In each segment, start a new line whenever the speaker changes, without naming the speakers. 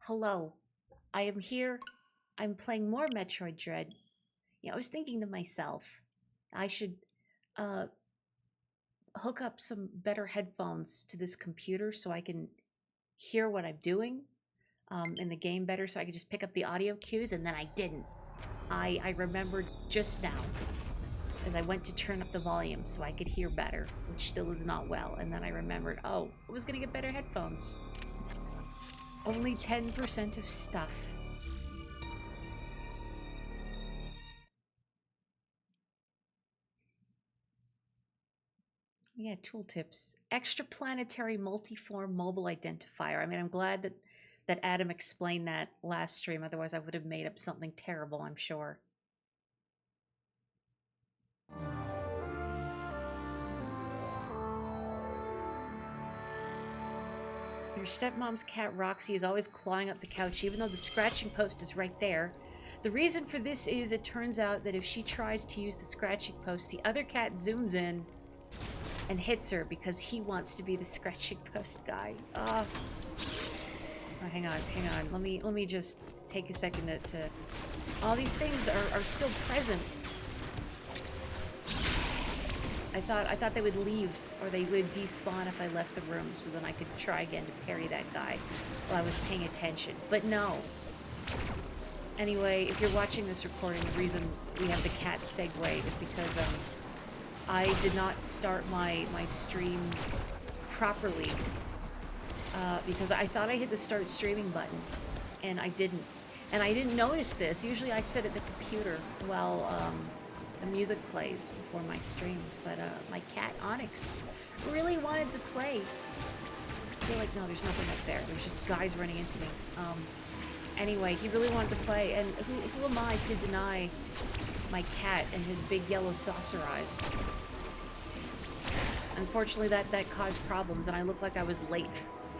Hello, I am here. I'm playing more Metroid Dread. I was thinking to myself, I should uh, hook up some better headphones to this computer so I can hear what I'm doing in the game better, so I could just pick up the audio cues, and then I didn't. I remembered just now as I went to turn up the volume so I could hear better, which still is not well, and then I remembered, oh, I was gonna get better headphones. Only 10% of stuff. Yeah, tooltips. Extraplanetary multiform mobile identifier. I mean, I'm glad that Adam explained that last stream. Otherwise, I would have made up something terrible, I'm sure. Your stepmom's cat, Roxy, is always clawing up the couch, even though the scratching post is right there. The reason for this is it turns out that if she tries to use the scratching post, the other cat zooms in and hits her because he wants to be the scratching post guy. Oh, hang on. Let me just take a second to... All these things are still present. I thought they would leave, or they would despawn if I left the room, so then I could try again to parry that guy while I was paying attention. But no. Anyway, if you're watching this recording, the reason we have the cat segue is because I did not start my stream properly because I thought I hit the start streaming button, and I didn't. And I didn't notice this. Usually I sit at the computer while the music plays before my streams, but my cat Onyx really wanted to play. I feel like, no, there's nothing up there. There's just guys running into me. Anyway, he really wanted to play, and who am I to deny my cat and his big yellow saucer eyes? Unfortunately, that caused problems, and I looked like I was late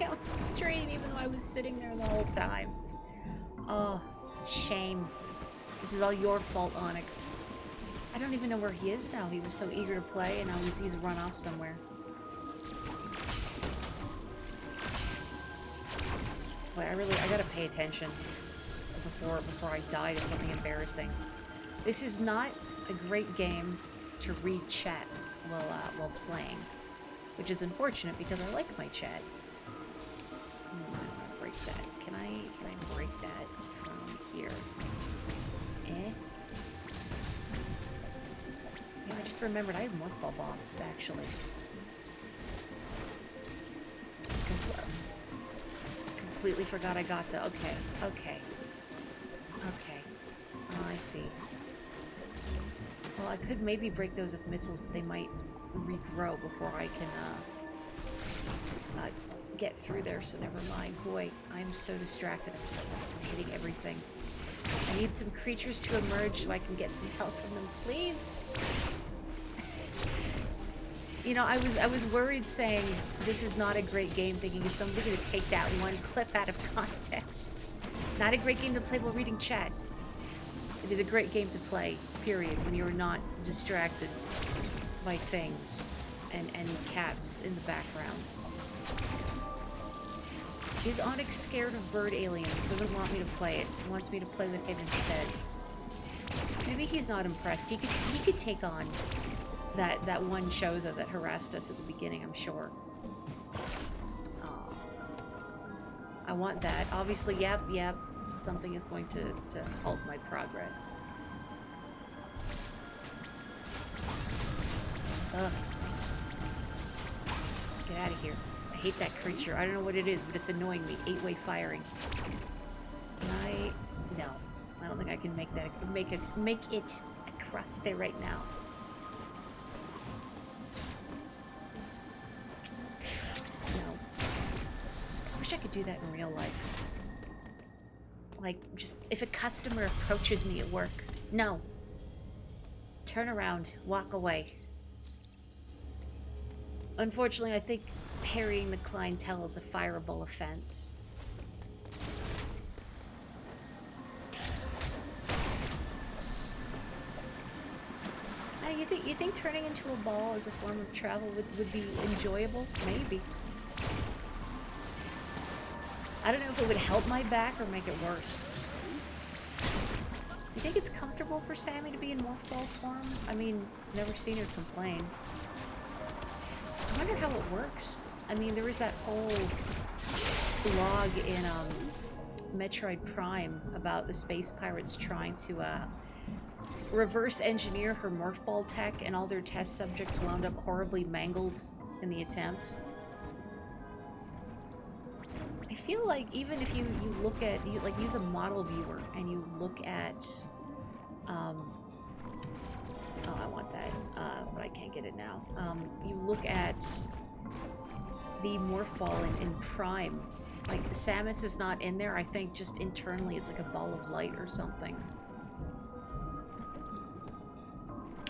on stream, even though I was sitting there the whole time. Oh, shame. This is all your fault, Onyx. I don't even know where he is now. He was so eager to play, and now he's run off somewhere. Boy, I gotta pay attention before I die to something embarrassing. This is not a great game to read chat while playing, which is unfortunate because I like my chat. I'm gonna break that. Can I break that from here? Yeah, I just remembered I have morph ball bombs, actually. Completely forgot I got the... Okay. I see. Well, I could maybe break those with missiles, but they might regrow before I can get through there, so never mind. Boy, I'm so distracted. I'm hitting everything. I need some creatures to emerge so I can get some help from them, please. You know, I was worried saying this is not a great game, thinking is somebody going to take that one clip out of context. Not a great game to play while reading chat. It is a great game to play, period, when you're not distracted by things and cats in the background. Is Onyx scared of bird aliens? Doesn't want me to play it. He wants me to play with him instead. Maybe he's not impressed. He could take on that one Choza that harassed us at the beginning, I'm sure. Oh. I want that. Obviously, yep. Something is going to halt my progress. Ugh. Get out of here. I hate that creature. I don't know what it is, but it's annoying me. 8-way firing. Can I... No. I don't think I can make that... Make it across there right now. No. I wish I could do that in real life. Like, just... If a customer approaches me at work. No. Turn around. Walk away. Unfortunately, I think parrying the clientele is a fireable offense. You think turning into a ball as a form of travel would be enjoyable? Maybe. I don't know if it would help my back or make it worse. You think it's comfortable for Sammy to be in morph ball form? I mean, never seen her complain. I wonder how it works. I mean, there was that whole blog in Metroid Prime about the space pirates trying to reverse engineer her morph ball tech, and all their test subjects wound up horribly mangled in the attempt. I feel like even if you look at, you like use a model viewer and you look at, oh, I want that, but I can't get it now. You look at the morph ball in Prime, like Samus is not in there. I think just internally it's like a ball of light or something.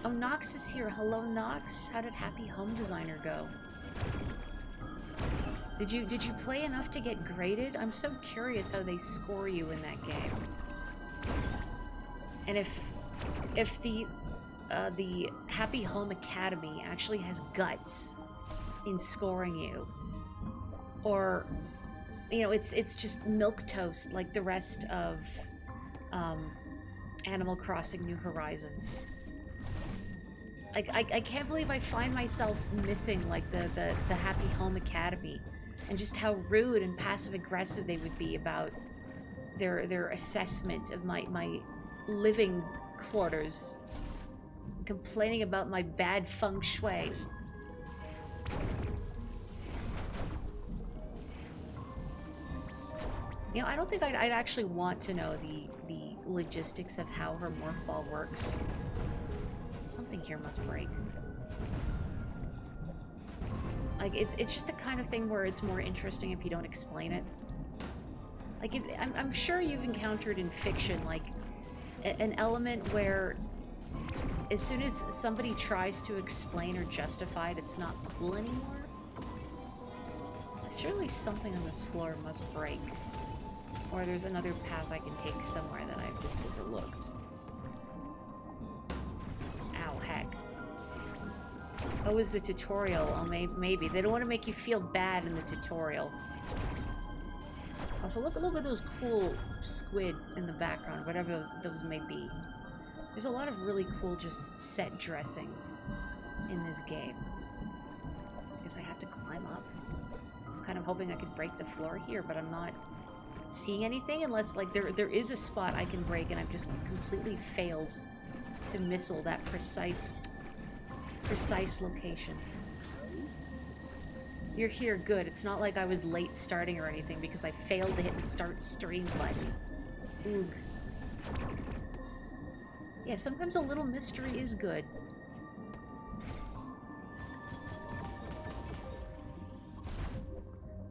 Oh, Nox is here. Hello, Nox. How did Happy Home Designer go? Did you play enough to get graded? I'm so curious how they score you in that game. And if the Happy Home Academy actually has guts in scoring you, or you know, it's just milquetoast like the rest of Animal Crossing New Horizons. Like I can't believe I find myself missing like the Happy Home Academy, and just how rude and passive aggressive they would be about their assessment of my living quarters, complaining about my bad feng shui. You know, I don't think I'd actually want to know the logistics of how her morph ball works. Something here must break. Like, it's just the kind of thing where it's more interesting if you don't explain it. Like, I'm sure you've encountered in fiction, like, an element where as soon as somebody tries to explain or justify it, it's not cool anymore. Surely something on this floor must break. Or there's another path I can take somewhere that I've just overlooked. Ow, heck. Oh, is the tutorial? Oh, maybe. They don't want to make you feel bad in the tutorial. Also, look at those cool squid in the background, whatever those may be. There's a lot of really cool just set dressing in this game. I guess I have to climb up. I was kind of hoping I could break the floor here, but I'm not seeing anything unless, like, there is a spot I can break, and I've just completely failed to missile that precise location. You're here, good. It's not like I was late starting or anything because I failed to hit the start stream button. Oog. Yeah, sometimes a little mystery is good.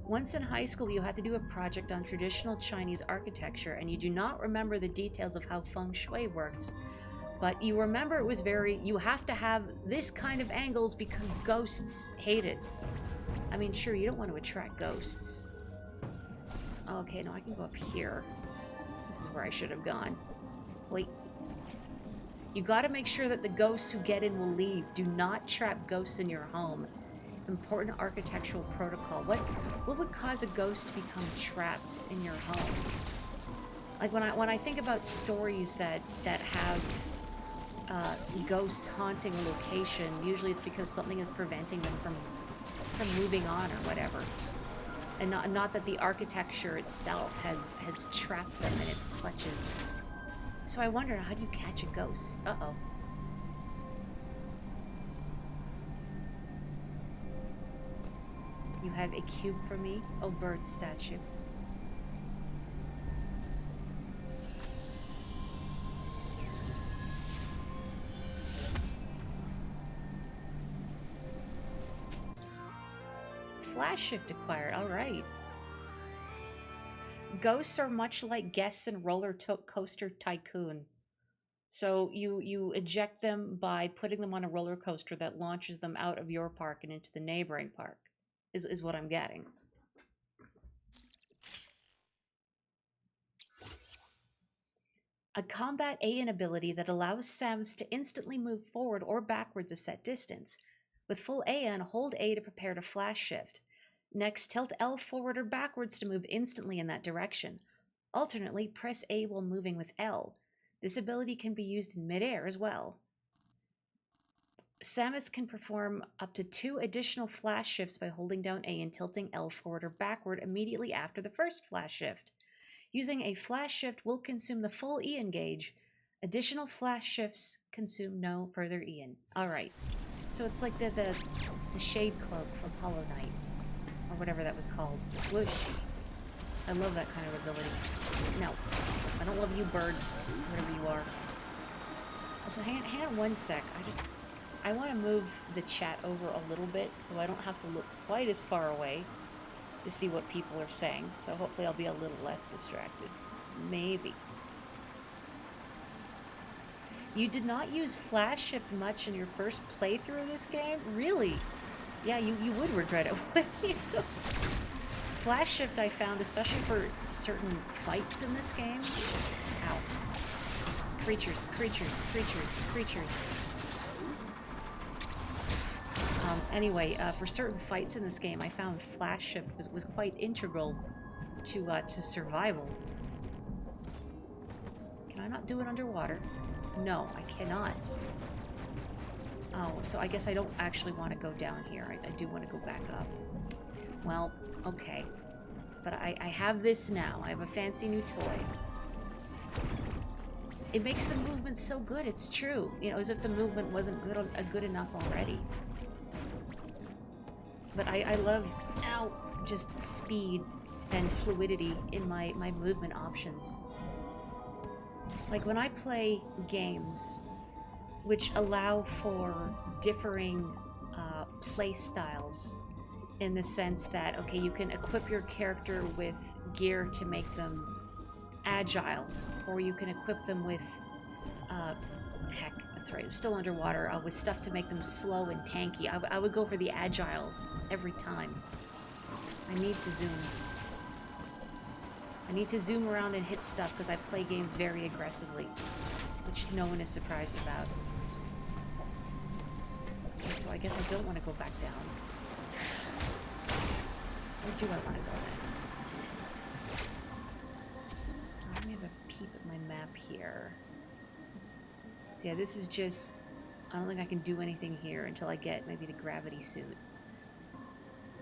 Once in high school, you had to do a project on traditional Chinese architecture, and you do not remember the details of how feng shui worked. But you remember it was you have to have this kind of angles because ghosts hate it. I mean, sure, you don't want to attract ghosts. Okay, no, I can go up here. This is where I should have gone. Wait. You gotta make sure that the ghosts who get in will leave. Do not trap ghosts in your home. Important architectural protocol. What would cause a ghost to become trapped in your home? Like when I think about stories that have ghosts haunting a location, usually it's because something is preventing them from moving on or whatever, and not that the architecture itself has trapped them in its clutches. So I wonder, how do you catch a ghost? Uh-oh. You have a cube for me? Oh, bird statue. Flash shift acquired, alright. Ghosts are much like guests in Roller Coaster Tycoon. So you eject them by putting them on a roller coaster that launches them out of your park and into the neighboring park, is what I'm getting. A combat AN ability that allows Samus to instantly move forward or backwards a set distance. With full AN, hold A to prepare to flash shift. Next, tilt L forward or backwards to move instantly in that direction. Alternately, press A while moving with L. This ability can be used in midair as well. Samus can perform up to 2 additional flash shifts by holding down A and tilting L forward or backward immediately after the first flash shift. Using a flash shift will consume the full Ian gauge. Additional flash shifts consume no further Ian. Alright, so it's like the Shade Cloak from Hollow Knight, or whatever that was called. Whoosh. I love that kind of ability. No, I don't love you, bird, whatever you are. Also, hang on one sec. I want to move the chat over a little bit so I don't have to look quite as far away to see what people are saying. So hopefully I'll be a little less distracted. Maybe. You did not use flash shift much in your first playthrough of this game? Really? Yeah, you would regret it, wouldn't you? Flash shift I found, especially for certain fights in this game. Ow. Creatures, creatures, creatures, creatures. Anyway, for certain fights in this game, I found flash shift was quite integral to survival. Can I not do it underwater? No, I cannot. Oh, so I guess I don't actually want to go down here. I do want to go back up. Well, okay. But I have this now. I have a fancy new toy. It makes the movement so good, it's true. You know, as if the movement wasn't good enough already. But I love, just speed and fluidity in my movement options. Like when I play games which allow for differing play styles, in the sense that, okay, you can equip your character with gear to make them agile, or you can equip them with, heck, that's right, I'm still underwater, with stuff to make them slow and tanky. I would go for the agile every time. I need to zoom. I need to zoom around and hit stuff because I play games very aggressively, which no one is surprised about. Okay, so I guess I don't want to go back down. Or do I want to go then? Let me have a peep at my map here. So yeah, this is just... I don't think I can do anything here until I get maybe the gravity suit.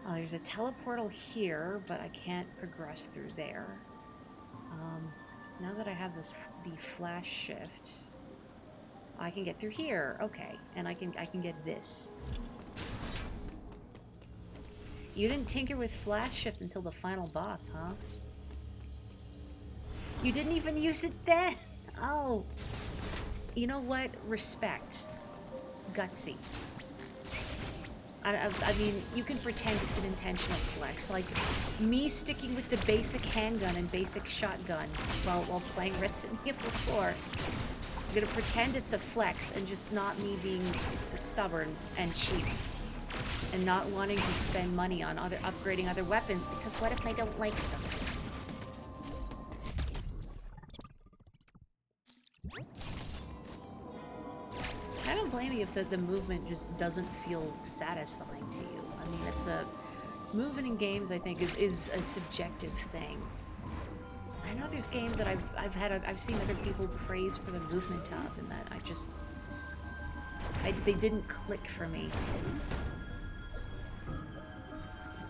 There's a teleportal here, but I can't progress through there. Now that I have the flash shift, I can get through here. Okay, and I can get this. You didn't tinker with flash shift until the final boss, huh? You didn't even use it then? Oh. You know what? Respect. Gutsy. I mean, you can pretend it's an intentional flex. Like, me sticking with the basic handgun and basic shotgun while playing Resident Evil 4. I'm gonna pretend it's a flex and just not me being stubborn and cheap. And not wanting to spend money on upgrading other weapons, because what if I don't like them? I don't blame you if the movement just doesn't feel satisfying to you. I mean, it's a... Movement in games, I think, is a subjective thing. I know there's games that I've seen other people praise for the movement of, and that they didn't click for me.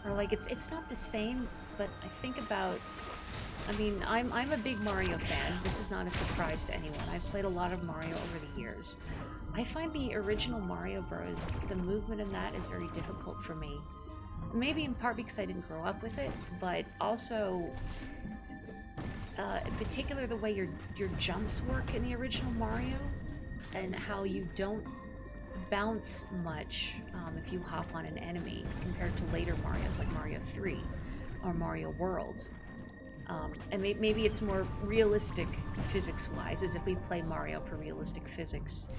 Or like, it's not the same, but I think about... I mean, I'm a big Mario fan. This is not a surprise to anyone. I've played a lot of Mario over the years. I find the original Mario Bros., the movement in that is very difficult for me. Maybe in part because I didn't grow up with it, but also, in particular, the way your jumps work in the original Mario, and how you don't bounce much if you hop on an enemy compared to later Marios like Mario 3 or Mario World. And maybe it's more realistic physics-wise, as if we play Mario for realistic physics.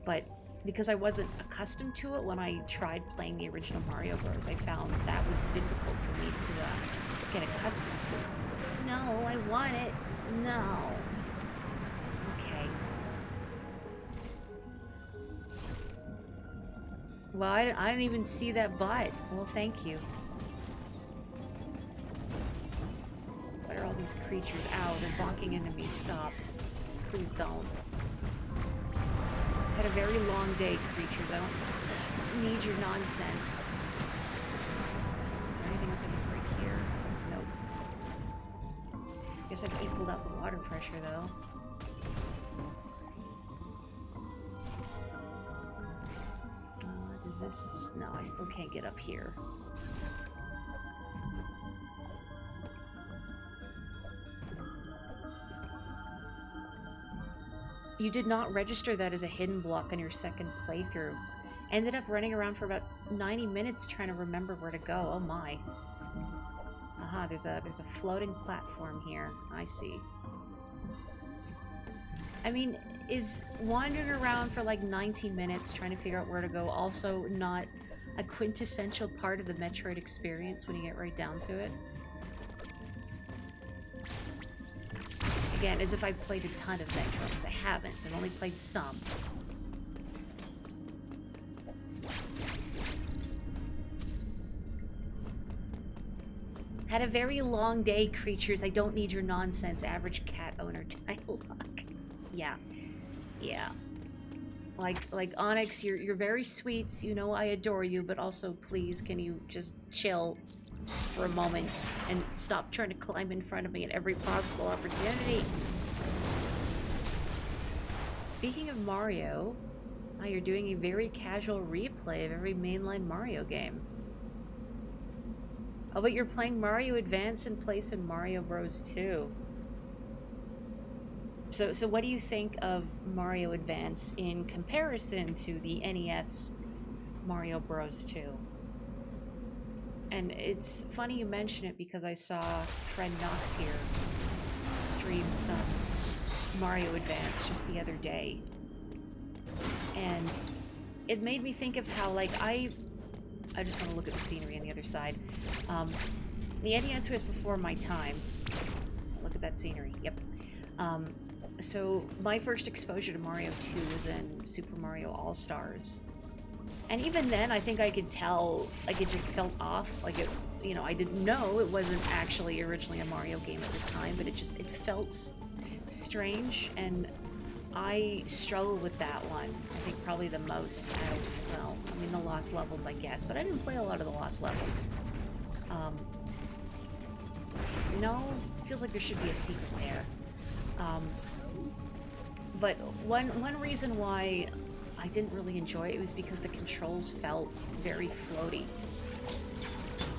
But because I wasn't accustomed to it when I tried playing the original Mario Bros., I found that was difficult for me to get accustomed to. No, I want it. No. Okay. Well, I didn't even see that bot. Well, thank you. these creatures. Ow, they're bonking into me. Stop. Please don't. I've had a very long day, creatures. I don't need your nonsense. Is there anything else I can break here? Nope. Guess I've equaled out the water pressure, though. Does this... No, I still can't get up here. You did not register that as a hidden block on your second playthrough. Ended up running around for about 90 minutes trying to remember where to go. Oh my. Aha, there's a floating platform here. I see. I mean, is wandering around for like 90 minutes trying to figure out where to go also not a quintessential part of the Metroid experience when you get right down to it? Again, as if I've played a ton of Metroids. I haven't. I've only played some. Had a very long day, creatures. I don't need your nonsense, average cat owner dialogue. Yeah. Yeah. Like Onyx, you're very sweet. You know I adore you, but also please can you just chill for a moment and stop trying to climb in front of me at every possible opportunity. Speaking of Mario, you're doing a very casual replay of every mainline Mario game. Oh, but you're playing Mario Advance in place of Mario Bros. 2. So what do you think of Mario Advance in comparison to the NES Mario Bros. 2? And it's funny you mention it because I saw friend Knox here stream some Mario Advance just the other day. And it made me think of how, like, I just want to look at the scenery on the other side. The NES was before my time. Look at that scenery. Yep. So my first exposure to Mario 2 was in Super Mario All-Stars. And even then, I think I could tell, like, it just felt off. Like, it, you know, I didn't know it wasn't actually originally a Mario game at the time, but it felt strange, and I struggled with that one. I think probably the most out of, well, I mean, the Lost Levels, I guess, but I didn't play a lot of the Lost Levels. No, feels like there should be a secret there. But one reason why I didn't really enjoy it was because the controls felt very floaty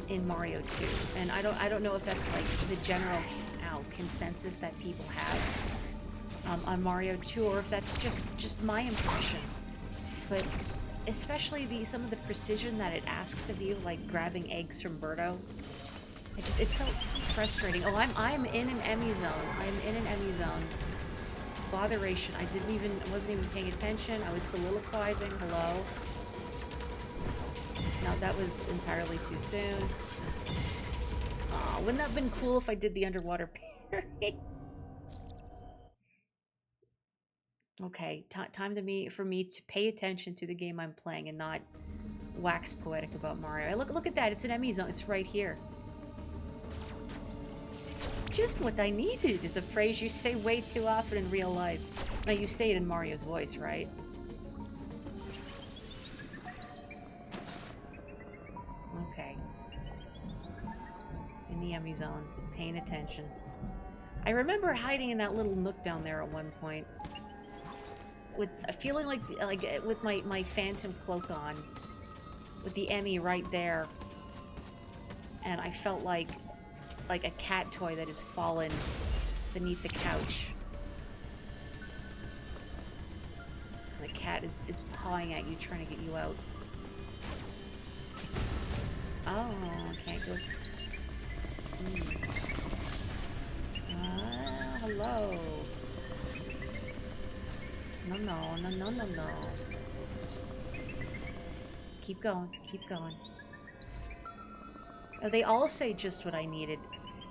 in Mario 2, and I don't know if that's like the general consensus that people have on Mario 2, or if that's just my impression. But especially some of the precision that it asks of you, like grabbing eggs from Birdo, it felt frustrating. Oh, I'm in an Emmy zone. I'm in an Emmy zone. Botheration. I wasn't even paying attention. I was soliloquizing. Hello. No, that was entirely too soon. Aw, wouldn't that have been cool if I did the underwater parry? Okay, time for me to pay attention to the game I'm playing and not wax poetic about Mario. Look at that. It's an Emmy zone. It's right here. Just what I needed is a phrase you say way too often in real life. Now, you say it in Mario's voice, right? Okay. In the Emmy zone, paying attention. I remember hiding in that little nook down there at one point, with feeling like with my Phantom cloak on, with the Emmy right there, and I felt like a cat toy that has fallen beneath the couch. And the cat is pawing at you, trying to get you out. Oh, can't go. Hello. No. Keep going, keep going. Oh, they all say just what I needed.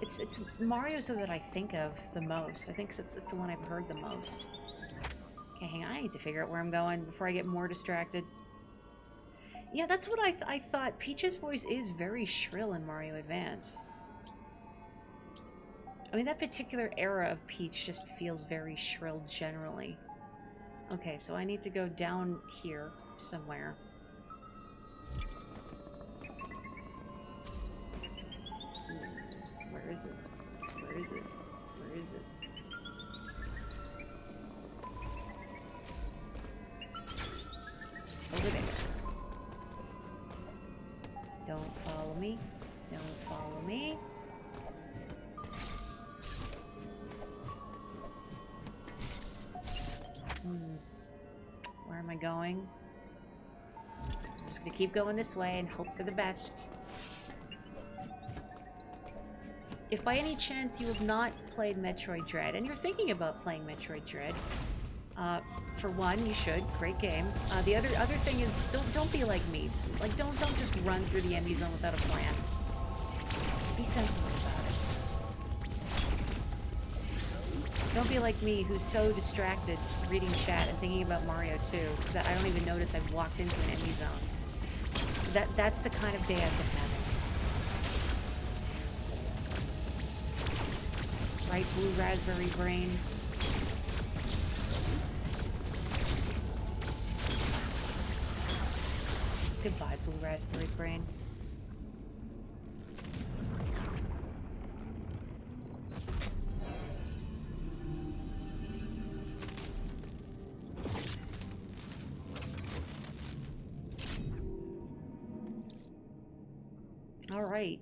It's Mario's that I think of the most. I think it's the one I've heard the most. Okay, hang on. I need to figure out where I'm going before I get more distracted. Yeah, that's what I thought. Peach's voice is very shrill in Mario Advance. I mean, that particular era of Peach just feels very shrill generally. Okay, so I need to go down here somewhere. Where is it? Where is it? Where is it? It's over there. Don't follow me. Don't follow me. Where am I going? I'm just gonna keep going this way and hope for the best. If by any chance you have not played Metroid Dread, and you're thinking about playing Metroid Dread, for one, you should. Great game. The other thing is, don't be like me. Like, don't just run through the enemy zone without a plan. Be sensible about it. Don't be like me, who's so distracted reading chat and thinking about Mario 2 that I don't even notice I've walked into an enemy zone. That's the kind of day I've been having. Right, blue raspberry brain. Goodbye, blue raspberry brain. Alright.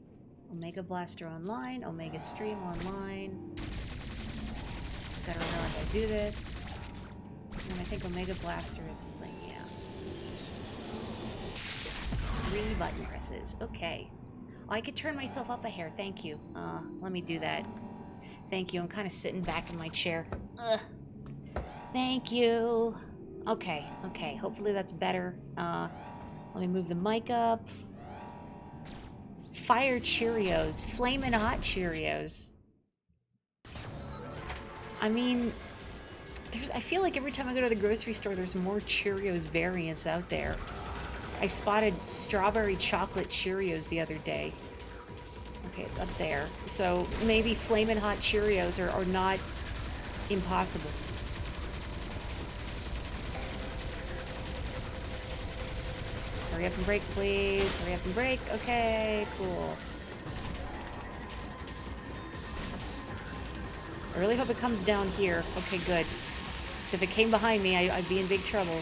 Omega Blaster online, Omega Stream online. Gotta remember how to do this. And I think Omega Blaster is playing, yeah. 3 button presses. Okay. Oh, I could turn myself up a hair, thank you. Let me do that. Thank you, I'm kind of sitting back in my chair. Ugh. Thank you. Okay, okay, hopefully that's better. Let me move the mic up. Fire Cheerios. Flamin' Hot Cheerios. I mean, I feel like every time I go to the grocery store, there's more Cheerios variants out there. I spotted strawberry chocolate Cheerios the other day. Okay, it's up there. So maybe Flamin' Hot Cheerios are not impossible. Hurry up and break, please. Hurry up and break. Okay, cool. I really hope it comes down here. Okay, good. Because if it came behind me, I'd be in big trouble.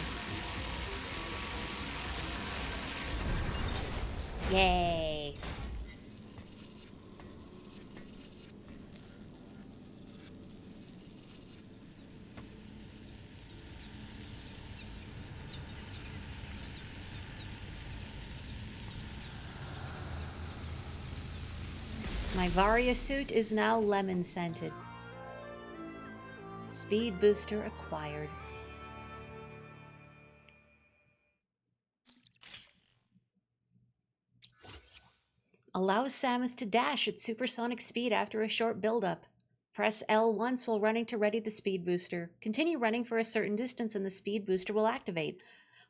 Yay. My Varia suit is now lemon scented. Speed booster acquired. Allows Samus to dash at supersonic speed after a short build-up. Press L once while running to ready the speed booster. Continue running for a certain distance and the speed booster will activate.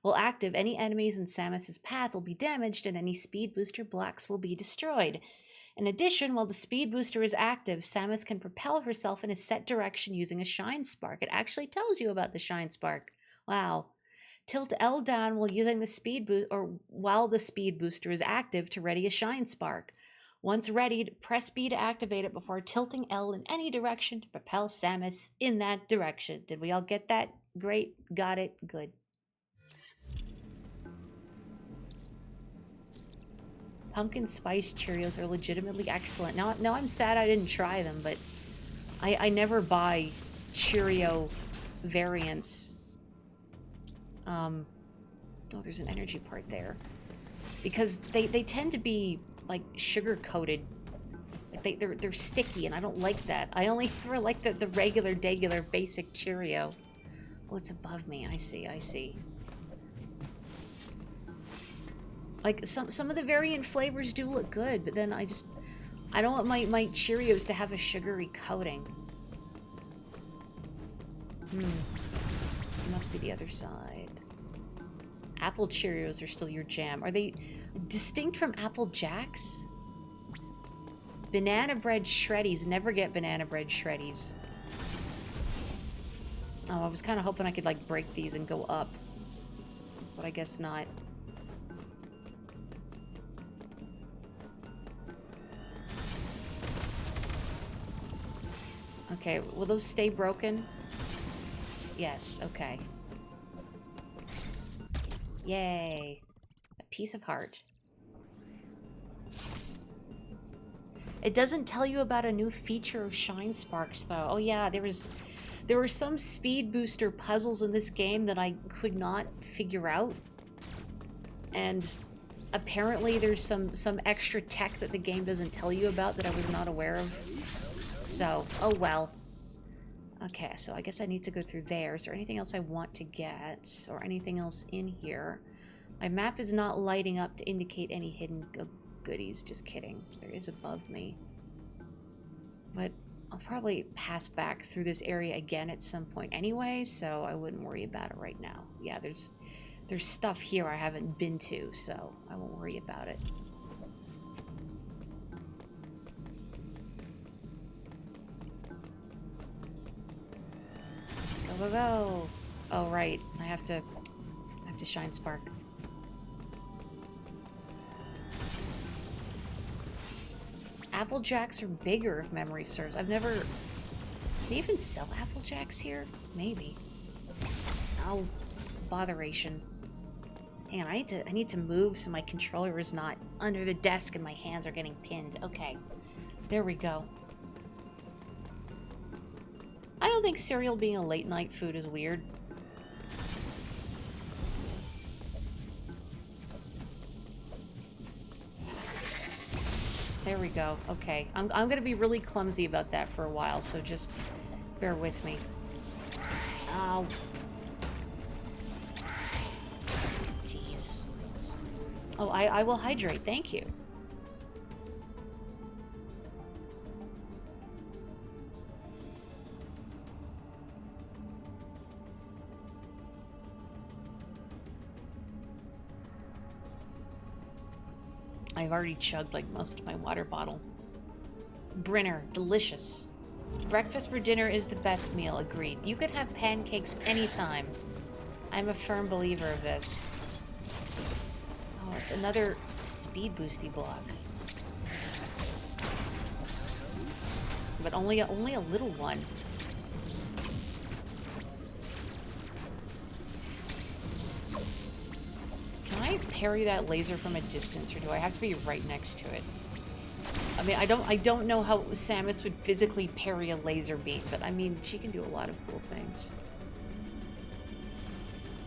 While active, any enemies in Samus's path will be damaged and any speed booster blocks will be destroyed. In addition, while the speed booster is active, Samus can propel herself in a set direction using a shine spark. It actually tells you about the shine spark. Wow. Tilt L down while using the speed while the speed booster is active to ready a shine spark. Once readied, press B to activate it before tilting L in any direction to propel Samus in that direction. Did we all get that? Great. Got it. Good. Pumpkin spice Cheerios are legitimately excellent. Now I'm sad I didn't try them, but I never buy Cheerio variants. Oh, there's an energy part there. Because they tend to be, like, sugar-coated. Like, they're sticky, and I don't like that. I only ever like the regular, basic Cheerio. Oh, it's above me. I see. Like, some of the variant flavors do look good, but then I don't want my Cheerios to have a sugary coating. It must be the other side. Apple Cheerios are still your jam. Are they distinct from Apple Jacks? Banana bread shreddies. Never get banana bread shreddies. Oh, I was kind of hoping I could, like, break these and go up. But I guess not. Okay, will those stay broken? Yes, okay. Yay. A piece of heart. It doesn't tell you about a new feature of Shine Sparks, though. Oh yeah, there were some speed booster puzzles in this game that I could not figure out. And apparently there's some extra tech that the game doesn't tell you about that I was not aware of. So, oh well. Okay, so I guess I need to go through there. Is there anything else I want to get? Or anything else in here? My map is not lighting up to indicate any hidden goodies. Just kidding. There is above me. But I'll probably pass back through this area again at some point anyway, so I wouldn't worry about it right now. Yeah, there's stuff here I haven't been to, so I won't worry about it. Go, go, go! Oh, right. I have to Shine Spark. Apple Jacks are bigger, if memory serves. I've never... Do they even sell Apple Jacks here? Maybe. Oh, botheration. Hang on, I need to move so my controller is not under the desk and my hands are getting pinned. Okay. There we go. I don't think cereal being a late night food is weird. There we go. Okay. I'm gonna be really clumsy about that for a while, so just bear with me. Ow. Jeez. Oh, I will hydrate. Thank you. I've already chugged like most of my water bottle. Brinner, delicious. Breakfast for dinner is the best meal, agreed. You could have pancakes anytime. I'm a firm believer of this. Oh, it's another speed boosty block. But only a little one. Can I parry that laser from a distance, or do I have to be right next to it? I mean, I don't know how Samus would physically parry a laser beam, but I mean, she can do a lot of cool things.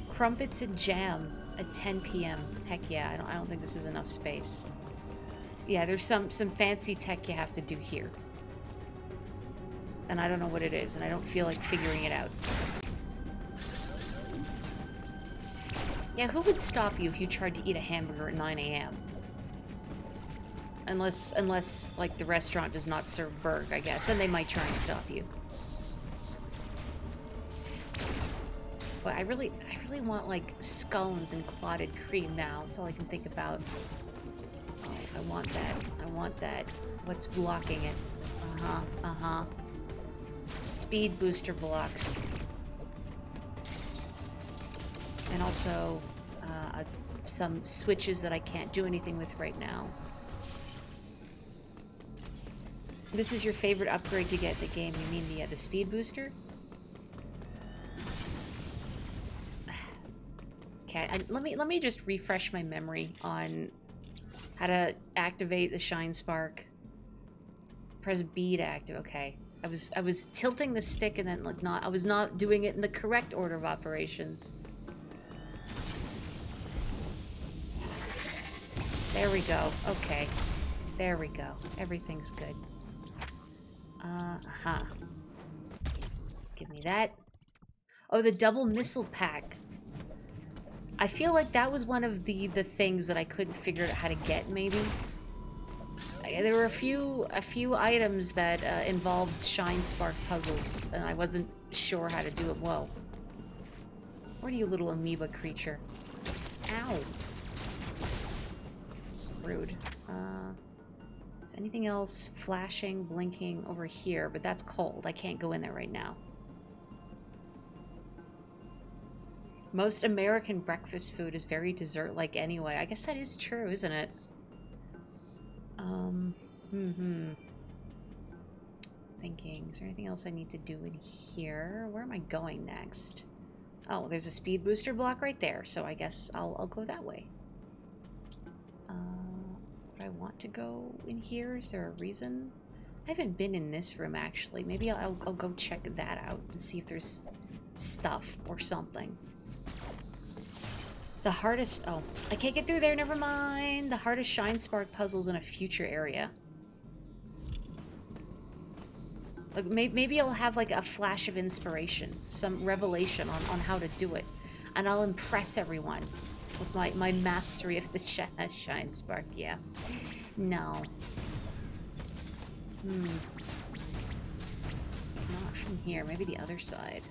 Crumpets and jam at 10 p.m. Heck yeah, I don't think this is enough space. Yeah, there's some fancy tech you have to do here. And I don't know what it is, and I don't feel like figuring it out. Yeah, who would stop you if you tried to eat a hamburger at 9 a.m.? Unless, like, the restaurant does not serve burg, I guess. Then they might try and stop you. But I really want, like, scones and clotted cream now. That's all I can think about. Oh, I want that. I want that. What's blocking it? Uh-huh, uh-huh. Speed booster blocks. And also, some switches that I can't do anything with right now. This is your favorite upgrade to get the game. You mean the speed booster? Okay, let me just refresh my memory on how to activate the Shine Spark. Press B to activate. Okay, I was tilting the stick and then like I was not doing it in the correct order of operations. There we go. Okay, there we go. Everything's good. Uh-huh. Give me that. Oh, the double missile pack. I feel like that was one of the things that I couldn't figure out how to get, maybe. There were a few items that involved Shine Spark puzzles, and I wasn't sure how to do it. Whoa. Where are you, little amoeba creature? Ow. Rude. Is Anything else flashing, blinking over here? But that's cold. I can't go in there right now. Most American breakfast food is very dessert-like anyway. I guess that is true, isn't it? Thinking, is there anything else I need to do in here? Where am I going next? Oh, there's a speed booster block right there, so I guess I'll go that way. Would I want to go in here? Is there a reason? I haven't been in this room, actually. Maybe I'll go check that out and see if there's stuff or something. The hardest... Oh, I can't get through there, never mind. The hardest Shine Spark puzzles in a future area. Like, maybe I'll have, like, a flash of inspiration. Some revelation on how to do it. And I'll impress everyone with my mastery of the Shine Spark, yeah. No. Not from here. Maybe the other side.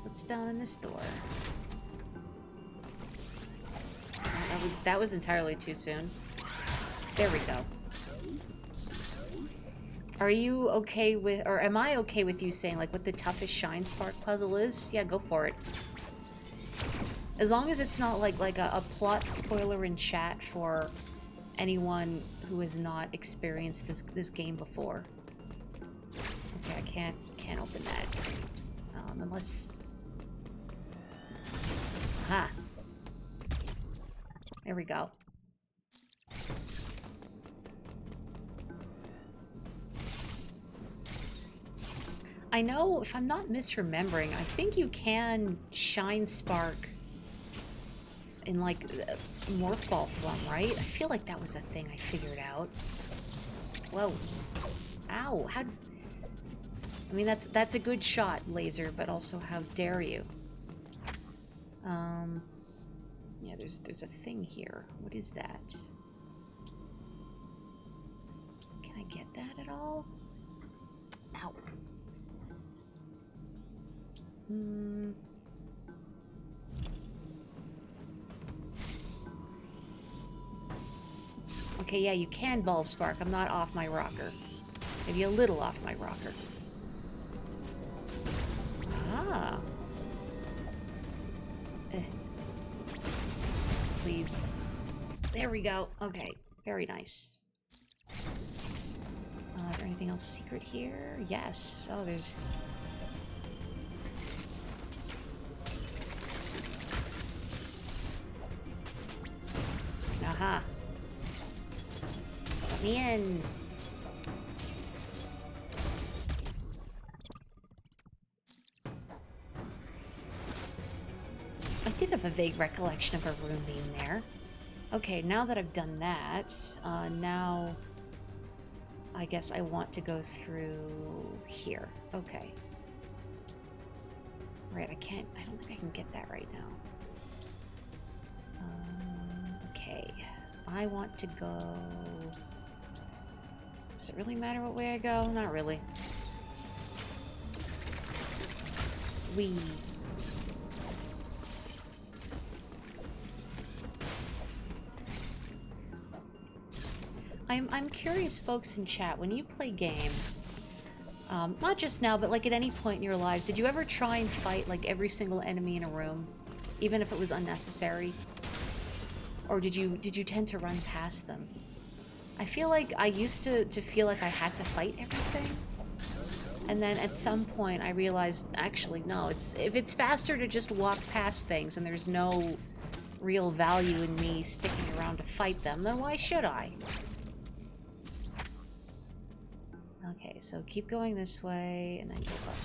What's down in this door? Oh, that was entirely too soon. There we go. Are you okay with, or am I okay with you saying, like, what the toughest Shine Spark puzzle is? Yeah, go for it. As long as it's not like a plot spoiler in chat for anyone who has not experienced this game before. Okay, I can't open that. Unless... Aha! There we go. I know, if I'm not misremembering, I think you can Shine Spark in, like, Morph Ball form, right? I feel like that was a thing I figured out. Whoa. Ow, how... I mean, that's a good shot, laser, but also how dare you? Yeah, there's a thing here. What is that? Can I get that at all? Ow. Okay, yeah, you can ball spark. I'm not off my rocker. Maybe a little off my rocker. Ah. Please. There we go. Okay, very nice. Is there anything else secret here? Yes. Oh, there's... Aha. Let me in. I did have a vague recollection of a room being there. Okay, now that I've done that, now I guess I want to go through here. Okay. Right, I don't think I can get that right now. Okay. I want to go... Does it really matter what way I go? Not really. Whee. I'm curious, folks in chat, when you play games, not just now, but like at any point in your lives, did you ever try and fight like every single enemy in a room, even if it was unnecessary? Or did you tend to run past them? I feel like I used to feel like I had to fight everything. And then at some point I realized, actually, no, if it's faster to just walk past things and there's no real value in me sticking around to fight them, then why should I? Okay, so keep going this way and then go up.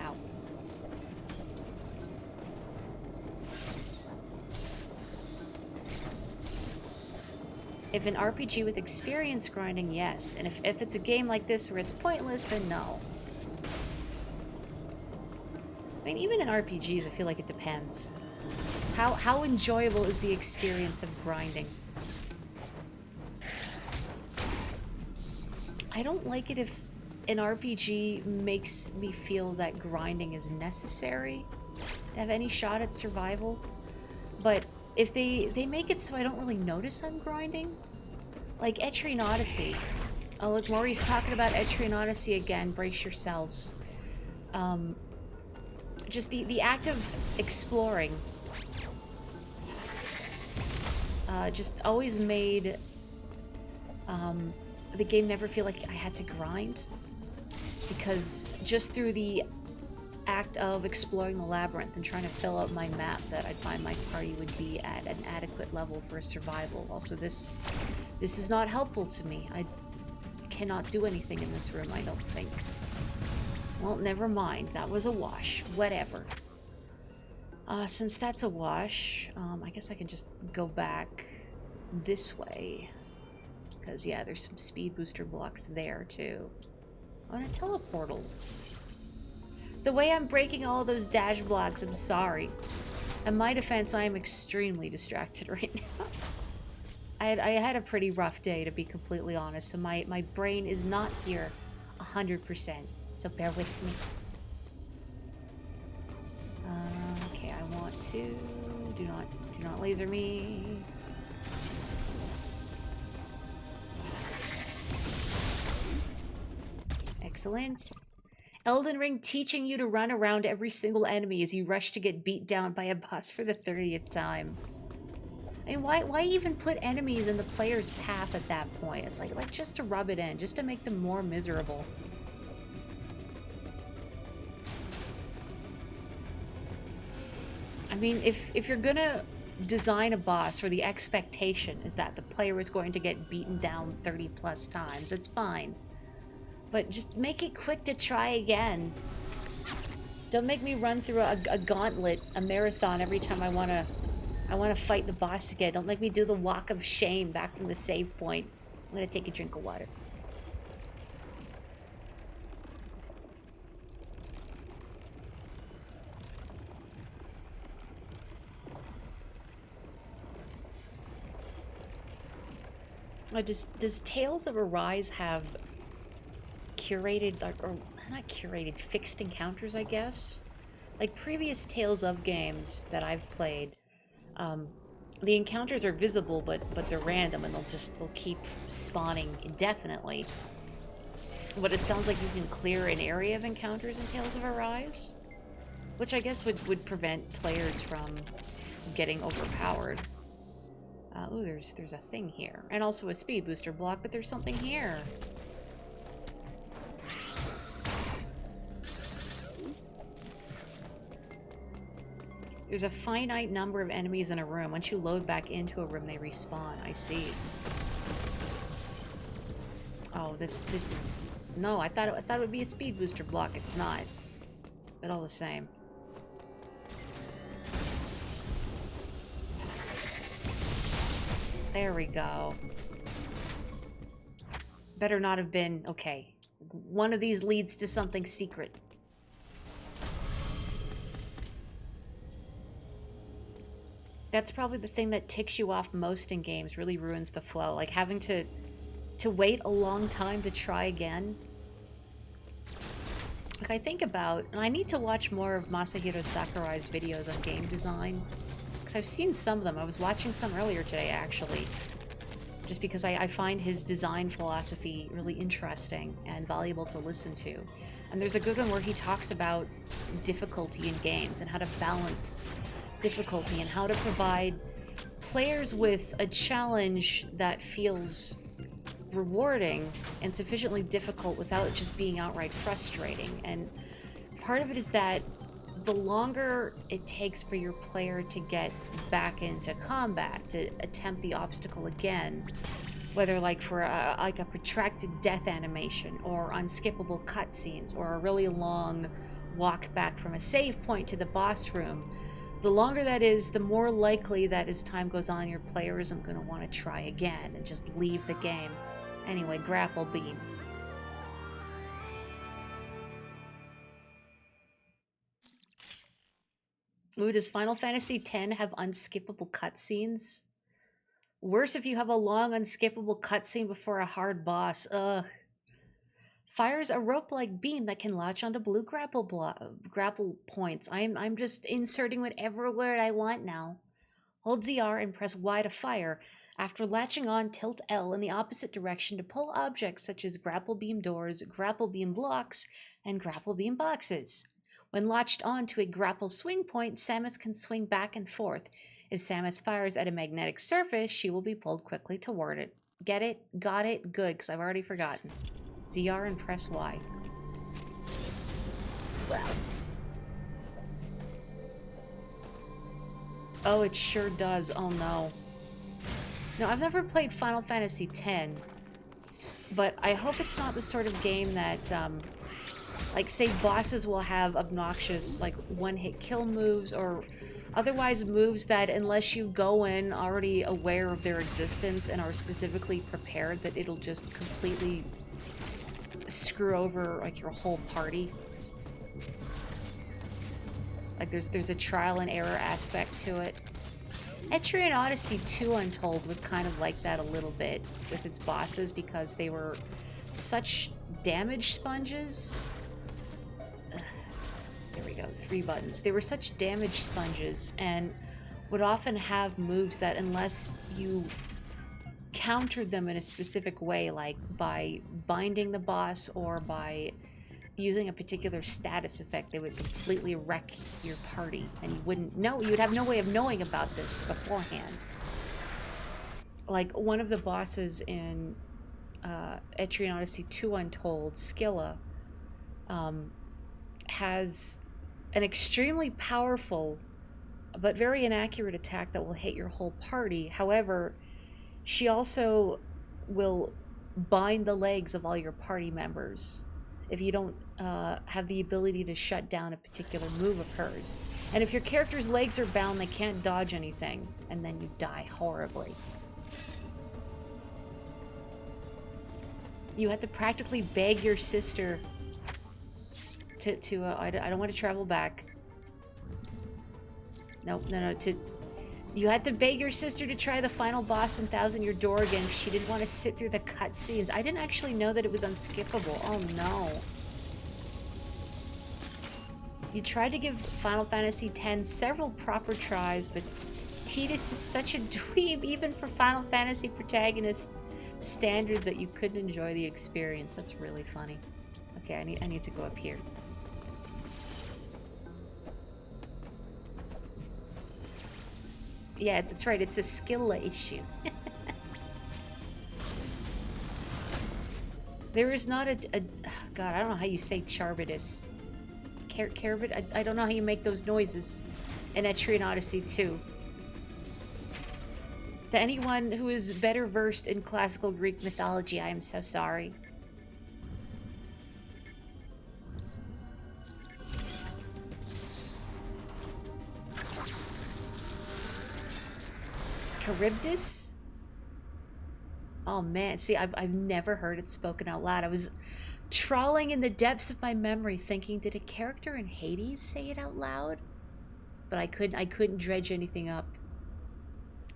Ow. If an RPG with experience grinding, yes. And if it's a game like this where it's pointless, then no. I mean, even in RPGs, I feel like it depends. How enjoyable is the experience of grinding? I don't like it if an RPG makes me feel that grinding is necessary to have any shot at survival. But if they make it so I don't really notice I'm grinding, like Etrian Odyssey. Oh look, Maurice talking about Etrian Odyssey again. Brace yourselves. Um, just the act of exploring just always made the game never feel like I had to grind, because just through the act of exploring the labyrinth and trying to fill out my map, that I'd find my party would be at an adequate level for survival. Also, this is not helpful to me. I cannot do anything in this room, I don't think. Well, never mind. That was a wash. Whatever. Since that's a wash, I guess I can just go back this way. Because, yeah, there's some speed booster blocks there, too. Oh, and a teleportal. The way I'm breaking all those dash blocks, I'm sorry. In my defense, I am extremely distracted right now. I had a pretty rough day, to be completely honest, so my brain is not here 100%, so bear with me. Okay, I want to... Do not laser me. Excellent. Elden Ring teaching you to run around every single enemy as you rush to get beat down by a boss for the 30th time. I mean, why even put enemies in the player's path at that point? It's like just to rub it in, just to make them more miserable. I mean, if you're gonna design a boss where the expectation is that the player is going to get beaten down 30 plus times, it's fine. But just make it quick to try again. Don't make me run through a gauntlet, a marathon every time I wanna fight the boss again. Don't make me do the walk of shame back from the save point. I'm gonna take a drink of water. Does Tales of Arise have curated, or not curated, fixed encounters, I guess? Like previous Tales of games that I've played, the encounters are visible, but they're random, and they'll keep spawning indefinitely. But it sounds like you can clear an area of encounters in Tales of Arise, which I guess would prevent players from getting overpowered. Ooh, there's a thing here, and also a speed booster block, but there's something here. There's a finite number of enemies in a room. Once you load back into a room, they respawn. I see. Oh, this is... No, I thought it would be a speed booster block. It's not. But all the same. There we go. Better not have been... Okay. One of these leads to something secret. That's probably the thing that ticks you off most in games, really ruins the flow. Like having to wait a long time to try again. Like I think about, and I need to watch more of Masahiro Sakurai's videos on game design, because I've seen some of them. I was watching some earlier today, actually, just because I find his design philosophy really interesting and valuable to listen to. And there's a good one where he talks about difficulty in games and how to balance difficulty and how to provide players with a challenge that feels rewarding and sufficiently difficult without it just being outright frustrating. And part of it is that the longer it takes for your player to get back into combat, to attempt the obstacle again, whether like for a protracted death animation or unskippable cutscenes or a really long walk back from a save point to the boss room, the longer that is, the more likely that as time goes on, your player isn't going to want to try again and just leave the game. Anyway, grapple beam. Ooh, does Final Fantasy X have unskippable cutscenes? Worse if you have a long unskippable cutscene before a hard boss. Ugh. Fires a rope-like beam that can latch onto blue grapple points. I'm just inserting whatever word I want now. Hold ZR and press Y to fire. After latching on, tilt L in the opposite direction to pull objects such as grapple beam doors, grapple beam blocks, and grapple beam boxes. When latched on to a grapple swing point, Samus can swing back and forth. If Samus fires at a magnetic surface, she will be pulled quickly toward it. Get it? Got it? Good, because I've already forgotten. ZR and press Y. Well. Oh, it sure does. Oh no. No, I've never played Final Fantasy X, but I hope it's not the sort of game that, like, say bosses will have obnoxious, like, one-hit kill moves, or otherwise moves that, unless you go in already aware of their existence and are specifically prepared, that it'll just completely screw over, like, your whole party. Like, there's a trial and error aspect to it. Etrian Odyssey 2 Untold was kind of like that a little bit with its bosses because they were such damage sponges. There we go, 3 buttons. They were such damage sponges and would often have moves that unless you countered them in a specific way, like by binding the boss or by using a particular status effect, they would completely wreck your party, and you wouldn't know. You would have no way of knowing about this beforehand. Like one of the bosses in Etrian Odyssey 2 Untold, Skilla, has an extremely powerful but very inaccurate attack that will hit your whole party. However, she also will bind the legs of all your party members if you don't have the ability to shut down a particular move of hers. And if your character's legs are bound, they can't dodge anything, and then you die horribly. You have to practically beg your sister to I don't want to travel back. Nope, no, you had to beg your sister to try the final boss in Thousand Year Door again because she didn't want to sit through the cutscenes. I didn't actually know that it was unskippable. Oh no. You tried to give Final Fantasy X several proper tries, but Tidus is such a dweeb even for Final Fantasy protagonist standards that you couldn't enjoy the experience. That's really funny. Okay, I need to go up here. Yeah, it's right. It's a Skilla issue. There is not a God, I don't know how you say Charbitus. Carbid? I don't know how you make those noises in Etrian Odyssey 2. To anyone who is better versed in classical Greek mythology, I am so sorry. Charybdis? Oh man, see, I've never heard it spoken out loud. I was trawling in the depths of my memory thinking, did a character in Hades say it out loud? But I couldn't dredge anything up.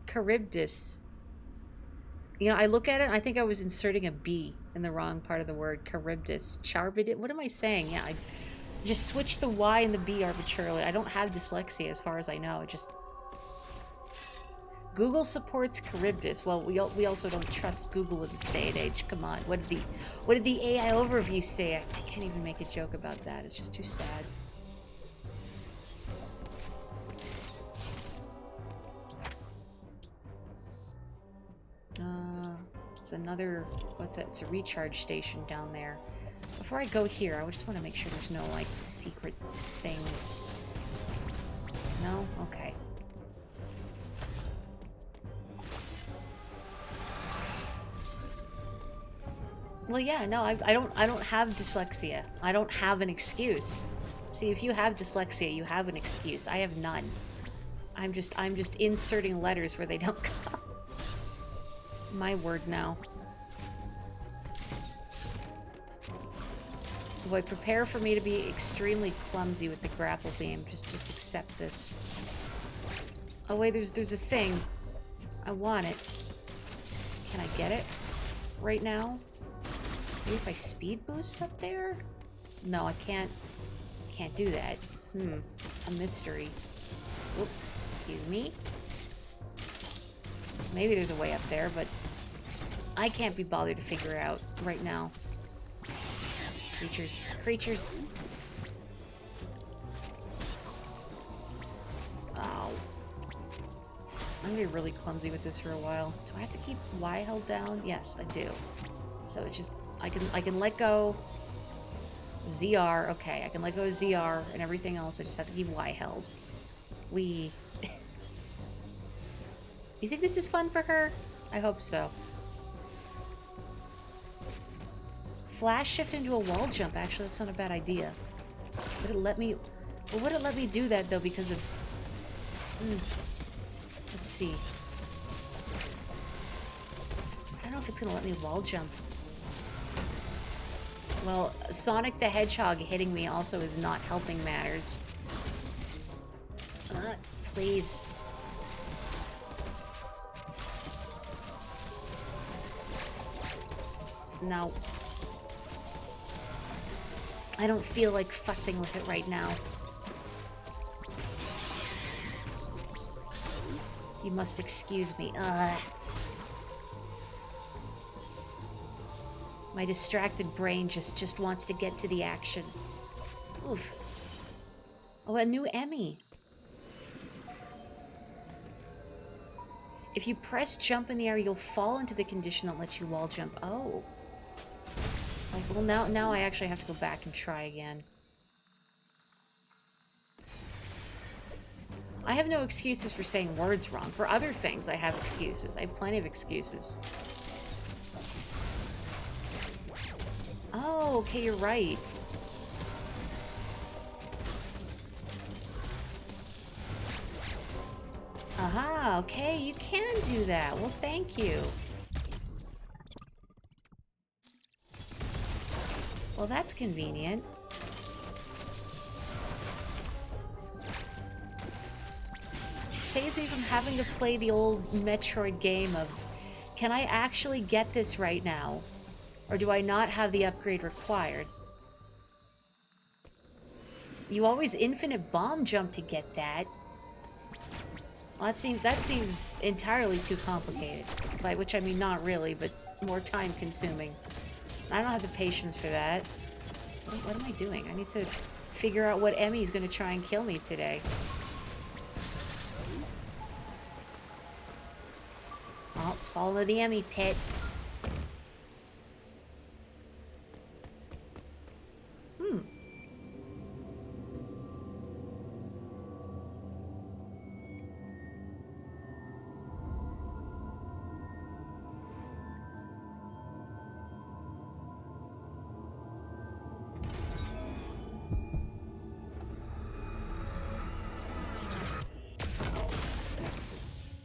Charybdis. You know, I look at it and I think I was inserting a B in the wrong part of the word. Charybdis. Charbidit. What am I saying? Yeah, I just switched the Y and the B arbitrarily. I don't have dyslexia as far as I know. It just... Google supports Charybdis. Well, we also don't trust Google in this day and age. Come on. What did the AI overview say? I can't even make a joke about that. It's just too sad. There's another, what's that? It's a recharge station down there. Before I go here, I just want to make sure there's no, like, secret things. No? Okay. Well, yeah, no, I don't have dyslexia. I don't have an excuse. See, if you have dyslexia, you have an excuse. I have none. I'm just inserting letters where they don't go. My word now. Boy, prepare for me to be extremely clumsy with the grapple beam. Just accept this. Oh wait, there's a thing. I want it. Can I get it right now? Maybe if I speed boost up there? No, I can't do that. A mystery. Oop, excuse me. Maybe there's a way up there, but I can't be bothered to figure it out right now. Creatures. Creatures. Oh. I'm gonna be really clumsy with this for a while. Do I have to keep Y held down? Yes, I do. So it's just I can let go ZR, okay, I can let go of ZR and everything else. I just have to keep Y held. You think this is fun for her? I hope so. Flash shift into a wall jump, actually, that's not a bad idea. Would it let me... Well, would it let me do that, though, because of... Let's see. I don't know if it's gonna let me wall jump. Well, Sonic the Hedgehog hitting me also is not helping matters. Please. No. I don't feel like fussing with it right now. You must excuse me. My distracted brain just wants to get to the action. Oof. Oh, a new Emmy. If you press jump in the air, you'll fall into the condition that lets you wall jump. Oh. Like, well, now I actually have to go back and try again. I have no excuses for saying words wrong. For other things, I have excuses. I have plenty of excuses. Oh, okay, you're right. Aha, okay, you can do that. Well, thank you. Well, that's convenient. Saves me from having to play the old Metroid game of, can I actually get this right now? Or do I not have the upgrade required? You always infinite bomb jump to get that. Well, that seems entirely too complicated. By which I mean not really, but more time consuming. I don't have the patience for that. What am I doing? I need to figure out what Emmy's gonna try and kill me today. Oh, let's follow the Emmy pit.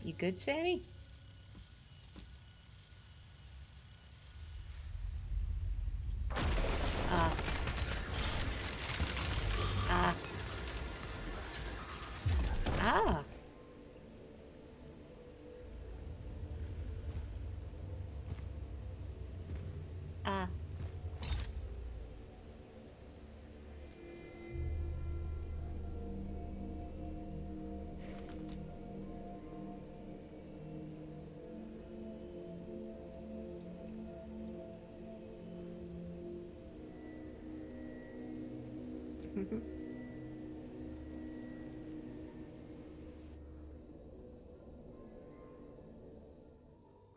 You good, Sammy?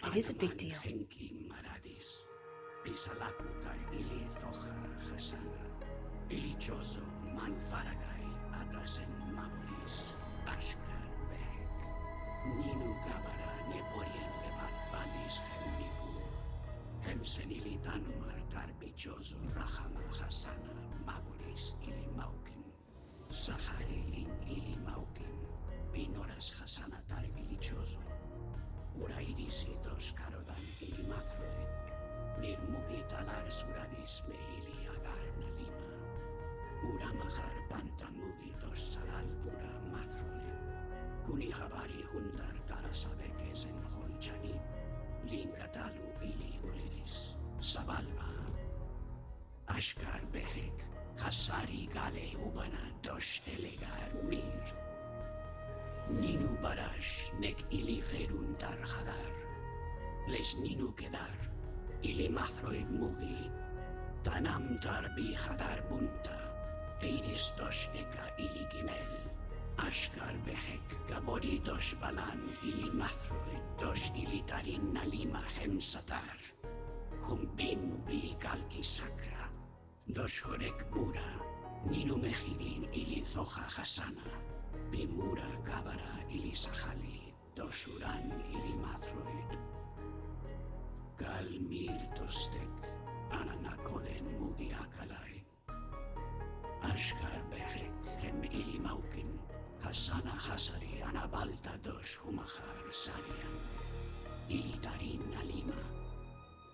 It is a big deal.
Ninu barash nek ili ferun tar hadar. Les ninu kedar, ili Metroid mugi. Tanam tar bi hadar bunta. Eiris dos eka ili gimel. Ashkar behek gabori dos balan ili Metroid dos ili tarin nalima hemsatar. Humbim bi kalki sakra. Dos horek bura. Ninu mehirin ili zoha hasana. Bimura gabara ili sahali. Dos uran ili Metroid. Kalmir tostek. Ananakoden mugi akalai. Ashkar behek hem ili maukin. Hasana hasari anabalta dos humahar sarian. Ili tarin alima.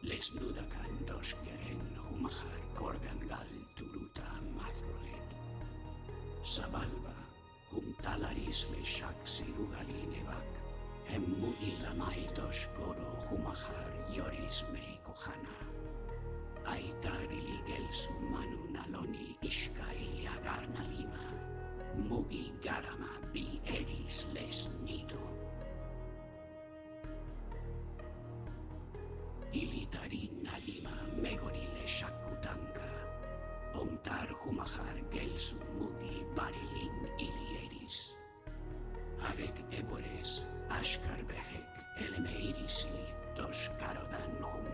Les nudakan dos geren humahar korgangal turuta Metroid. Sabalba talaris le shak sirugali nevak. Hem mugi lamai dos goro humahar yoris mei kohana. Aitar ili gelsu manu naloni ishka ili agarna lima. Mugi garama bi eris les nido. Ili tarin nalima megori le shakutanka. Omtar humahar gelsu mugi barilin ili eris. Arek ebores ashkar behek elemeirisi dos karodan hum.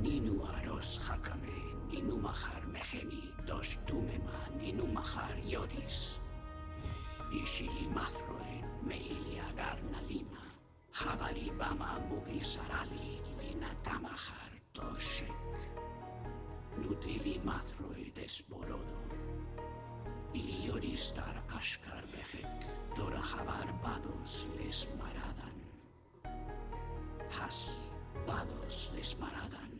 Ninu aros hakame, ninu mahar meheni, dos tumema, ninu mahar yoris. Ishili Metroid, meili agarna lima. Habari bama mugi sarali, lina tamahar toshek. Nutili Metroid esporodo. Ili yoris tar ashkar behek, dora habar bados les maradan. Has bados les maradan.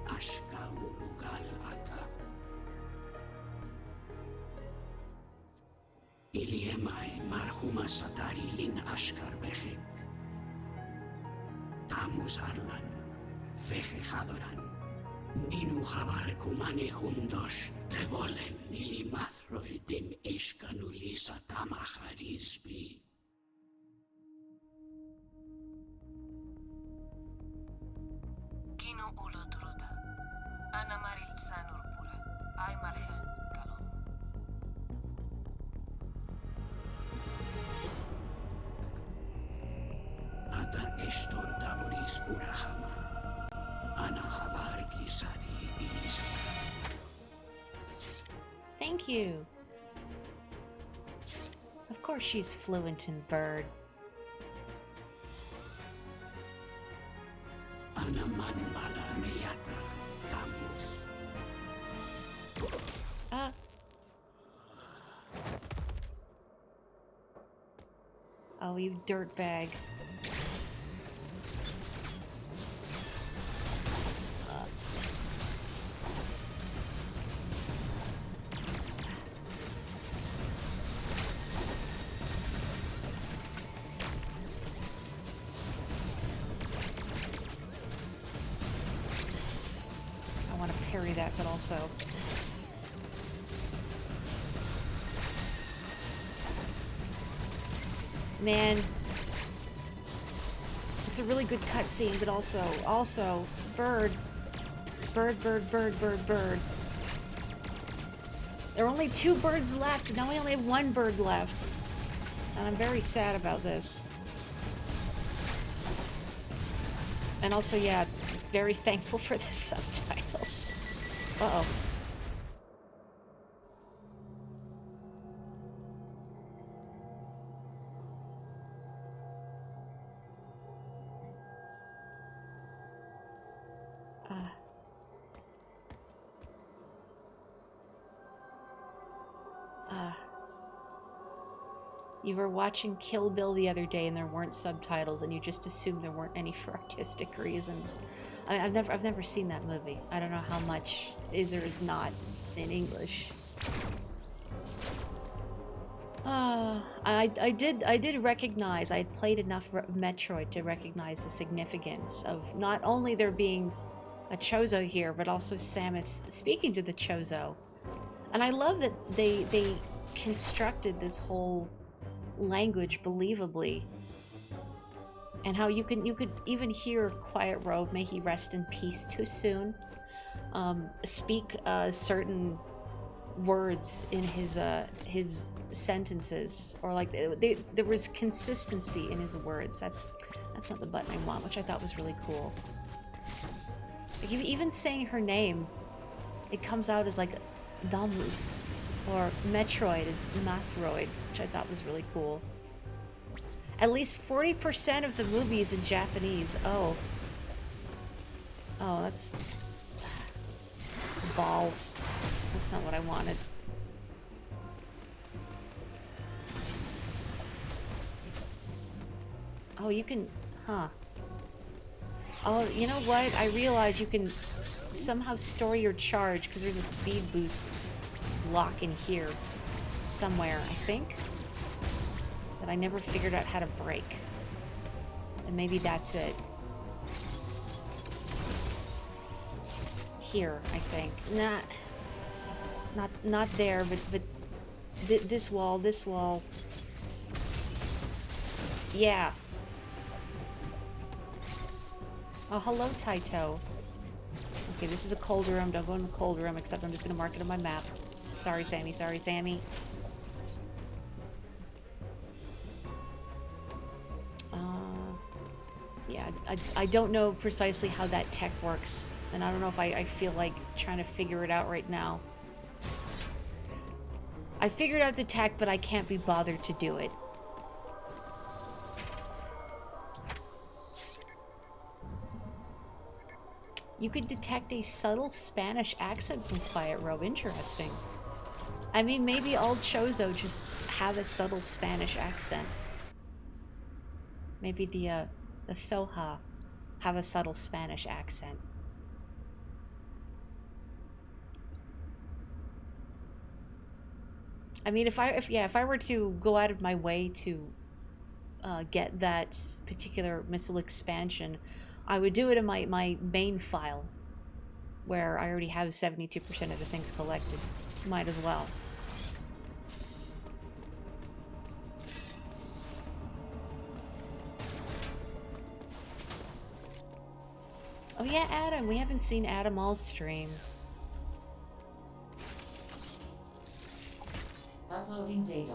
Ashka ulugal ata. Ili emai marhuma satari lin ashkar behek. Tamus arlan, feje hadoran. Ninu habar kumane hundos, devolen ili Metroidim ishkanulisa tamaharisbi.
Kino ulu turuta. Ana maril sanur pura. Ay marhel kalon.
Ata estor daboris urahama. Ana habar kisari ilisata.
Thank you. Of course she's fluent in bird.
Ana manbala meyata tamus.
Oh, you dirtbag. I want to parry that, but also... Man, it's a really good cutscene, but also, bird. There are only 2 birds left, and now we only have 1 bird left. And I'm very sad about this. And also, yeah, very thankful for the subtitles. Uh-oh. You were watching Kill Bill the other day and there weren't subtitles and you just assumed there weren't any for artistic reasons. I've never seen that movie. I don't know how much is or is not in English. I did recognize, I had played enough Metroid to recognize the significance of not only there being a Chozo here, but also Samus speaking to the Chozo. And I love that they constructed this whole language believably. And how you could even hear Quiet Robe, may he rest in peace too soon, speak certain words in his sentences, or like there was consistency in his words. That's not the button I want, which I thought was really cool. Like even saying her name, it comes out as like Damus, or Metroid is Mathroid, which I thought was really cool. At least 40% of the movie is in Japanese. Oh, that's ball. That's not what I wanted. Oh, you can, huh. Oh, you know what? I realize you can somehow store your charge because there's a speed boost block in here somewhere, I think, that I never figured out how to break. And maybe that's it. Here, I think. Not there, but this wall. Yeah. Oh, hello, Taito. Okay, this is a cold room. Don't go in the cold room, except I'm just gonna mark it on my map. Sorry, Sammy. Sorry, Sammy. Yeah, I don't know precisely how that tech works, and I don't know if I feel like trying to figure it out right now. I figured out the tech, but I can't be bothered to do it. You could detect a subtle Spanish accent from Quiet Robe. Interesting. I mean, maybe all Chozo just have a subtle Spanish accent. Maybe the Thoha have a subtle Spanish accent. I mean, if I were to go out of my way to get that particular missile expansion, I would do it in my main file, where I already have 72% of the things collected. Might as well. Oh yeah, Adam. We haven't seen Adam all stream.
Uploading data.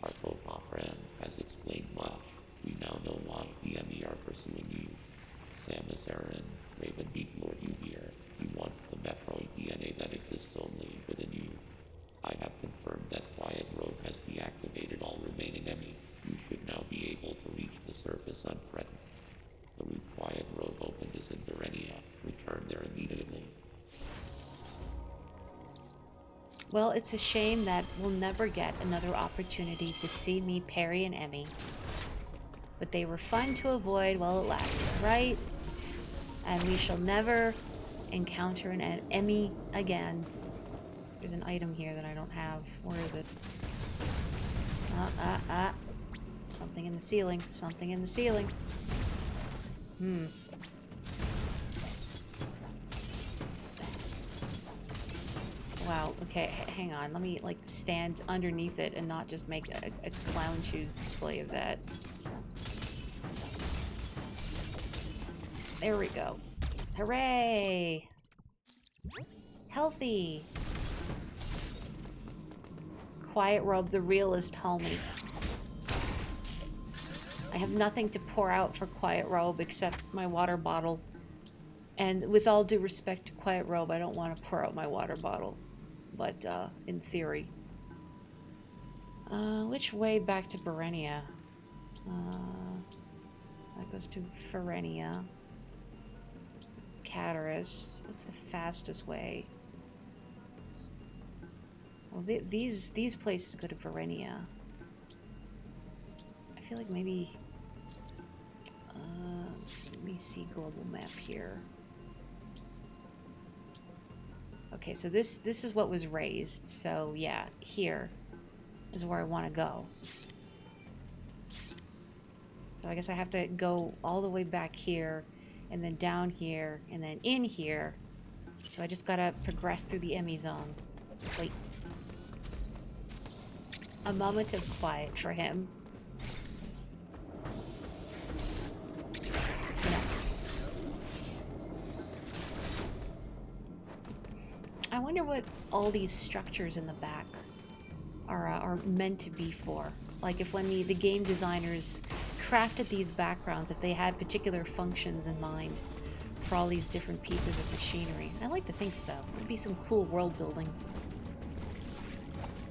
Our profile friend has explained much. We now know why the ME are pursuing you. Samus Aran, Raven Beak Lord you here. He wants the Metroid DNA that exists only within you. I have confirmed that Quiet Robe has deactivated all remaining ME. You should now be able to reach the surface unthreatened. The route Quiet Robe opened is in Verenia. Return there immediately.
Well, it's a shame that we'll never get another opportunity to see me parry an Emmy. But they were fun to avoid while it lasted, right? And we shall never encounter an Emmy again. There's an item here that I don't have. Where is it? Something in the ceiling. Something in the ceiling. Wow, okay, hang on. Let me, like, stand underneath it and not just make a clown shoes display of that. There we go. Hooray! Healthy! Quiet Robe, the realist homie. I have nothing to pour out for Quiet Robe except my water bottle. And with all due respect to Quiet Robe, I don't want to pour out my water bottle. But, in theory. Which way back to Berenia? That goes to Ferenia. Cataris. What's the fastest way? Well, these places go to Verenia. I feel like maybe... let me see global map here. Okay, so this is what was raised. So yeah, here is where I want to go. So I guess I have to go all the way back here, and then down here, and then in here. So I just gotta progress through the Emmy zone. Wait. A moment of quiet for him. No. I wonder what all these structures in the back are meant to be for. Like if when the game designers crafted these backgrounds, if they had particular functions in mind for all these different pieces of machinery. I like to think so. It'd be some cool world building.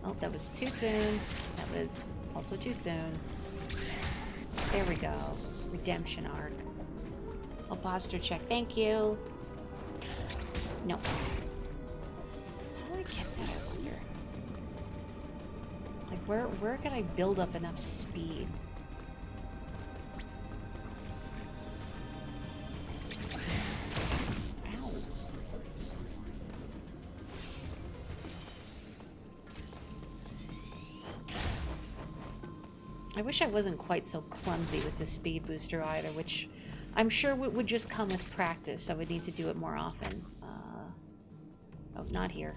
Oh, that was too soon. That was also too soon. There we go. Redemption arc. Oh, posture check. Thank you. No. How do I get that, I wonder? Like, where can I build up enough speed? Ow. I wish I wasn't quite so clumsy with the speed booster either, which I'm sure would just come with practice. I would need to do it more often. Oh, not here.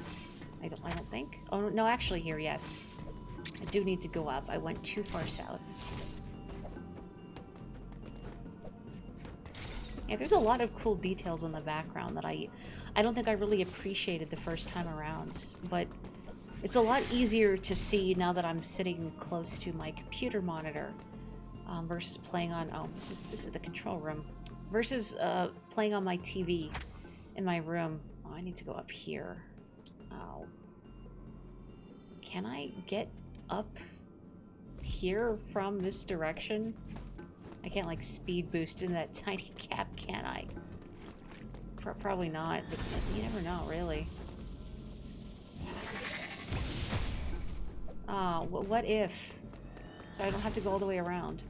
I don't think. Oh, no, actually here, yes. I do need to go up. I went too far south. Yeah, there's a lot of cool details in the background that I don't think I really appreciated the first time around, but it's a lot easier to see now that I'm sitting close to my computer monitor versus playing on, oh, this is the control room, versus playing on my TV in my room. Oh, I need to go up here. Oh. Can I get up here from this direction? I can't, like, speed boost in that tiny cap, can I? Probably not, but you never know, really. Ah, what if? So I don't have to go all the way around.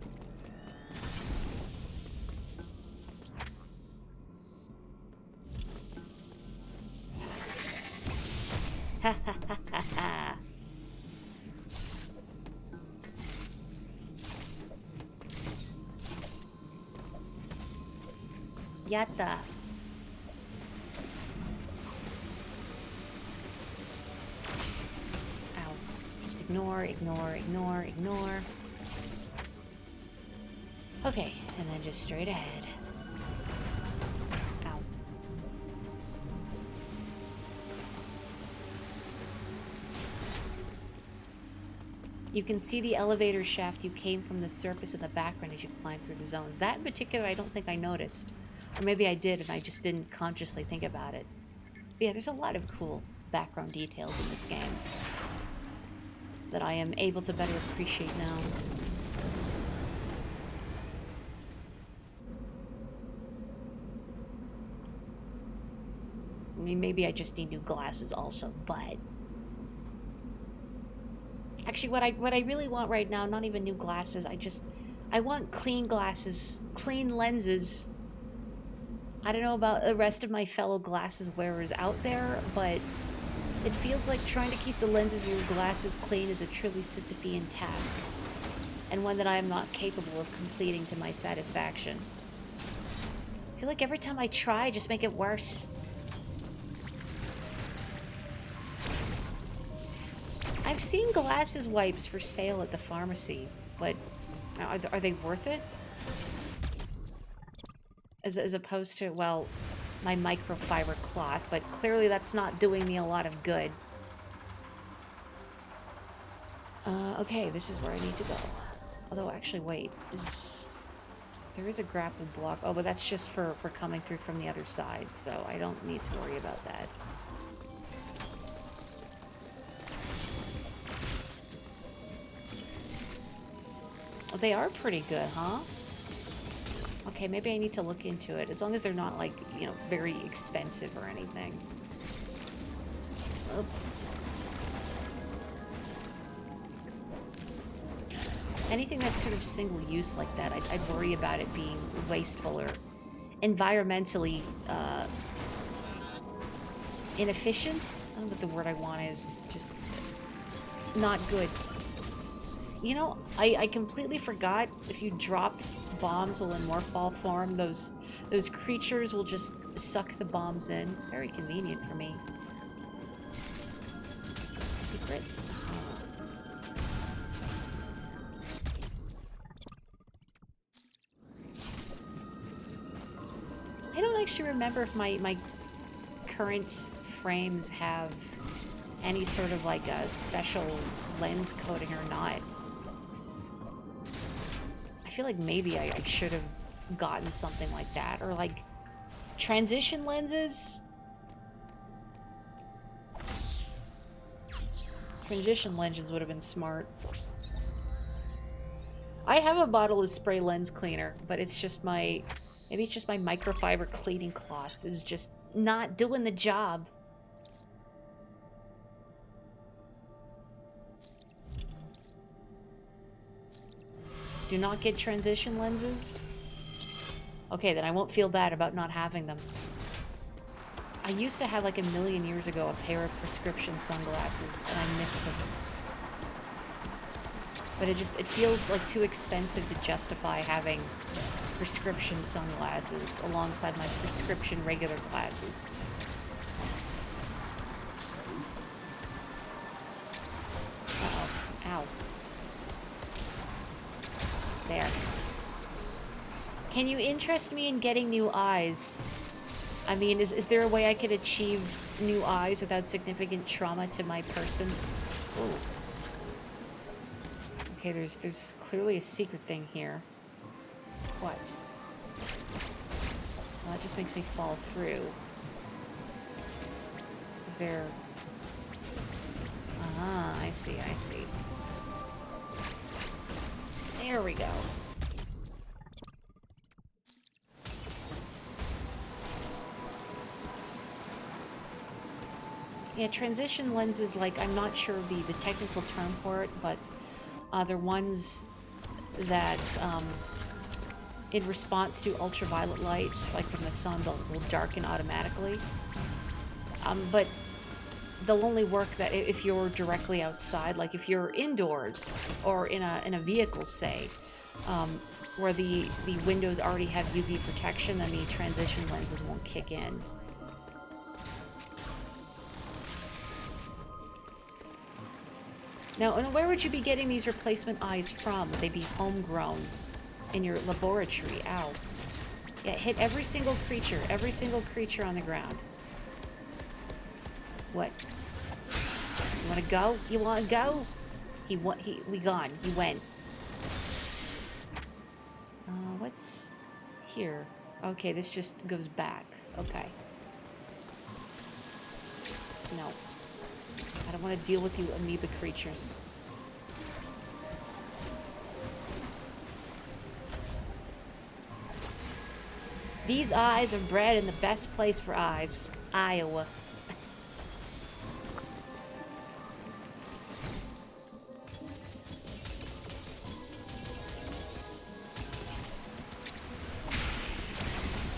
Ha ha ha ha ha. Yatta. Ow. Just ignore, ignore, ignore, ignore. Okay, and then just straight ahead. Ow. You can see the elevator shaft you came from the surface in the background as you climb through the zones. That in particular, I don't think I noticed. Or maybe I did and I just didn't consciously think about it. But yeah, there's a lot of cool background details in this game that I am able to better appreciate now. I mean, maybe I just need new glasses also, but... Actually, what I really want right now, not even new glasses, I want clean glasses, clean lenses. I don't know about the rest of my fellow glasses wearers out there, but it feels like trying to keep the lenses of your glasses clean is a truly Sisyphean task, and one that I am not capable of completing to my satisfaction. I feel like every time I try, I just make it worse. I've seen glasses wipes for sale at the pharmacy, but are they worth it? As opposed to, well, my microfiber cloth, but clearly that's not doing me a lot of good. Okay, this is where I need to go. Although, actually, wait. There is a grapple block. Oh, but that's just for coming through from the other side, so I don't need to worry about that. Well, they are pretty good, huh? Okay, maybe I need to look into it, as long as they're not, like, you know, very expensive or anything. Oh. Anything that's sort of single use like that, I'd worry about it being wasteful or environmentally inefficient. I don't know what the word I want is. Just not good. You know, I completely forgot, if you drop bombs while in morph ball form, those creatures will just suck the bombs in. Very convenient for me. Secrets? actually remember if my current frames have any sort of like a special lens coating or not. I feel like maybe I should have gotten something like that, or like transition lenses. Transition lenses would have been smart. I have a bottle of spray lens cleaner, but it's just maybe it's just my microfiber cleaning cloth is just not doing the job. Do not get transition lenses? Okay, then I won't feel bad about not having them. I used to have like a million years ago a pair of prescription sunglasses, and I miss them. But it feels like too expensive to justify having prescription sunglasses alongside my prescription regular glasses. Uh-oh. Ow. There. Can you interest me in getting new eyes? I mean, is there a way I could achieve new eyes without significant trauma to my person? Ooh. Okay, there's clearly a secret thing here. What? Well, that just makes me fall through. Is there... Ah, I see. There we go. Yeah, transition lenses, like, I'm not sure of the technical term for it, but they're ones that, in response to ultraviolet lights, like from the sun, they'll darken automatically. But they'll only work that if you're directly outside, like if you're indoors or in a vehicle, say, where the windows already have UV protection, then the transition lenses won't kick in. Now, and where would you be getting these replacement eyes from? Would they be homegrown in your laboratory? Ow. Yeah, hit every single creature on the ground. What? You wanna go? You wanna go? We gone. He went. What's here? Okay, this just goes back. Okay. No. I don't want to deal with you amoeba creatures. These eyes are bred in the best place for eyes. Iowa.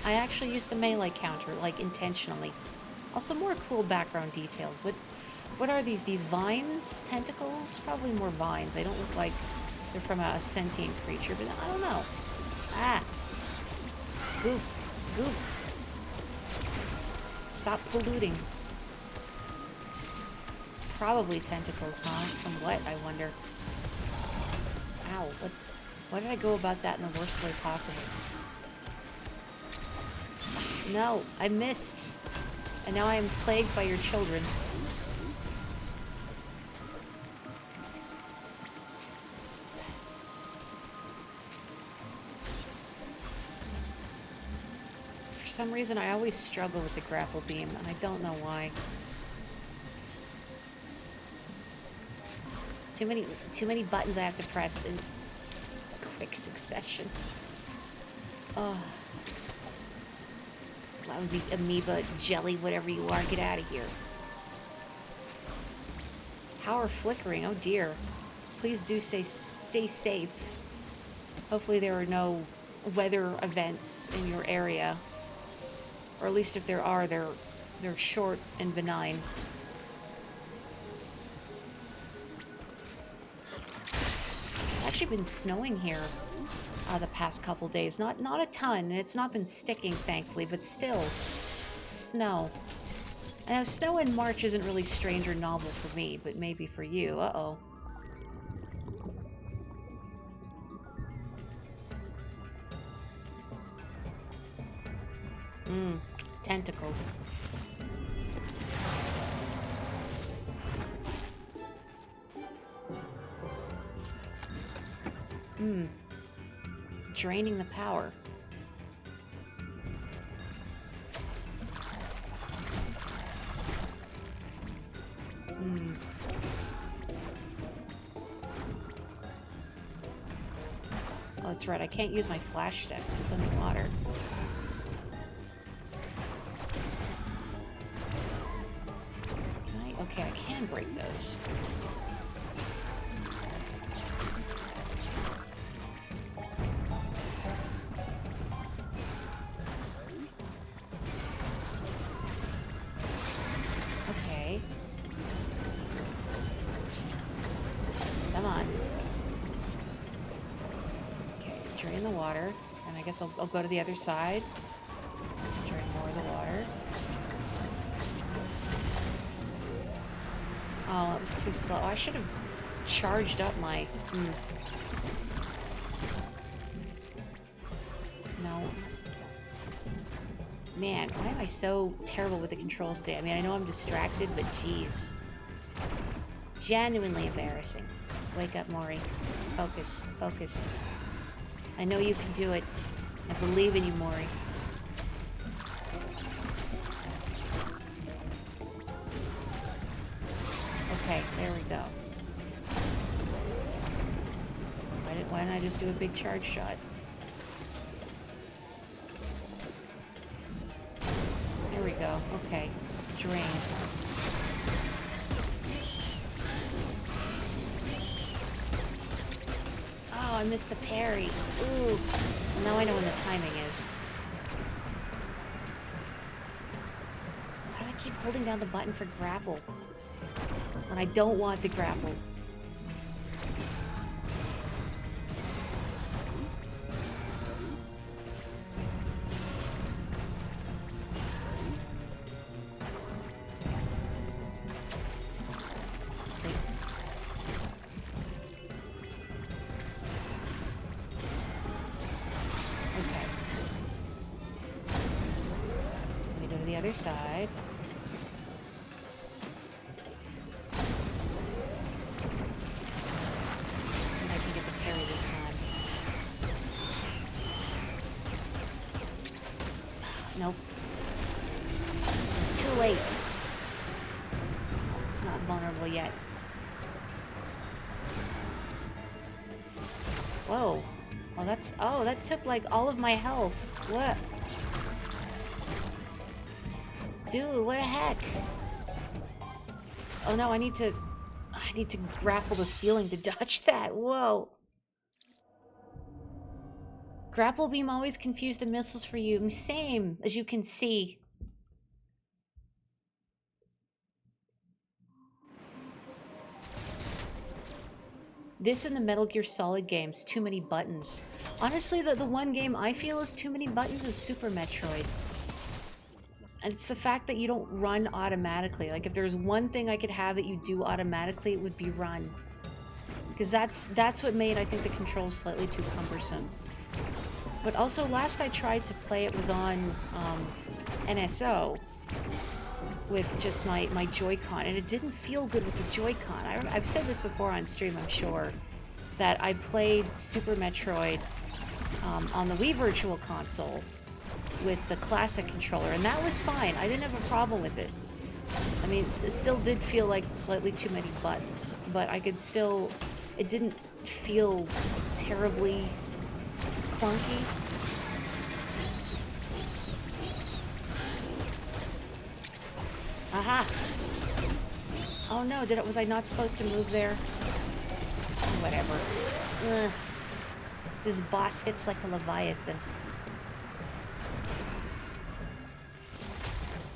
I actually used the melee counter, like, intentionally. Also, more cool background details. What are these? These vines? Tentacles? Probably more vines. They don't look like they're from a sentient creature, but I don't know. Ah! Goop. Goop. Stop polluting. Probably tentacles, huh? From what, I wonder? Ow. Why did I go about that in the worst way possible? No, I missed. And now I am plagued by your children. For some reason, I always struggle with the grapple beam, and I don't know why. Too many buttons I have to press in quick succession. Oh. Lousy amoeba, jelly, whatever you are, get out of here. Power flickering, oh dear. Please do stay safe. Hopefully there are no weather events in your area. Or at least if there are, they're short and benign. It's actually been snowing here the past couple days. Not a ton, and it's not been sticking, thankfully, but still, snow. I know snow in March isn't really strange or novel for me, but maybe for you. Uh-oh. Tentacles. Draining the power. Oh, that's right. I can't use my flash step because it's underwater. Can I? Okay, I can break those. Okay. Come on. Okay, drain the water. And I guess I'll go to the other side. Drain more of the water. Oh, it was too slow. I should have charged up my... No. Man, why am I so terrible with the controls today? I mean, I know I'm distracted, but geez. Genuinely embarrassing. Wake up, Maury. Focus. Focus. I know you can do it. I believe in you, Maury. Okay, there we go. Why didn't I just do a big charge shot? There we go. Okay. Drain. Oh, I missed the parry. Ooh. Now I know when the timing is. Why do I keep holding down the button for grapple? When I don't want the grapple. Okay. Let me go to the other side. See if I can get the parry this time. Nope. It's too late. It's not vulnerable yet. Whoa. Oh, that's... Oh, that took, like, all of my health. What? Dude, what the heck? Oh, no, I need to grapple the ceiling to dodge that. Whoa. Grapple beam always confused the missiles for you. Same, as you can see. This and the Metal Gear Solid games, too many buttons. Honestly, the one game I feel is too many buttons is Super Metroid. And it's the fact that you don't run automatically. Like, if there's one thing I could have that you do automatically, it would be run. Because that's what made, I think, the controls slightly too cumbersome. But also, last I tried to play it was on NSO. With just my Joy-Con, and it didn't feel good with the Joy-Con. I've said this before on stream, I'm sure, that I played Super Metroid on the Wii Virtual Console with the classic controller, and that was fine. I didn't have a problem with it. I mean, it still did feel like slightly too many buttons, but I could still... It didn't feel terribly clunky. Aha! Oh no, was I not supposed to move there? Whatever. Ugh. This boss hits like a Leviathan.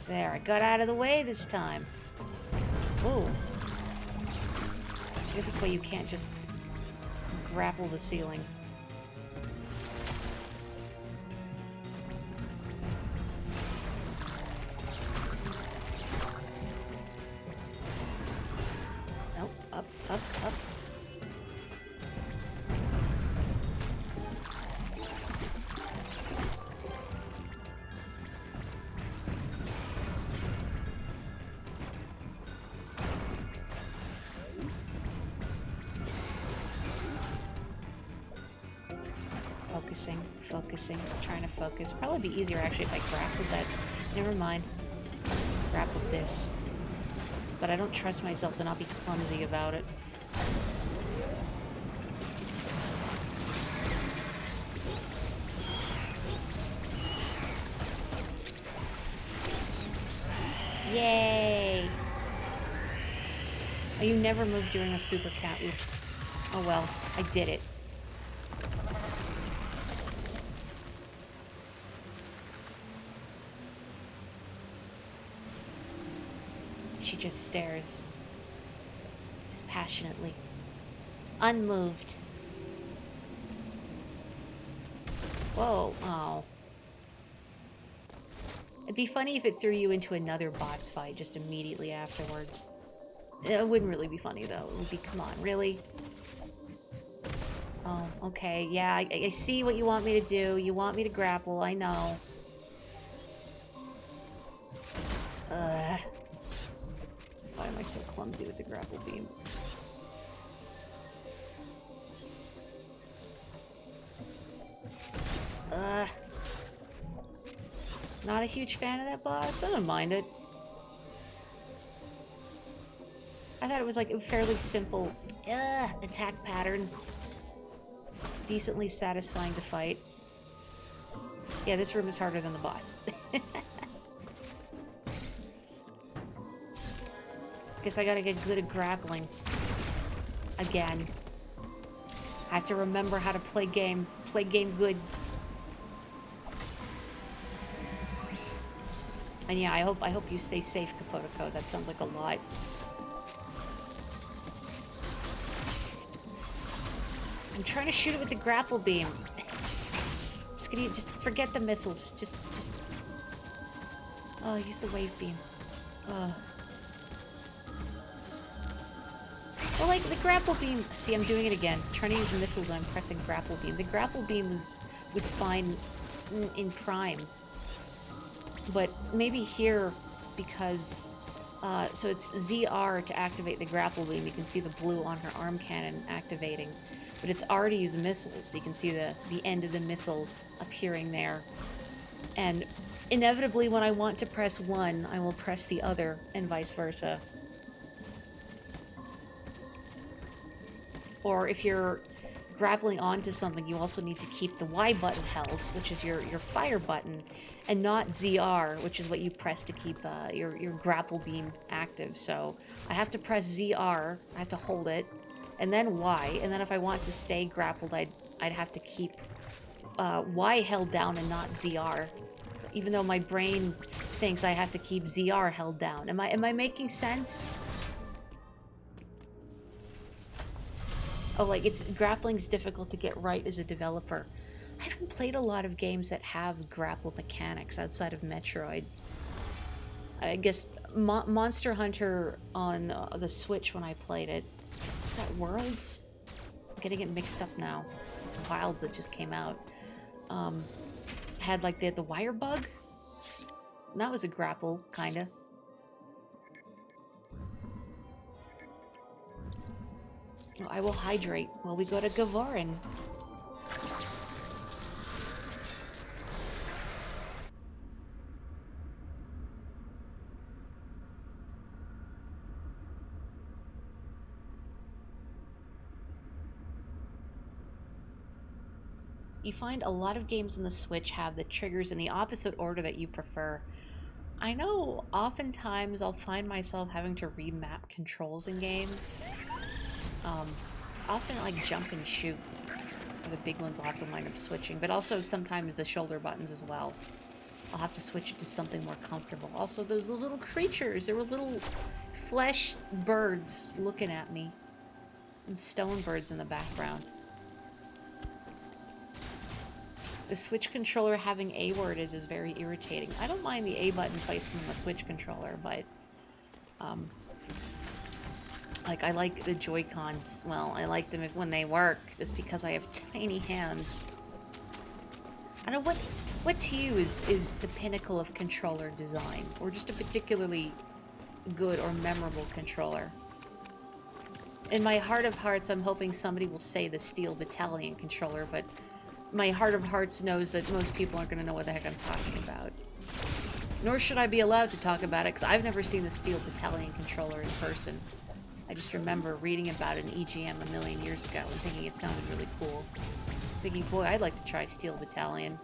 There, I got out of the way this time. Ooh. I guess that's why you can't just grapple the ceiling. Up. Focusing, trying to focus. Probably be easier actually if I grappled that. Never mind. Grappled this. But I don't trust myself to not be clumsy about it. Yay! Oh, you never moved during a super cat loop. Oh well, I did it. She just stares. Dispassionately. Unmoved. Whoa, oh. It'd be funny if it threw you into another boss fight just immediately afterwards. It wouldn't really be funny, though. It would be, come on, really? Oh, okay, yeah, I see what you want me to do. You want me to grapple, I know. Why am I so clumsy with the grapple beam? Not a huge fan of that boss. I don't mind it. I thought it was like a fairly simple attack pattern. Decently satisfying to fight. Yeah, this room is harder than the boss. Guess I gotta get good at grappling. Again. I have to remember how to play game. Play game good. And yeah, I hope you stay safe, Kapotoko. That sounds like a lot. I'm trying to shoot it with the grapple beam. Just forget the missiles. Just oh, use the wave beam. Well, like the grapple beam. See, I'm doing it again. I'm trying to use missiles and I'm pressing grapple beam. The grapple beam was fine in Prime. But maybe here, because, so it's ZR to activate the grapple beam. You can see the blue on her arm cannon activating. But it's R to use missiles. So you can see the end of the missile appearing there. And inevitably, when I want to press one, I will press the other, and vice versa. Or if you're grappling onto something, you also need to keep the Y button held, which is your fire button, and not ZR, which is what you press to keep your grapple beam active. So I have to press ZR, I have to hold it, and then Y, and then if I want to stay grappled, I'd have to keep Y held down and not ZR, even though my brain thinks I have to keep ZR held down. Am I making sense? Oh, like, grappling's difficult to get right as a developer. I haven't played a lot of games that have grapple mechanics outside of Metroid. I guess Monster Hunter on the Switch when I played it. Was that Worlds? I'm getting it mixed up now. Because it's Wilds that just came out. Had, like, the wire bug? And that was a grapple, kinda. Oh, I will hydrate while we go to Gavorin. You find a lot of games on the Switch have the triggers in the opposite order that you prefer. I know oftentimes I'll find myself having to remap controls in games. Often like jump and shoot are the big ones I'll have to wind up switching, but also sometimes the shoulder buttons as well. I'll have to switch it to something more comfortable. Also, those little creatures, there were little flesh birds looking at me. And stone birds in the background. The Switch controller having A word is very irritating. I don't mind the A button placement on the Switch controller, but like, I like the Joy-Cons. Well, I like them when they work, just because I have tiny hands. I don't know, what to you is the pinnacle of controller design? Or just a particularly good or memorable controller? In my heart of hearts, I'm hoping somebody will say the Steel Battalion controller, but my heart of hearts knows that most people aren't going to know what the heck I'm talking about. Nor should I be allowed to talk about it, because I've never seen the Steel Battalion controller in person. I just remember reading about it in EGM a million years ago and thinking it sounded really cool. Thinking, boy, I'd like to try Steel Battalion.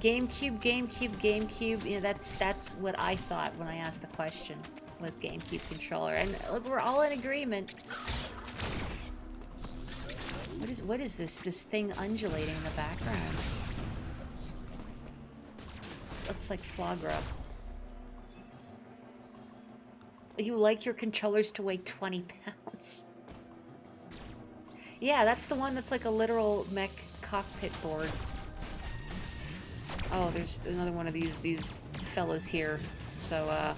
GameCube, GameCube, GameCube. You know, that's what I thought when I asked the question, was GameCube controller. And look, we're all in agreement. What is this thing undulating in the background? It's like foie gras. You like your controllers to weigh 20 pounds. Yeah, that's the one that's like a literal mech cockpit board. Oh, there's another one of these fellas here. So,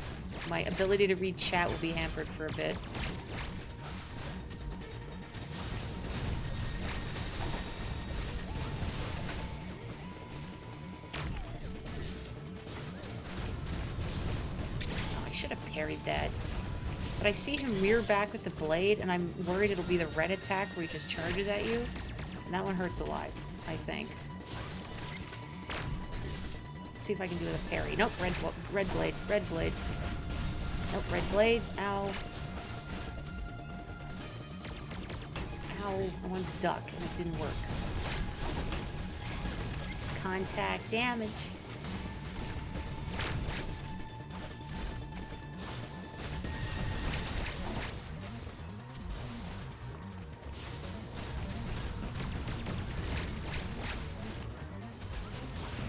my ability to read chat will be hampered for a bit. Oh, I should have parried that. But I see him rear back with the blade, and I'm worried it'll be the red attack where he just charges at you. And that one hurts a lot, I think. Let's see if I can do the parry. Nope, red blade, red blade. Nope, red blade. Ow. Ow. I wanted to duck, and it didn't work. Contact damage.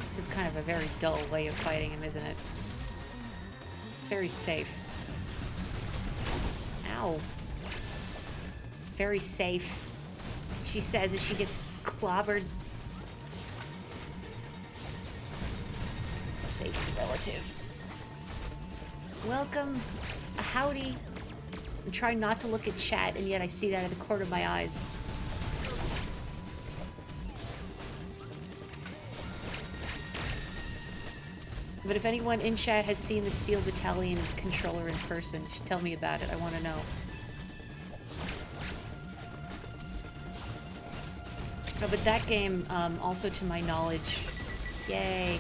This is kind of a very dull way of fighting him, isn't it? It's very safe. Ow. Very safe, she says as she gets clobbered. Safe is relative. Welcome. A howdy. I'm trying not to look at chat, and yet I see that at the corner of my eyes. But if anyone in chat has seen the Steel Battalion controller in person, just tell me about it. I want to know. No, but that game, also to my knowledge, yay,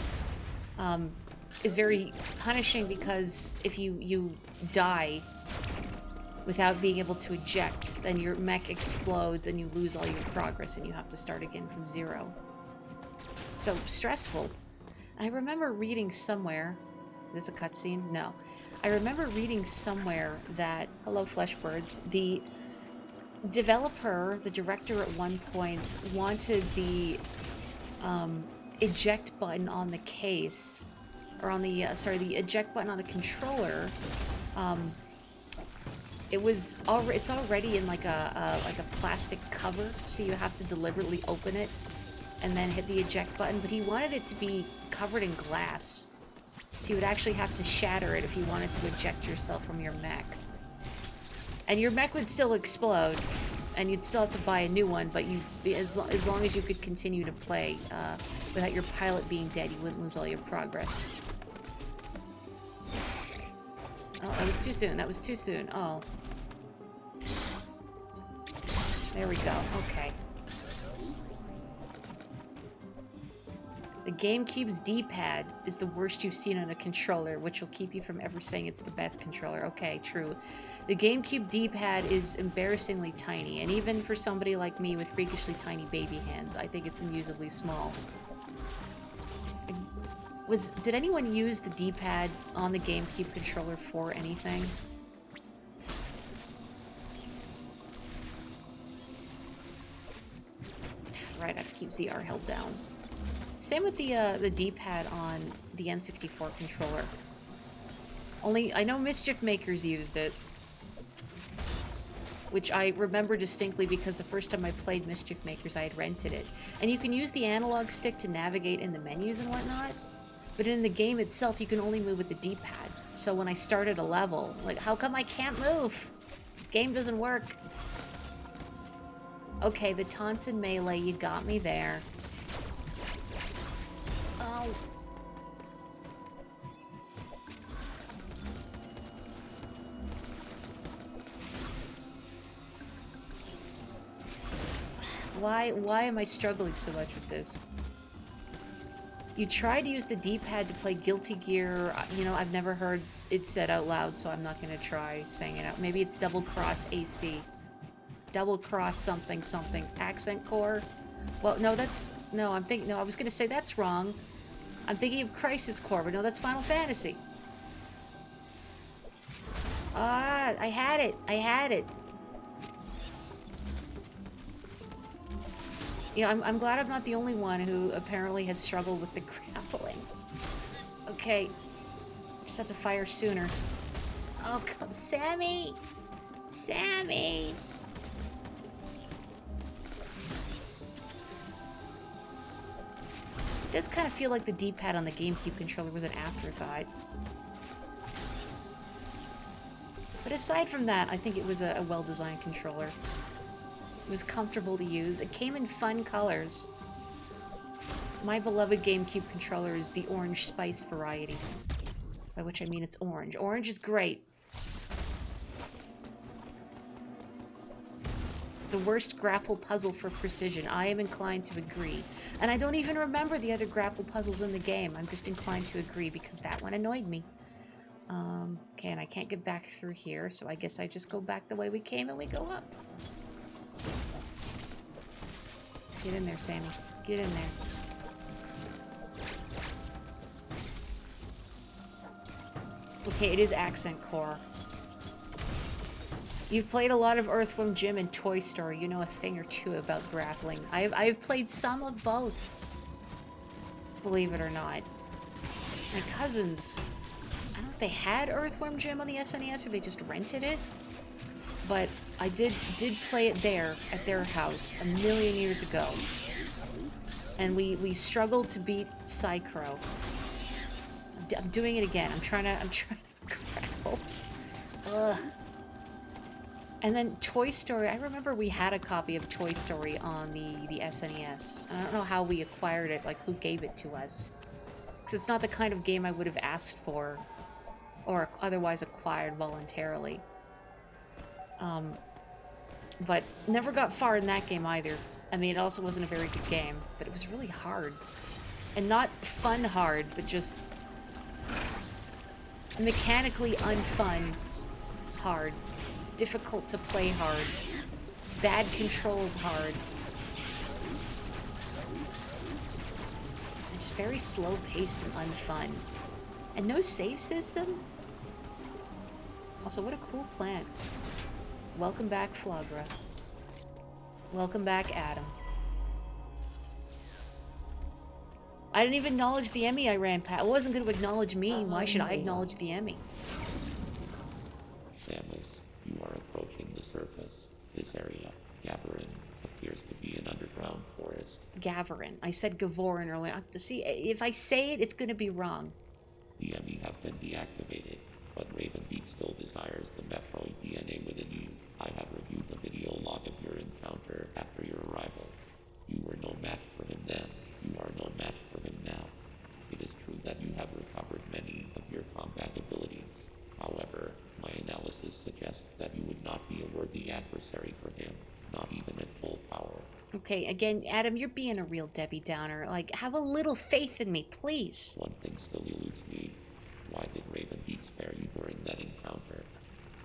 is very punishing because if you die without being able to eject, then your mech explodes and you lose all your progress and you have to start again from zero. So stressful. I remember reading somewhere, is this a cutscene? No. I remember reading somewhere that, hello Fleshbirds, the developer, the director at one point, wanted the eject button on the case, or on the, the eject button on the controller, it's already in like a plastic cover, so you have to deliberately open it and then hit the eject button, but he wanted it to be covered in glass. So you would actually have to shatter it if you wanted to eject yourself from your mech. And your mech would still explode, and you'd still have to buy a new one, but as long as you could continue to play without your pilot being dead, you wouldn't lose all your progress. Oh, that was too soon. That was too soon. Oh. There we go. Okay. The GameCube's D-pad is the worst you've seen on a controller, which will keep you from ever saying it's the best controller. Okay, true. The GameCube D-pad is embarrassingly tiny, and even for somebody like me with freakishly tiny baby hands, I think it's unusably small. Did anyone use the D-pad on the GameCube controller for anything? Right, I have to keep ZR held down. Same with the D-pad on the N64 controller. Only, I know Mischief Makers used it. Which I remember distinctly because the first time I played Mischief Makers, I had rented it. And you can use the analog stick to navigate in the menus and whatnot. But in the game itself, you can only move with the D-pad. So when I started a level, like, how come I can't move? Game doesn't work. Okay, the taunts and melee, you got me there. Oh. Why am I struggling so much with this? You tried to use the D-pad to play Guilty Gear. You know, I've never heard it said out loud, so I'm not gonna try saying it out. Maybe it's double cross AC. Double cross something something. Accent core? Well, no, that's... No, I'm thinking... No, I was gonna say that's wrong. I'm thinking of Crisis Core, but no, that's Final Fantasy. Ah, I had it. I had it. Yeah, I'm glad I'm not the only one who apparently has struggled with the grappling. Okay. Just have to fire sooner. Oh, come, Sammy! Sammy! It does kind of feel like the D-pad on the GameCube controller was an afterthought. But aside from that, I think it was a well-designed controller. It was comfortable to use. It came in fun colors. My beloved GameCube controller is the orange spice variety. By which I mean it's orange. Orange is great. The worst grapple puzzle for precision. I am inclined to agree. And I don't even remember the other grapple puzzles in the game. I'm just inclined to agree because that one annoyed me. Okay, and I can't get back through here, so I guess I just go back the way we came and we go up. Get in there, Sammy. Get in there. Okay, it is Accent Core. You've played a lot of Earthworm Jim and Toy Story. You know a thing or two about grappling. I've played some of both. Believe it or not. My cousins... I don't know if they had Earthworm Jim on the SNES or they just rented it. But I did play it there, at their house, a million years ago. And we struggled to beat Psychro. I'm doing it again. I'm trying to grapple. Ugh. And then Toy Story, I remember we had a copy of Toy Story on the SNES. I don't know how we acquired it, like who gave it to us. Because it's not the kind of game I would have asked for or otherwise acquired voluntarily. But never got far in that game either. I mean, it also wasn't a very good game, but it was really hard. And not fun hard, but just mechanically unfun hard. Difficult to play hard. Bad controls hard. Just very slow-paced and unfun. And no save system? Also, what a cool plant. Welcome back, Flagra. Welcome back, Adam. I didn't even acknowledge the Emmy I ran past. I wasn't going to acknowledge me. Why should I acknowledge the Emmy?
Samus, you are approaching the surface. This area, Gaverin, appears to be an underground forest.
Gaverin. I said Gavorin earlier. See, if I say it, it's going to be wrong.
The Emmy have been deactivated, but Ravenbeak still desires the Metroid DNA within you. I have reviewed the video log of your encounter after your arrival. You were no match for him then. You are no match for him now. It is true that you have recovered many of your combat abilities. However, my analysis suggests that you would not be a worthy adversary for him, not even at full power.
Okay, again, Adam, you're being a real Debbie Downer. Like, have a little faith in me, please.
One thing still eludes me. Why did Ravenbeak spare you during that encounter?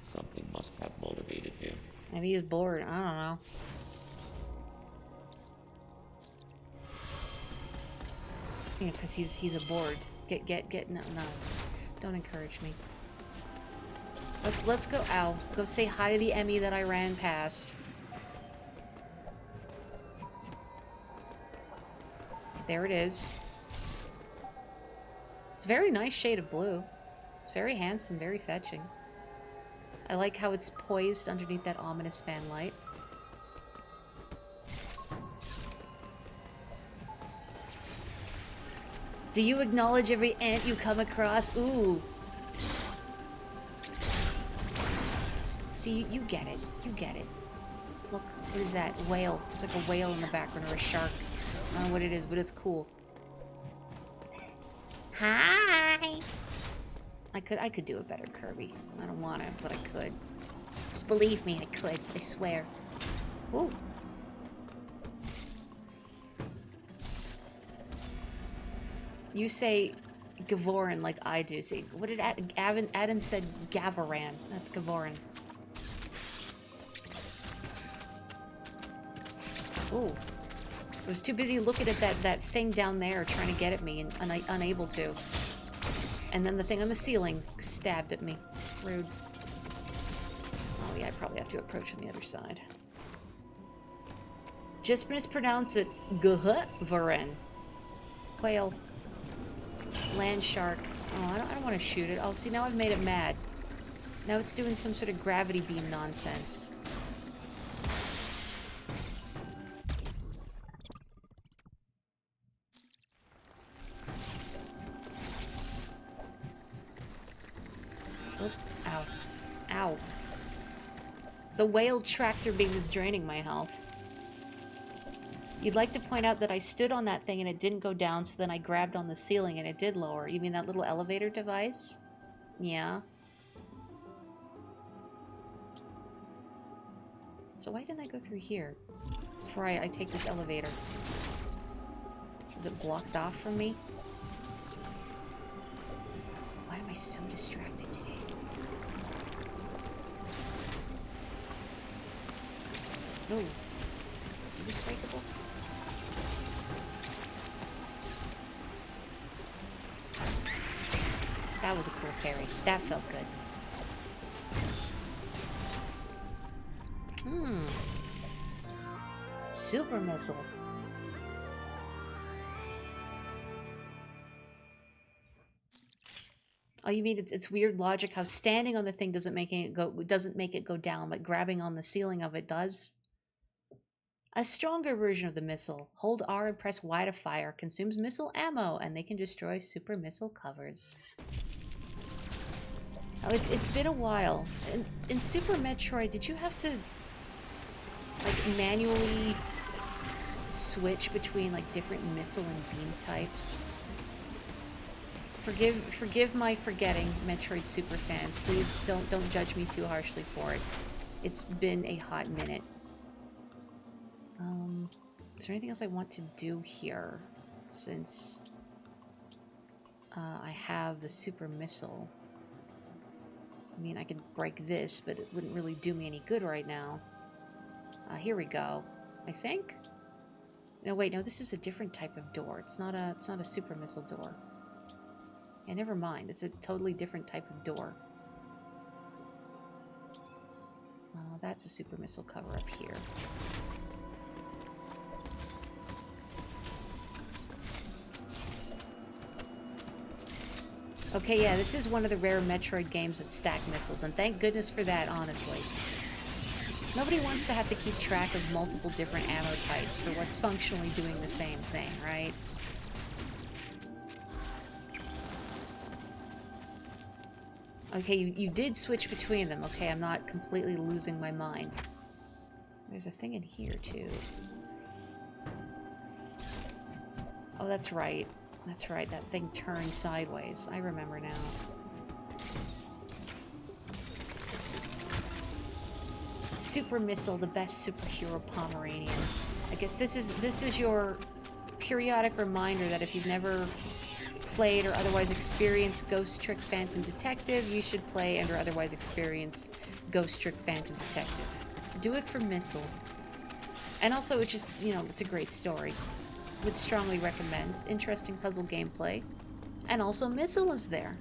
Something must have motivated him.
Maybe he's bored. I don't know. Yeah, because he's a bored. No. Don't encourage me. Let's go, ow. Go say hi to the Emmy that I ran past. There it is. It's a very nice shade of blue. It's very handsome, very fetching. I like how it's poised underneath that ominous fan light. Do you acknowledge every ant you come across? Ooh. See, you get it. You get it. Look, what is that? Whale. There's like a whale in the background, or a shark. I don't know what it is, but it's cool. Hi! I could do a better Kirby. I don't want to, but I could. Just believe me, I could. I swear. Ooh. You say Gavoran like I do. See, what did Adam said Gavaran. That's Gavoran. Ooh. I was too busy looking at that thing down there trying to get at me and unable to. And then the thing on the ceiling stabbed at me. Rude. Oh yeah, I probably have to approach from the other side. Just mispronounce it Gavaran. Quail. Land shark. Oh, I don't want to shoot it. Oh, see, now I've made it mad. Now it's doing some sort of gravity beam nonsense. Oh, ow. Ow. The whale tractor beam is draining my health. You'd like to point out that I stood on that thing and it didn't go down, so then I grabbed on the ceiling and it did lower. You mean that little elevator device? Yeah. So why didn't I go through here before I take this elevator? Is it blocked off from me? Why am I so distracted today? No. Is this breakable? That was a cool parry. That felt good. Super missile. Oh, you mean it's weird logic how standing on the thing doesn't make it go down, but grabbing on the ceiling of it does? A stronger version of the missile. Hold R and press Y to fire. Consumes missile ammo, and they can destroy super missile covers. Oh, it's been a while. In Super Metroid, did you have to like manually switch between like different missile and beam types? Forgive my forgetting, Metroid super fans. Please don't judge me too harshly for it. It's been a hot minute. Is there anything else I want to do here? Since I have the super missile. I mean, I could break this, but it wouldn't really do me any good right now. Here we go. I think? No, wait, no, this is a different type of door. It's not a super missile door. Yeah, never mind. It's a totally different type of door. That's a super missile cover up here. Okay, yeah, this is one of the rare Metroid games that stack missiles, and thank goodness for that, honestly. Nobody wants to have to keep track of multiple different ammo types for what's functionally doing the same thing, right? Okay, you did switch between them. Okay, I'm not completely losing my mind. There's a thing in here, too. Oh, that's right. That's right, that thing turned sideways. I remember now. Super Missile, the best superhero Pomeranian. I guess this is your periodic reminder that if you've never played or otherwise experienced Ghost Trick Phantom Detective, you should play and or otherwise experience Ghost Trick Phantom Detective. Do it for Missile. And also, it's just, you know, it's a great story. Would strongly recommend. Interesting puzzle gameplay. And also Missile is there.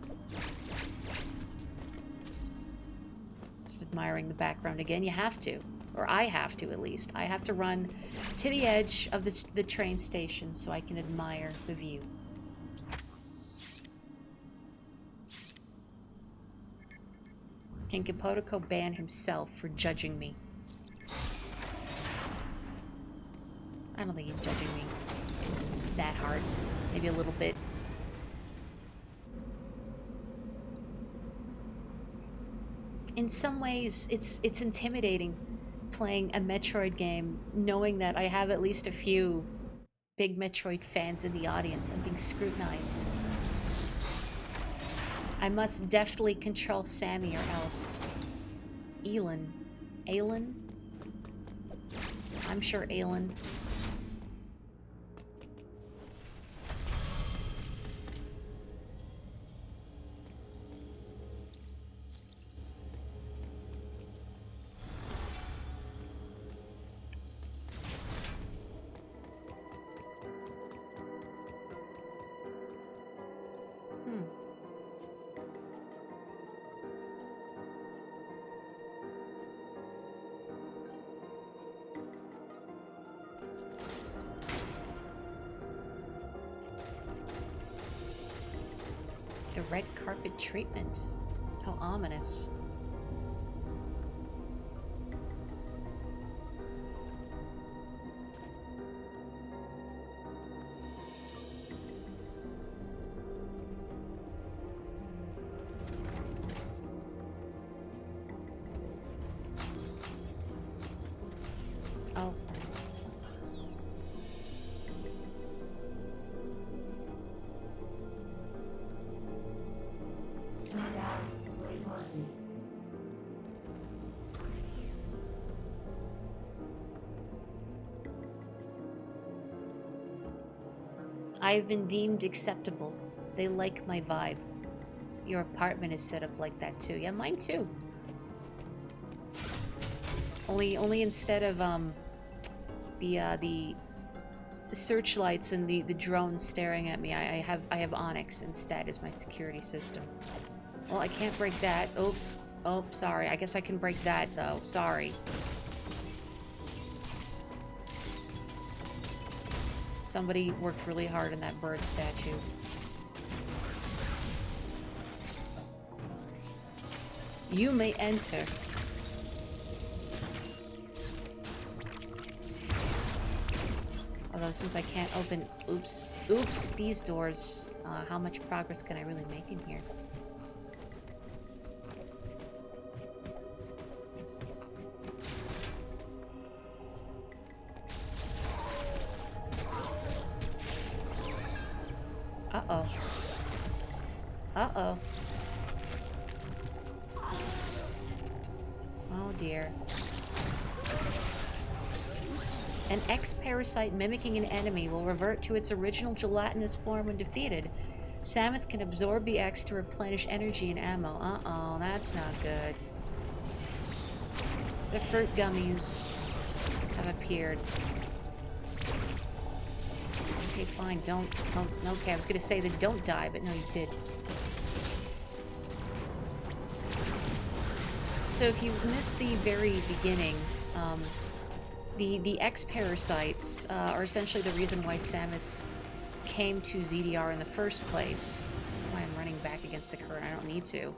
Just admiring the background again. You have to. Or I have to, at least. I have to run to the edge of the train station so I can admire the view. Can Kapotoko ban himself for judging me? I don't think he's judging me that hard. Maybe a little bit. In some ways, it's intimidating playing a Metroid game, knowing that I have at least a few big Metroid fans in the audience and being scrutinized. I must deftly control Sammy or else. Aelin. Aelin? I'm sure Aelin. The red carpet treatment. How ominous. Oh. I've been deemed acceptable. They like my vibe. Your apartment is set up like that too. Yeah, mine too. Only instead of the searchlights and the drones staring at me, I have Onyx instead as my security system. Well, I can't break that. Oh, sorry. I guess I can break that though. Sorry. Somebody worked really hard on that bird statue. You may enter. Although since I can't open, oops, these doors, how much progress can I really make in here? Uh-oh. Uh-oh. Oh dear. An X-parasite mimicking an enemy will revert to its original gelatinous form when defeated. Samus can absorb the X to replenish energy and ammo. Uh-oh, that's not good. The fruit gummies have appeared. Okay, fine, don't. Oh, okay, I was gonna say that don't die, but no, you did. So if you missed the very beginning, the X-parasites are essentially the reason why Samus came to ZDR in the first place. Why I'm running back against the current, I don't need to.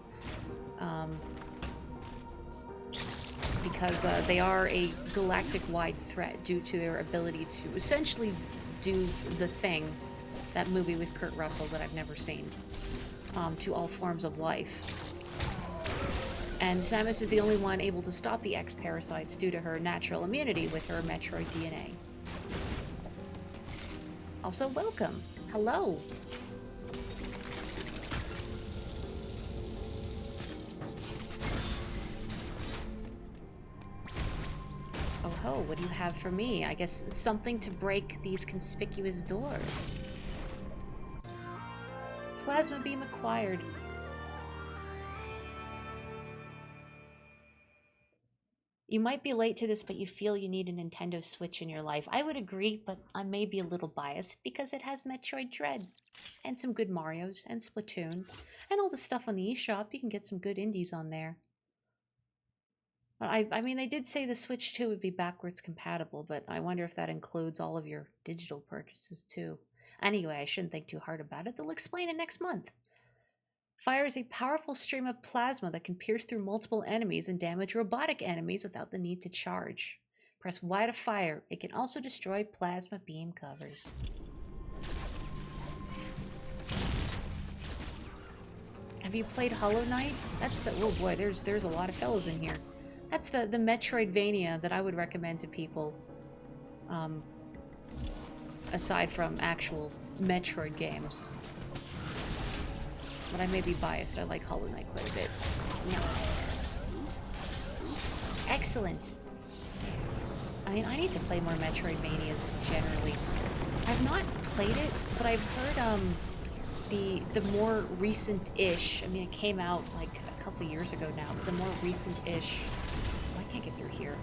Because they are a galactic-wide threat due to their ability to essentially do the thing, that movie with Kurt Russell that I've never seen, to all forms of life. And Samus is the only one able to stop the X-parasites due to her natural immunity with her Metroid DNA. Also, welcome. Hello. Oh ho, what do you have for me? I guess something to break these conspicuous doors. Plasma beam acquired. You might be late to this, but you feel you need a Nintendo Switch in your life. I would agree, but I may be a little biased because it has Metroid Dread and some good Marios and Splatoon and all the stuff on the eShop. You can get some good indies on there. But I mean, they did say the Switch 2 would be backwards compatible, but I wonder if that includes all of your digital purchases too. Anyway, I shouldn't think too hard about it. They'll explain it next month. Fires a powerful stream of plasma that can pierce through multiple enemies and damage robotic enemies without the need to charge. Press Y to fire. It can also destroy plasma beam covers. Have you played Hollow Knight? That's the... oh boy, there's a lot of fellas in here. That's the Metroidvania that I would recommend to people. Aside from actual Metroid games. But I may be biased. I like Hollow Knight quite a bit. No. Excellent. I mean, I need to play more Metroidvanias generally. I've not played it, but I've heard the more recent-ish. I mean, it came out like a couple years ago now, but the more recent-ish. Oh, I can't get through here.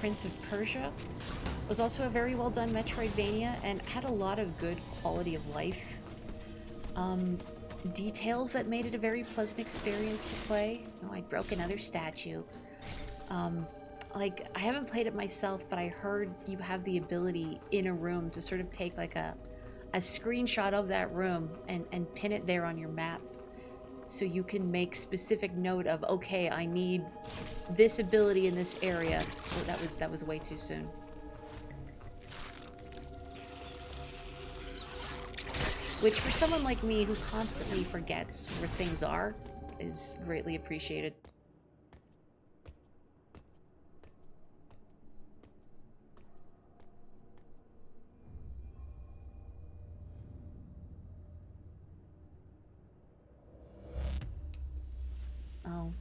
Prince of Persia was also a very well done Metroidvania and had a lot of good quality of life. Details that made it a very pleasant experience to play. Oh, I broke another statue. Like, I haven't played it myself, but I heard you have the ability in a room to sort of take like a screenshot of that room and pin it there on your map so you can make specific note of, okay, I need this ability in this area. Oh, that was way too soon. Which for someone like me who constantly forgets where things are is greatly appreciated. Oh.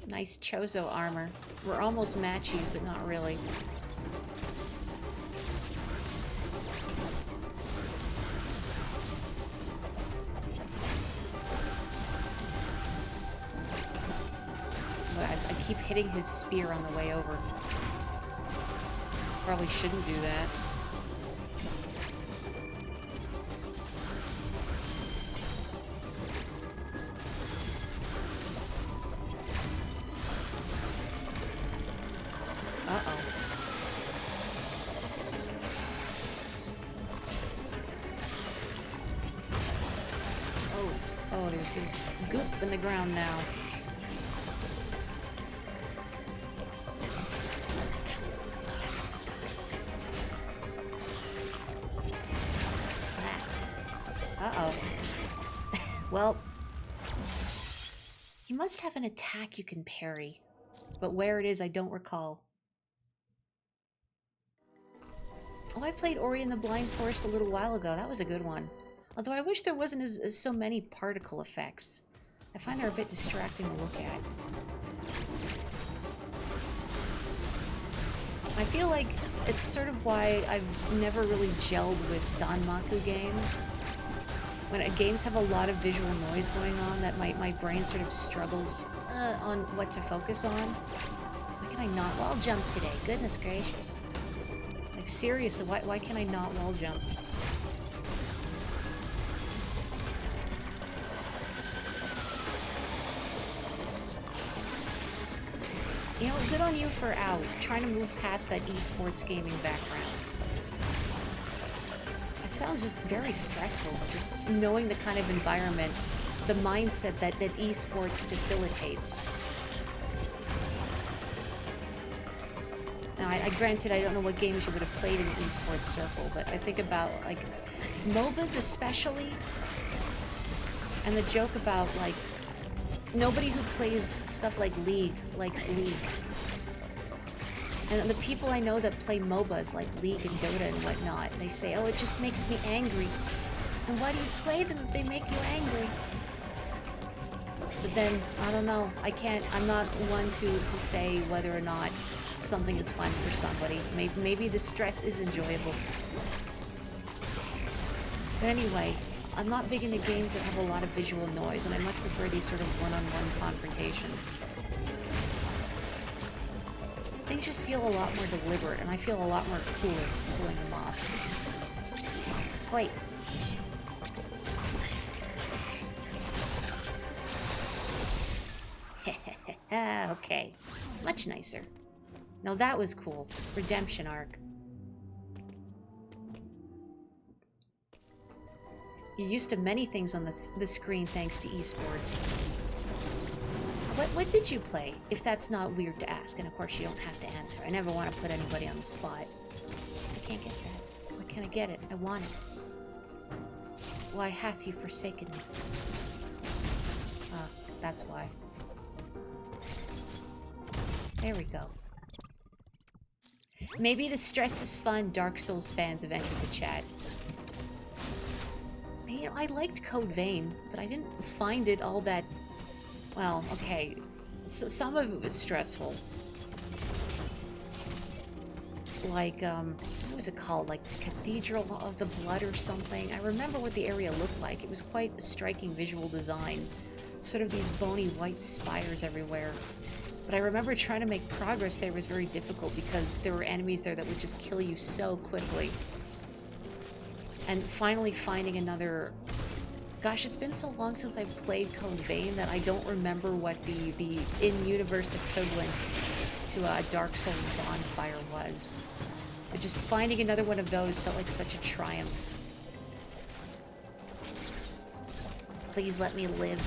Nice Chozo armor. We're almost matchies, but not really. But I keep hitting his spear on the way over. Probably shouldn't do that. Uh-oh. Oh, there's goop in the ground now. Uh-oh. Well, you must have an attack you can parry, but where it is, I don't recall. Oh, I played Ori and the Blind Forest a little while ago. That was a good one. Although I wish there wasn't as so many particle effects. I find they're a bit distracting to look at. I feel like it's sort of why I've never really gelled with Danmaku games. When games have a lot of visual noise going on, that my brain sort of struggles on what to focus on. Why can I not wall jump today? Goodness gracious. Like, seriously, why can I not wall jump? You know, good on you for trying to move past that esports gaming background. It sounds just very stressful, just knowing the kind of environment, the mindset that esports facilitates. Now, granted, I don't know what games you would have played in the esports circle, but I think about, like, MOBAs especially, and the joke about, like, nobody who plays stuff like League likes League. And the people I know that play MOBAs like League and Dota and whatnot, they say, oh, it just makes me angry. And why do you play them if they make you angry? But then, I don't know, I'm not one to say whether or not something is fun for somebody. Maybe the stress is enjoyable. But anyway, I'm not big into games that have a lot of visual noise, and I much prefer these sort of one-on-one confrontations. Things just feel a lot more deliberate, and I feel a lot more cooler pulling them off. Wait. Okay. Much nicer. Now that was cool. Redemption arc. You're used to many things on the screen thanks to esports. What did you play, if that's not weird to ask? And of course you don't have to answer. I never want to put anybody on the spot. I can't get that. Why can't I get it? I want it. Why hath you forsaken me? Ah, that's why. There we go. Maybe the stress is fun. Dark Souls fans have entered the chat. You know, I liked Code Vein, but I didn't find it all that... Well, okay. So some of it was stressful. Like, what was it called? Like, the Cathedral of the Blood or something? I remember what the area looked like. It was quite a striking visual design. Sort of these bony white spires everywhere. But I remember trying to make progress there was very difficult because there were enemies there that would just kill you so quickly. And finally finding another... Gosh, it's been so long since I've played Code Vein that I don't remember what the in-universe equivalent to a Dark Souls bonfire was. But just finding another one of those felt like such a triumph. Please let me live.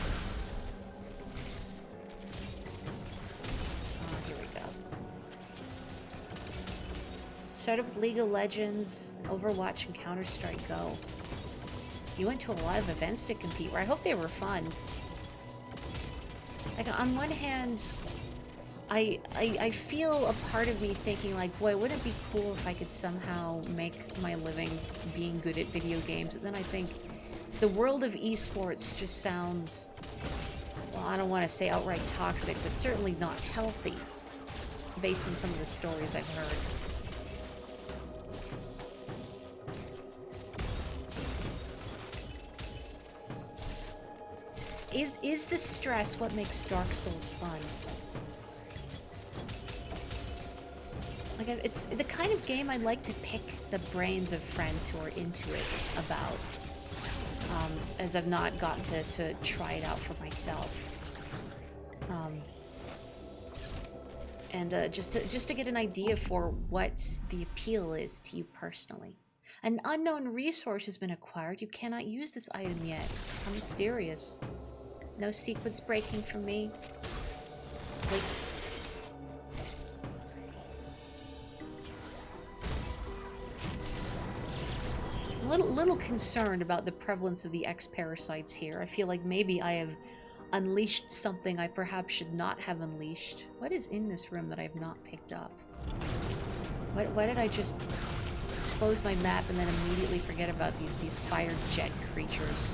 Oh, here we go. Started with League of Legends, Overwatch, and Counter-Strike Go. You went to a lot of events to compete where I hope they were fun. Like, on one hand, I feel a part of me thinking, like, boy, wouldn't it be cool if I could somehow make my living being good at video games? And then I think the world of esports just sounds, well, I don't want to say outright toxic, but certainly not healthy, based on some of the stories I've heard. Is the stress what makes Dark Souls fun? Like, it's the kind of game I'd like to pick the brains of friends who are into it about, as I've not gotten to try it out for myself. Just to get an idea for what the appeal is to you personally. An unknown resource has been acquired. You cannot use this item yet. How mysterious. No sequence breaking for me. Wait. I'm a little concerned about the prevalence of the X-parasites here. I feel like maybe I have unleashed something I perhaps should not have unleashed. What is in this room that I have not picked up? Why did I just close my map and then immediately forget about these fire jet creatures?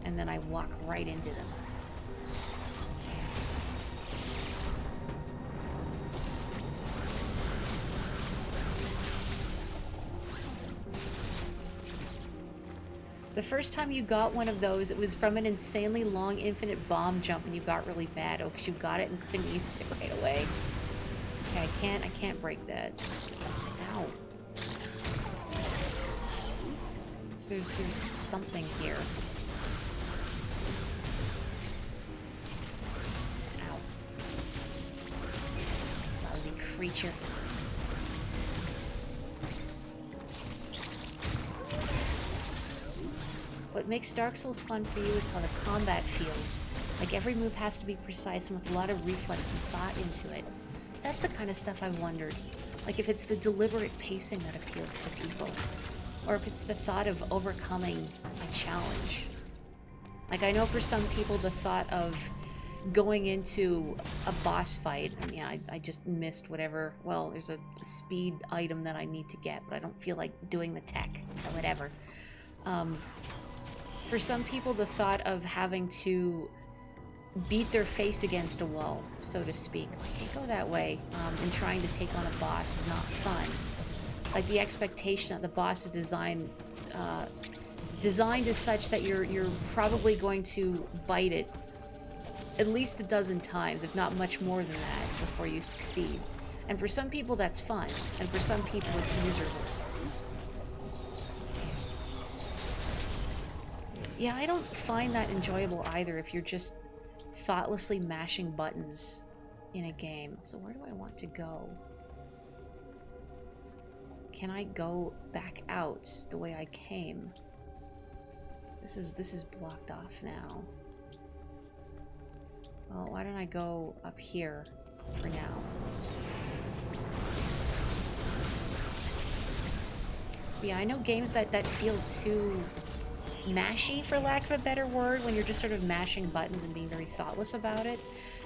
And then I walk right into them. The first time you got one of those, it was from an insanely long infinite bomb jump and you got really mad. Oh, because you got it and couldn't use it right away. Okay, I can't break that. Ow. So there's something here. Ow. Lousy creature. What makes Dark Souls fun for you is how the combat feels. Like every move has to be precise and with a lot of reflex and thought into it. So that's the kind of stuff I wondered. Like if it's the deliberate pacing that appeals to people. Or if it's the thought of overcoming a challenge. Like I know for some people the thought of going into a boss fight, and yeah, I just missed whatever, well, there's a speed item that I need to get, but I don't feel like doing the tech, so whatever. For some people, the thought of having to beat their face against a wall, so to speak, I can't go that way, and trying to take on a boss is not fun. Like the expectation that the boss is designed as such that you're probably going to bite it at least a dozen times, if not much more than that, before you succeed. And for some people, that's fun, and for some people, it's miserable. Yeah, I don't find that enjoyable either if you're just thoughtlessly mashing buttons in a game. So where do I want to go? Can I go back out the way I came? This is blocked off now. Well, why don't I go up here for now? Yeah, I know games that feel too mashy, for lack of a better word, when you're just sort of mashing buttons and being very thoughtless about it.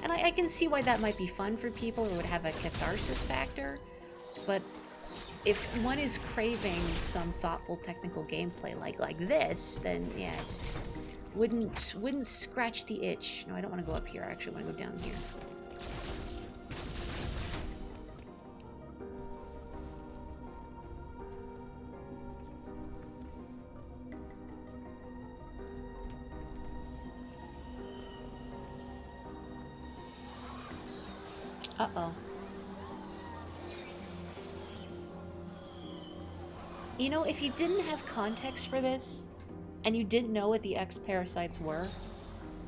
And I can see why that might be fun for people or would have a catharsis factor. But if one is craving some thoughtful technical gameplay like this, then yeah, just wouldn't scratch the itch. No, I don't want to go up here. I actually want to go down here. Uh-oh. You know, if you didn't have context for this, and you didn't know what the X-parasites were,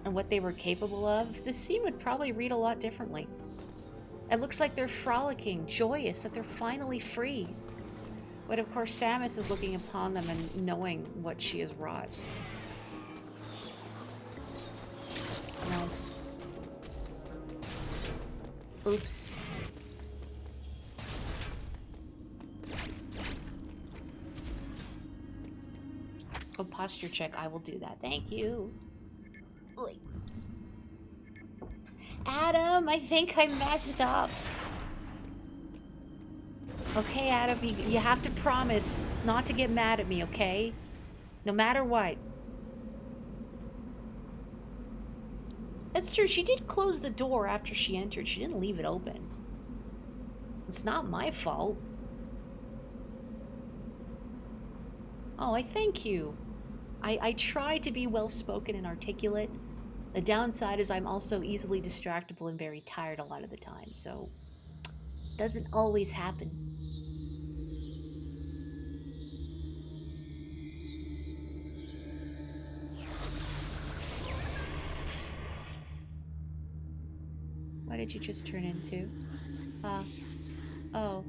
and what they were capable of, this scene would probably read a lot differently. It looks like they're frolicking, joyous, that they're finally free. But of course, Samus is looking upon them and knowing what she has wrought. No. Oops. Oh, posture check. I will do that. Thank you. Oy. Adam, I think I messed up. Okay, Adam, you have to promise not to get mad at me, okay? No matter what. That's true. She did close the door after she entered. She didn't leave it open. It's not my fault. Oh, I thank you. I try to be well-spoken and articulate. The downside is I'm also easily distractible and very tired a lot of the time, so it doesn't always happen. What did you just turn into? Oh.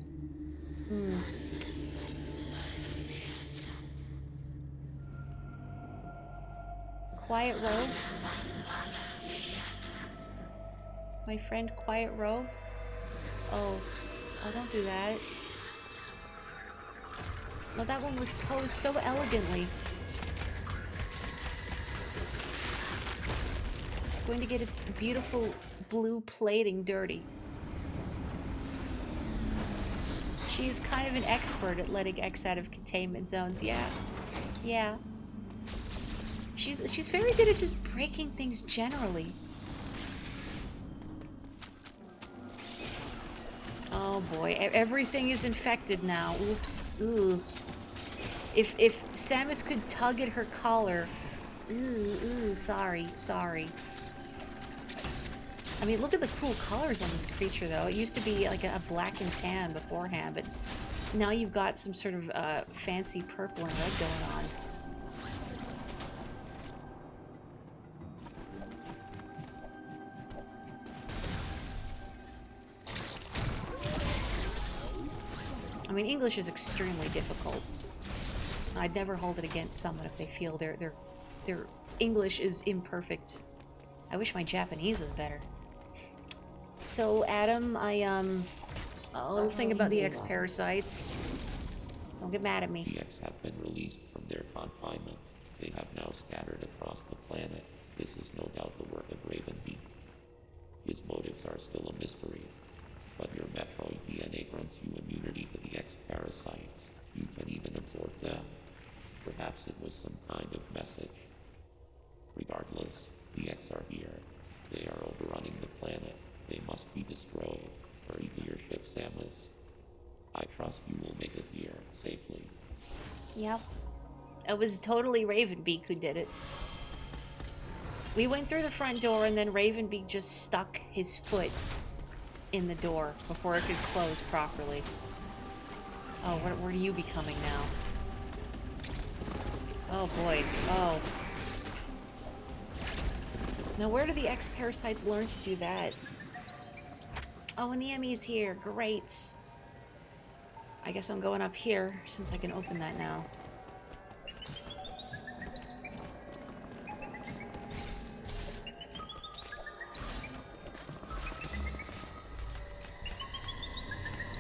Quiet Rogue? My friend Quiet Rogue? Oh, don't do that. No, that one was posed so elegantly. It's going to get its beautiful blue plating dirty. She's kind of an expert at letting X out of containment zones, yeah. Yeah. She's very good at just breaking things generally. Oh boy, everything is infected now. Oops. Ooh. If Samus could tug at her collar. Ooh, sorry. I mean, look at the cool colors on this creature, though. It used to be like a black and tan beforehand, but now you've got some sort of fancy purple and red going on. I mean, English is extremely difficult. I'd never hold it against someone if they feel their English is imperfect. I wish my Japanese was better. So, Adam, a little thing about the X-parasites. Don't get mad at me.
The X have been released from their confinement. They have now scattered across the planet. This is no doubt the work of Ravenbeak. His motives are still a mystery, but your Metroid DNA grants you immunity to the X-parasites. You can even absorb them. Perhaps it was some kind of message. Regardless, the X are here. They are overrunning the planet. They must be destroyed. Hurry to your ship, Samus. I trust you will make it here safely.
Yep. It was totally Ravenbeak who did it. We went through the front door and then Ravenbeak just stuck his foot in the door before it could close properly. Oh, what are you becoming now? Oh boy. Oh. Now where do the X-parasites learn to do that? Oh, and the Emmy's here. Great. I guess I'm going up here since I can open that now.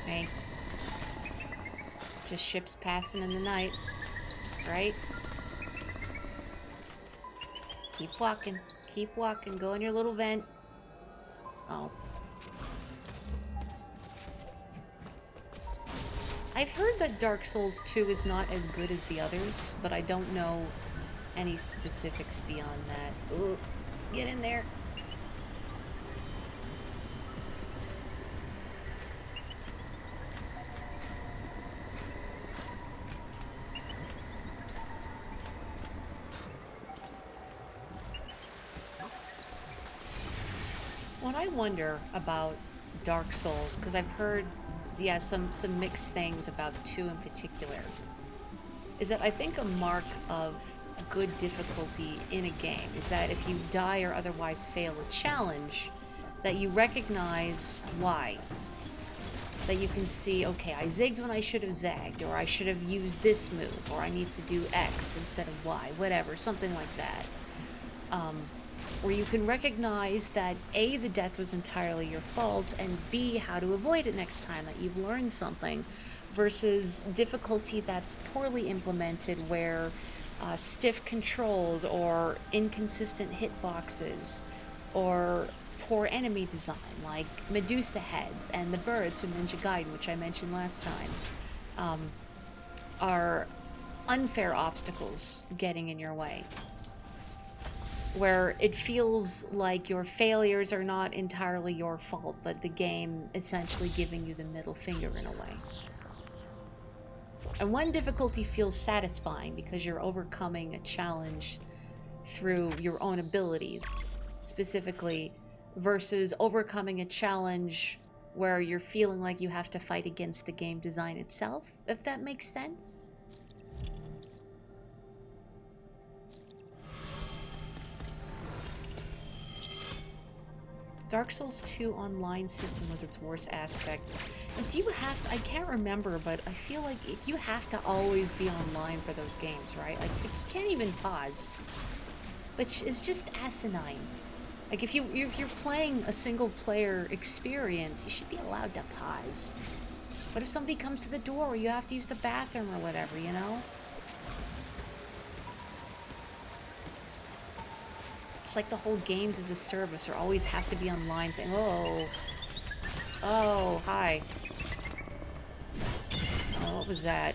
Hey. Just ships passing in the night, right? Keep walking. Keep walking. Go in your little vent. Oh. I've heard that Dark Souls 2 is not as good as the others, but I don't know any specifics beyond that. Ooh, get in there. What I wonder about Dark Souls, because I've heard, yeah, some mixed things about 2 in particular, is that I think a mark of good difficulty in a game is that if you die or otherwise fail a challenge, that you recognize why. That you can see, okay, I zigged when I should have zagged, or I should have used this move, or I need to do X instead of Y, whatever, something like that. Where you can recognize that A, the death was entirely your fault, and B, how to avoid it next time, that you've learned something, versus difficulty that's poorly implemented where stiff controls or inconsistent hitboxes or poor enemy design like Medusa heads and the birds from Ninja Gaiden, which I mentioned last time, are unfair obstacles getting in your way. Where it feels like your failures are not entirely your fault, but the game essentially giving you the middle finger in a way. And one difficulty feels satisfying because you're overcoming a challenge through your own abilities, specifically, versus overcoming a challenge where you're feeling like you have to fight against the game design itself, if that makes sense. Dark Souls 2 online system was its worst aspect. And do you have, I can't remember, but I feel like you have to always be online for those games, right? Like, you can't even pause, which is just asinine. Like, if you're playing a single-player experience, you should be allowed to pause. What if somebody comes to the door or you have to use the bathroom or whatever, you know? It's like the whole games as a service or always have to be online thing. Oh. Oh, hi. Oh, what was that?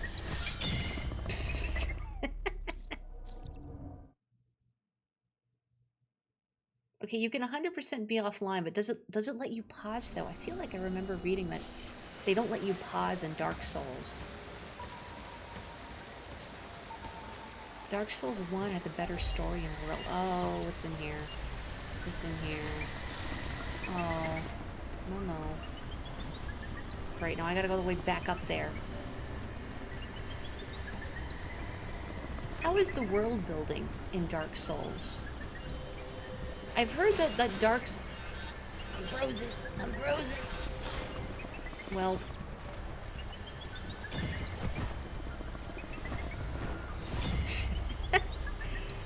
Okay, you can 100% be offline, but does it let you pause though? I feel like I remember reading that they don't let you pause in Dark Souls. Dark Souls 1 had the better story in the world. Oh, what's in here? What's in here? Oh, no. Great, now I gotta go all the way back up there. How is the world building in Dark Souls? I've heard that I'm frozen. Well...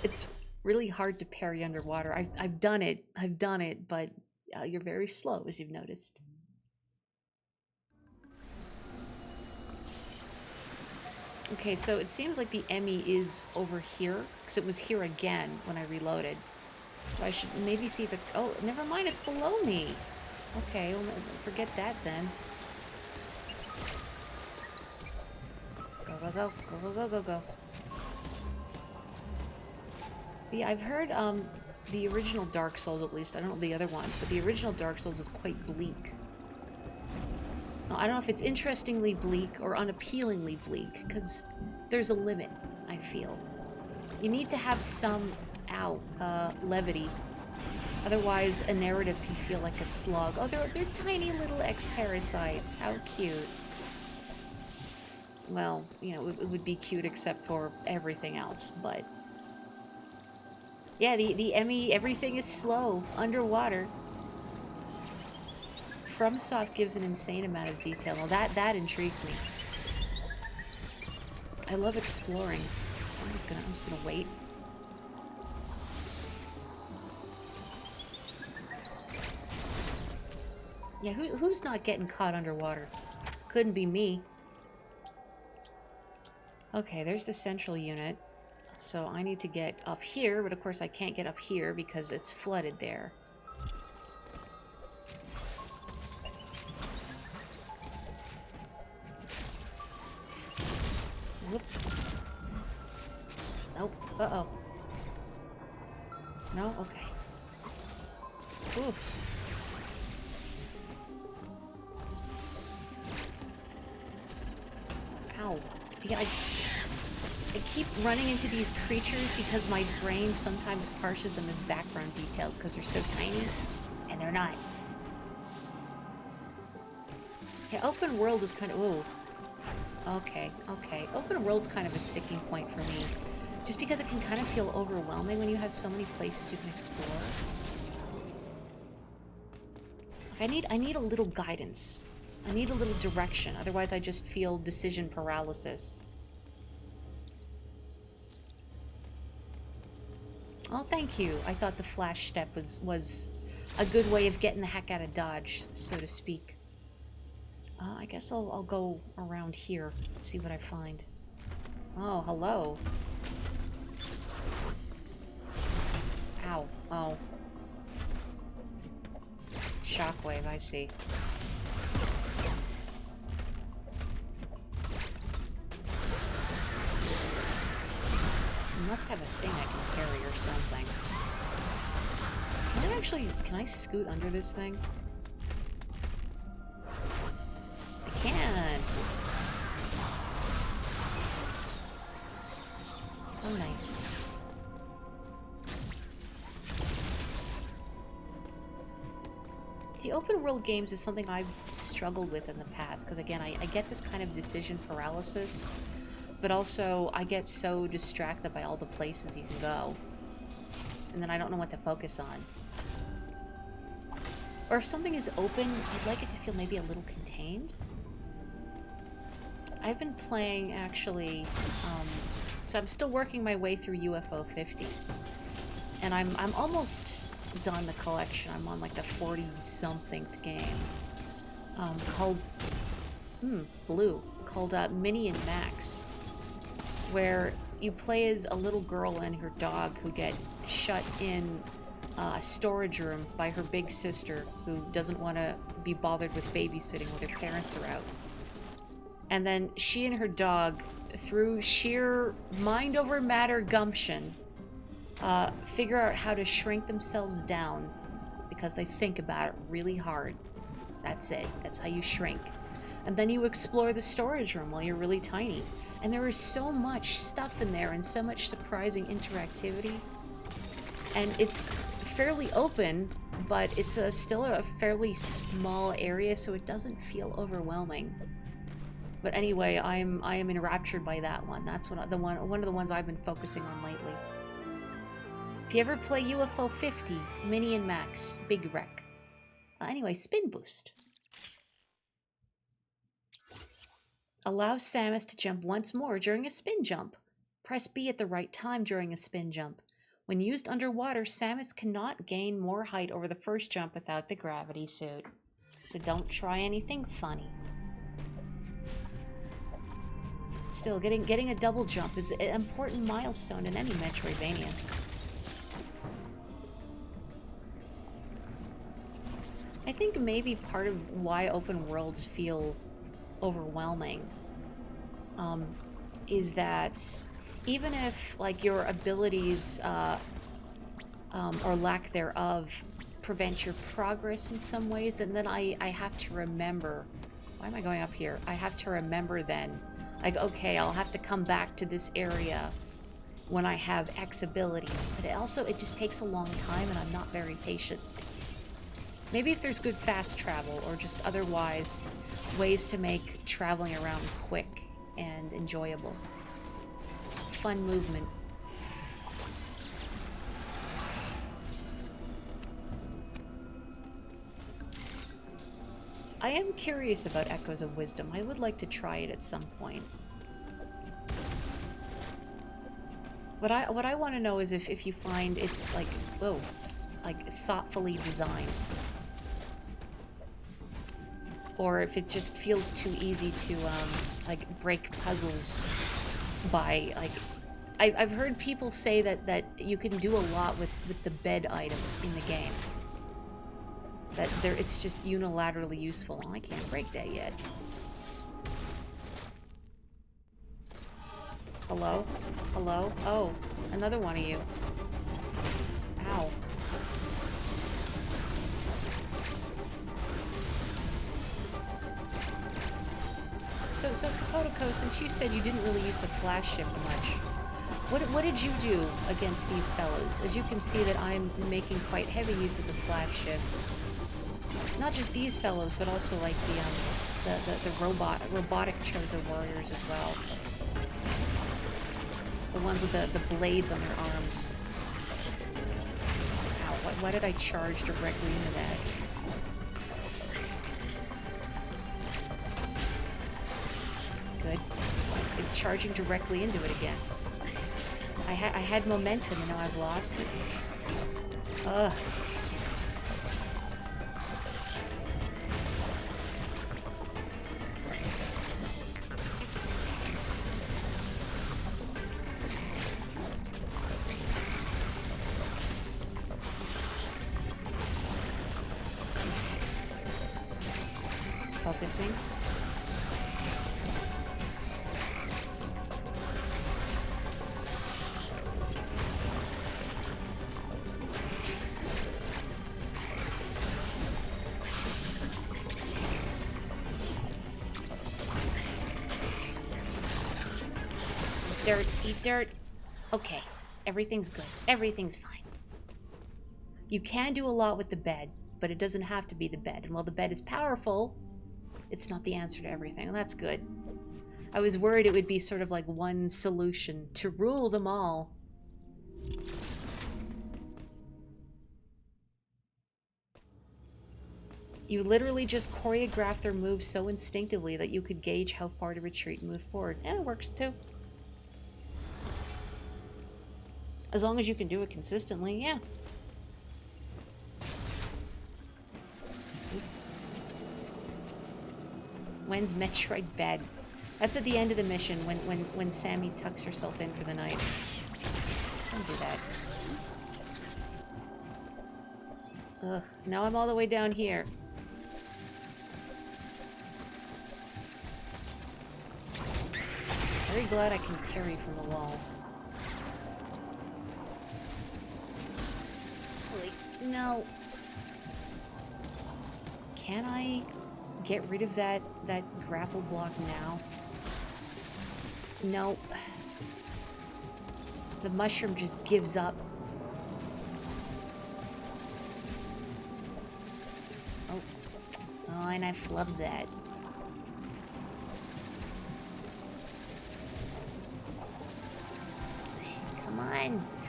It's really hard to parry underwater. I've done it, but you're very slow, as you've noticed. Okay, so it seems like the Emmy is over here, because it was here again when I reloaded. So I should maybe see the... Oh, never mind, it's below me. Okay, well, forget that then. Go. Yeah, I've heard the original Dark Souls, at least. I don't know the other ones, but the original Dark Souls is quite bleak. Now, I don't know if it's interestingly bleak or unappealingly bleak, because there's a limit, I feel. You need to have some, levity. Otherwise, a narrative can feel like a slug. Oh, they're tiny little X-parasites. How cute. Well, you know, it would be cute except for everything else, but... Yeah, the Emmy, everything is slow, underwater. FromSoft gives an insane amount of detail. Well, that intrigues me. I love exploring. So I'm just gonna wait. Yeah, who's not getting caught underwater? Couldn't be me. Okay, there's the central unit. So I need to get up here, but of course I can't get up here because it's flooded there. Whoop. Nope. Uh-oh. No? Okay. Oof. Ow. Yeah, I keep running into these creatures because my brain sometimes parses them as background details because they're so tiny, and they're not. Yeah, open world is kind of... Ooh. Okay. Open world's kind of a sticking point for me. Just because it can kind of feel overwhelming when you have so many places you can explore. Like I need a little guidance. I need a little direction, otherwise I just feel decision paralysis. Oh, thank you. I thought the flash step was a good way of getting the heck out of Dodge, so to speak. I guess I'll go around here and see what I find. Oh, hello. Ow. Oh. Shockwave, I see. Must have a thing I can carry or something. Can I scoot under this thing? I can! Oh, nice. The open world games is something I've struggled with in the past, because again, I get this kind of decision paralysis. But also, I get so distracted by all the places you can go. And then I don't know what to focus on. Or if something is open, I'd like it to feel maybe a little contained. I've been playing, actually, so I'm still working my way through UFO 50. And I'm almost done the collection. I'm on like the 40-somethingth game. Called, blue. Called Minnie and Max. Where you play as a little girl and her dog who get shut in a storage room by her big sister who doesn't want to be bothered with babysitting when their parents are out. And then she and her dog, through sheer mind over matter gumption, figure out how to shrink themselves down because they think about it really hard. That's it. That's how you shrink. And then you explore the storage room while you're really tiny. And there is so much stuff in there and so much surprising interactivity. And it's fairly open, but it's still a fairly small area, so it doesn't feel overwhelming. But anyway, I am enraptured by that one. That's one of the ones I've been focusing on lately. If you ever play UFO 50, Minnie and Max, big wreck. Anyway, spin boost. Allow Samus to jump once more during a spin jump. Press B at the right time during a spin jump. When used underwater, Samus cannot gain more height over the first jump without the gravity suit. So don't try anything funny. Still, getting a double jump is an important milestone in any Metroidvania. I think maybe part of why open worlds feel overwhelming is that even if like your abilities or lack thereof prevent your progress in some ways, and then I have to remember, why am I going up here? I have to remember then, like, okay, I'll have to come back to this area when I have X ability, but it just takes a long time and I'm not very patient. Maybe if there's good fast travel, or just otherwise ways to make traveling around quick and enjoyable. Fun movement. I am curious about Echoes of Wisdom. I would like to try it at some point. What I want to know is if you find it's like, whoa, like thoughtfully designed. Or if it just feels too easy to, like, break puzzles by, like... I've heard people say that you can do a lot with the bed item in the game. That it's just unilaterally useful. Oh, I can't break that yet. Hello? Hello? Oh, another one of you. Ow. So Kapotoko, since you said you didn't really use the flash shift much, what did you do against these fellows? As you can see that I'm making quite heavy use of the flash shift. Not just these fellows, but also like the robotic chosen warriors as well. The ones with the blades on their arms. Ow, why did I charge directly into that? Good. I'm charging directly into it again. I had momentum and now I've lost it. Ugh. Focusing. Dirt, eat dirt. Okay, everything's good. Everything's fine. You can do a lot with the bed, but it doesn't have to be the bed. And while the bed is powerful, it's not the answer to everything. And that's good. I was worried it would be sort of like one solution to rule them all. You literally just choreograph their moves so instinctively that you could gauge how far to retreat and move forward. And it works too. As long as you can do it consistently, yeah. When's Metroid bed? That's at the end of the mission when Sammy tucks herself in for the night. Don't do that. Ugh, now I'm all the way down here. Very glad I can parry from the wall. Wait, no. Can I get rid of that grapple block now? No. The mushroom just gives up. Oh, and I flubbed that.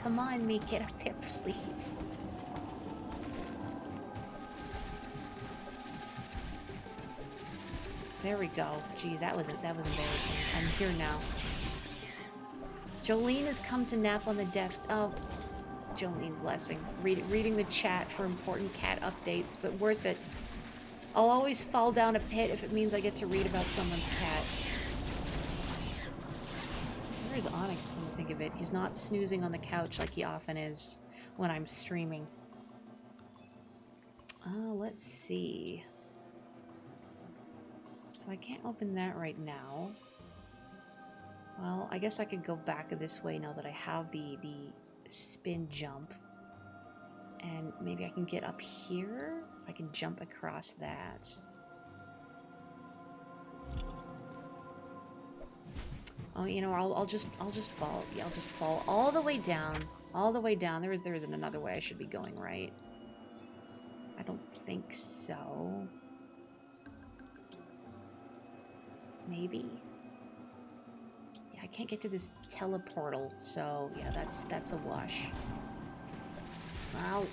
Come on, me, get up there, please. There we go. Jeez, that was embarrassing. I'm here now. Jolene has come to nap on the desk. Oh, Jolene, blessing. Reading the chat for important cat updates, but worth it. I'll always fall down a pit if it means I get to read about someone's cat. Where's Onyx, when I think of it? He's not snoozing on the couch like he often is when I'm streaming. Let's see. So I can't open that right now. Well, I guess I could go back this way now that I have the spin jump. And maybe I can get up here? I can jump across that. Oh, you know, I'll just fall. Yeah, I'll just fall all the way down. All the way down. There isn't another way I should be going, right? I don't think so. Maybe? Yeah, I can't get to this teleportal, so yeah, that's a wash. Wow.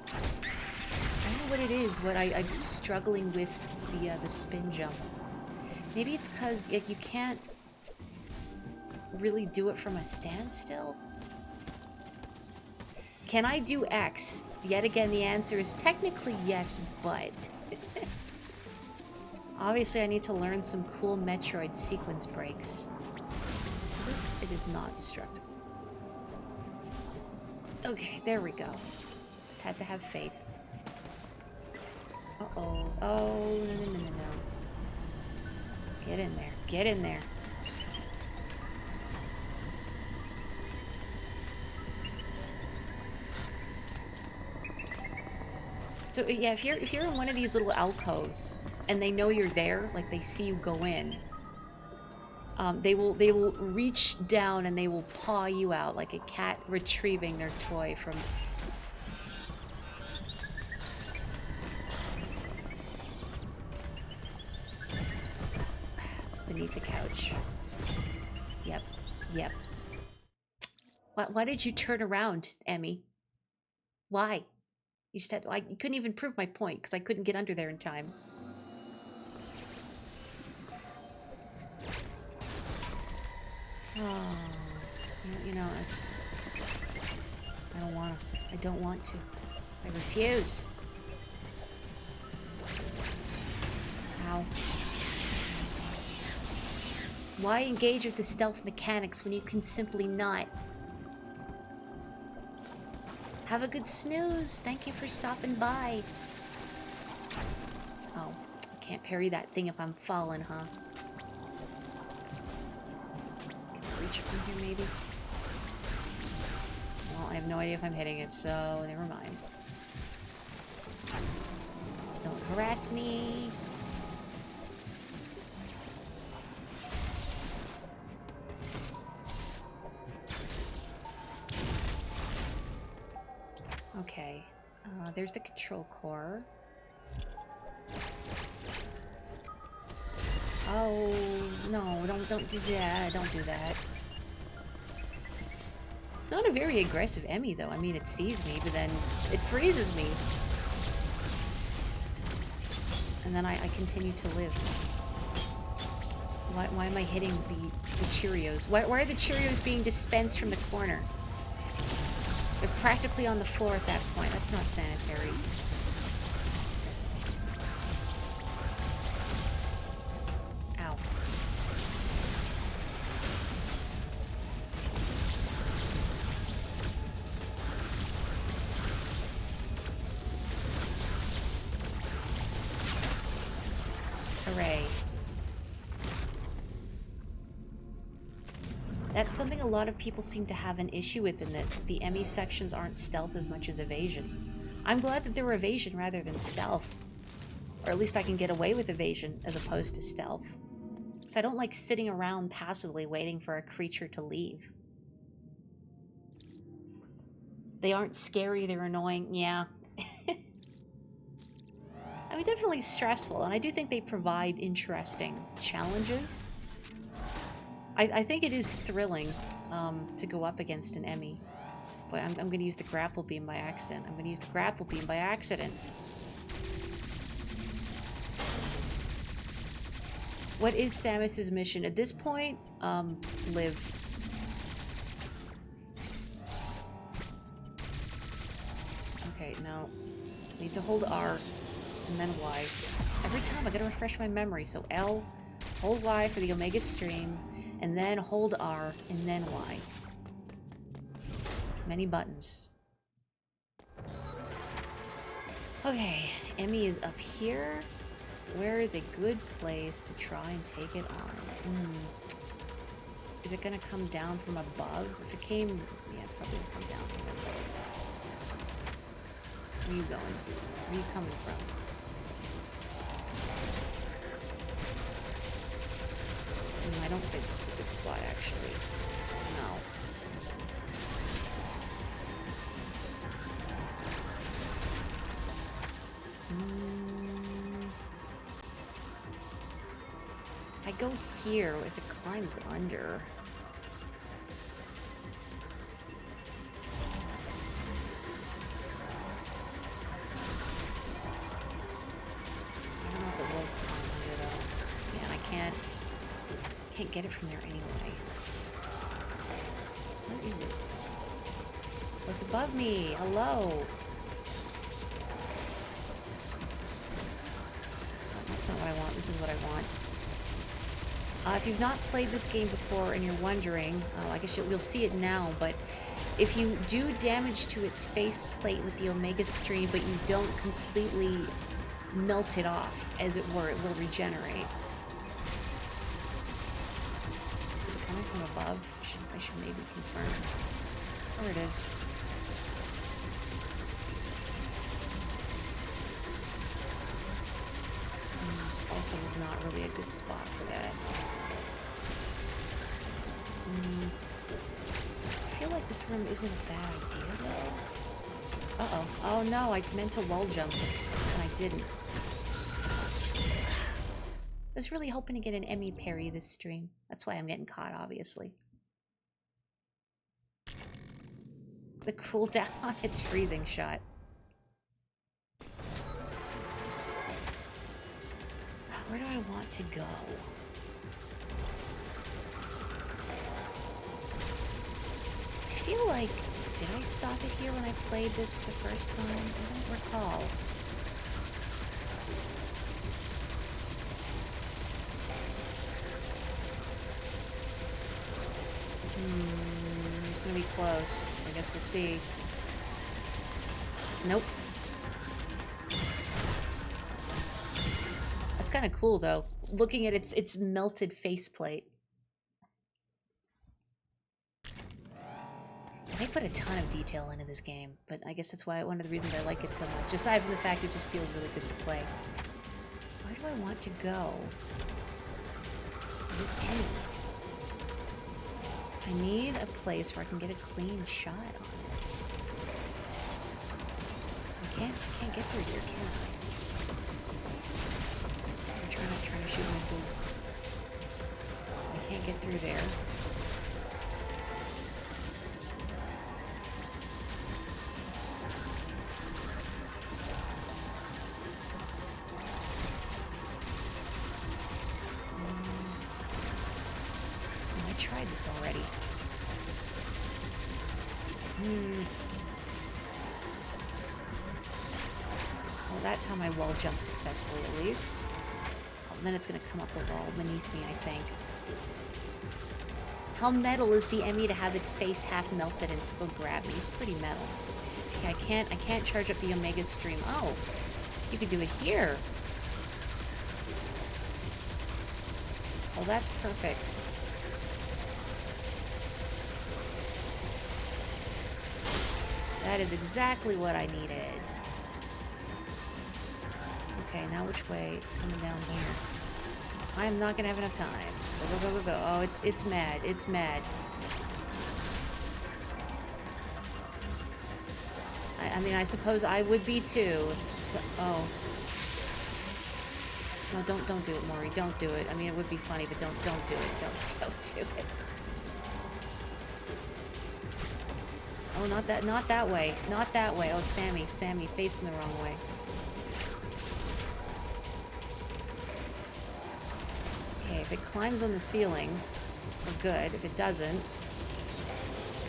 I don't know what it is, I'm struggling with the spin jump. Maybe it's because you can't really do it from a standstill? Can I do X? Yet again, the answer is technically yes, but... Obviously, I need to learn some cool Metroid sequence breaks. It is not destructible. Okay, there we go. Just had to have faith. Uh-oh. Oh, no. Get in there. Get in there. So yeah, if you're in one of these little alcoves and they know you're there, like they see you go in, they will reach down and they will paw you out like a cat retrieving their toy from. Beneath the couch. Yep. Yep. Why did you turn around, Emmy? Why? You just had, you couldn't even prove my point because I couldn't get under there in time. Oh, you know, I don't want to. I don't want to. I refuse. Ow. Why engage with the stealth mechanics when you can simply not? Have a good snooze. Thank you for stopping by. Oh, I can't parry that thing if I'm falling, huh? Can I reach it from here, maybe? Well, I have no idea if I'm hitting it, so never mind. Don't harass me. Okay, there's the control core. Oh, no, don't do that, don't do that. It's not a very aggressive Emmy, though. I mean, it sees me, but then it freezes me. And then I continue to live. Why am I hitting the Cheerios? Why are the Cheerios being dispensed from the corner? They're practically on the floor at that point. That's not sanitary. Ow. Hooray. That's something a lot of people seem to have an issue with in this, that the Emmy sections aren't stealth as much as evasion. I'm glad that they're evasion rather than stealth. Or at least I can get away with evasion as opposed to stealth. So I don't like sitting around passively waiting for a creature to leave. They aren't scary, they're annoying, yeah. I mean, definitely stressful, and I do think they provide interesting challenges. I think it is thrilling to go up against an Emmy. But I'm going to use the grapple beam by accident. I'm going to use the grapple beam by accident. What is Samus's mission? At this point, live. Okay, now, need to hold R, and then Y. Every time I gotta refresh my memory, so L, hold Y for the Omega Stream, and then hold R, and then Y. Many buttons. Okay, Emmy is up here. Where is a good place to try and take it on? Is it gonna come down from above? If it came... yeah, it's probably gonna come down from above. Where are you going? Where are you coming from? I don't think this is a good spot, actually. No. I go here if it climbs under. I don't know if it will climb under though. Man, I can't get it from there anyway. Where is it? What's above me? Hello. That's not what I want. This is what I want. If you've not played this game before and you're wondering, I guess you'll see it now, but if you do damage to its face plate with the Omega Stream, but you don't completely melt it off, as it were, it will regenerate. Is it coming from above? I should maybe confirm. There it is. This also is not really a good spot for that. I feel like this room isn't a bad idea, though. Uh-oh. Oh, no, I meant to wall jump, and I didn't. was really hoping to get an Emmy parry this stream. That's why I'm getting caught, obviously. The cooldown on its freezing shot. Where do I want to go? I feel like... Did I stop it here when I played this for the first time? I don't recall. It's gonna be close. I guess we'll see. Nope. That's kind of cool, though. Looking at its melted faceplate. They put a ton of detail into this game, but I guess that's why one of the reasons I like it so much. Aside from the fact it just feels really good to play. Where do I want to go? This enemy. I need a place where I can get a clean shot on it. I can't get through here, can I? I'm trying to shoot missiles. I can't get through there. This already. Well, that time I wall jumped successfully, at least. Oh, and then it's gonna come up the wall beneath me, I think. How metal is the Emmy to have its face half melted and still grab me? It's pretty metal. Okay, I can't charge up the Omega Stream. Oh, you could do it here. Oh, that's perfect. That is exactly what I needed. Okay, now which way? It's coming down here. I am not gonna have enough time. Go, go, go, go, go. Oh, it's mad. It's mad. I mean, I suppose I would be too. So, oh. No, don't do it, Maury. Don't do it. I mean, it would be funny, but don't do it. Don't do it. Oh, not that way. Not that way. Oh, Sammy, facing the wrong way. Okay, if it climbs on the ceiling, we're good. If it doesn't...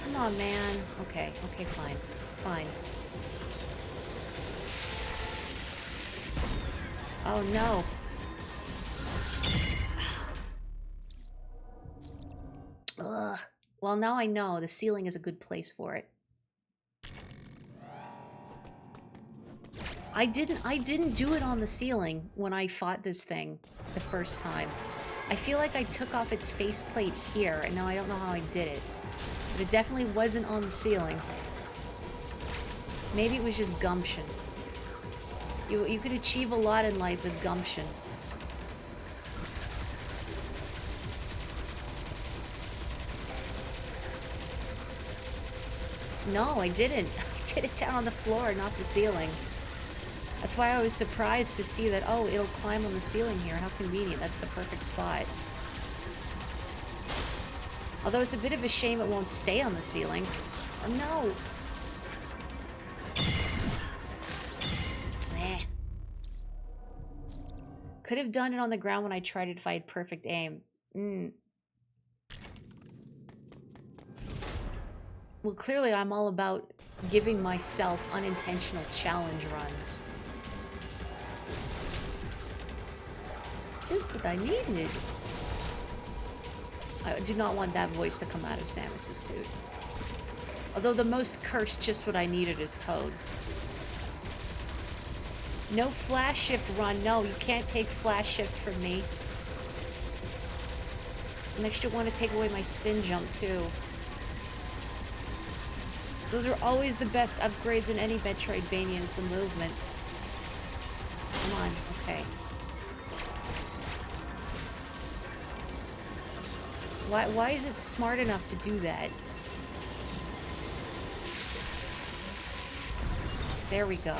Come on, man. Okay, fine. Fine. Oh, no. Ugh. Well, now I know the ceiling is a good place for it. I didn't do it on the ceiling when I fought this thing the first time. I feel like I took off its faceplate here, and now I don't know how I did it. But it definitely wasn't on the ceiling. Maybe it was just gumption. You could achieve a lot in life with gumption. No, I didn't. I did it down on the floor, not the ceiling. That's why I was surprised to see that, oh, it'll climb on the ceiling here. How convenient. That's the perfect spot. Although it's a bit of a shame it won't stay on the ceiling. Oh, no. Could have done it on the ground when I tried it if I had perfect aim. Well, clearly I'm all about giving myself unintentional challenge runs. Just what I needed. I do not want that voice to come out of Samus's suit. Although the most cursed just what I needed is Toad. No flash shift run. No, you can't take flash shift from me. Next you want to take away my spin jump too. Those are always the best upgrades in any Metroidvania is the movement. Come on, okay. Why is it smart enough to do that? There we go.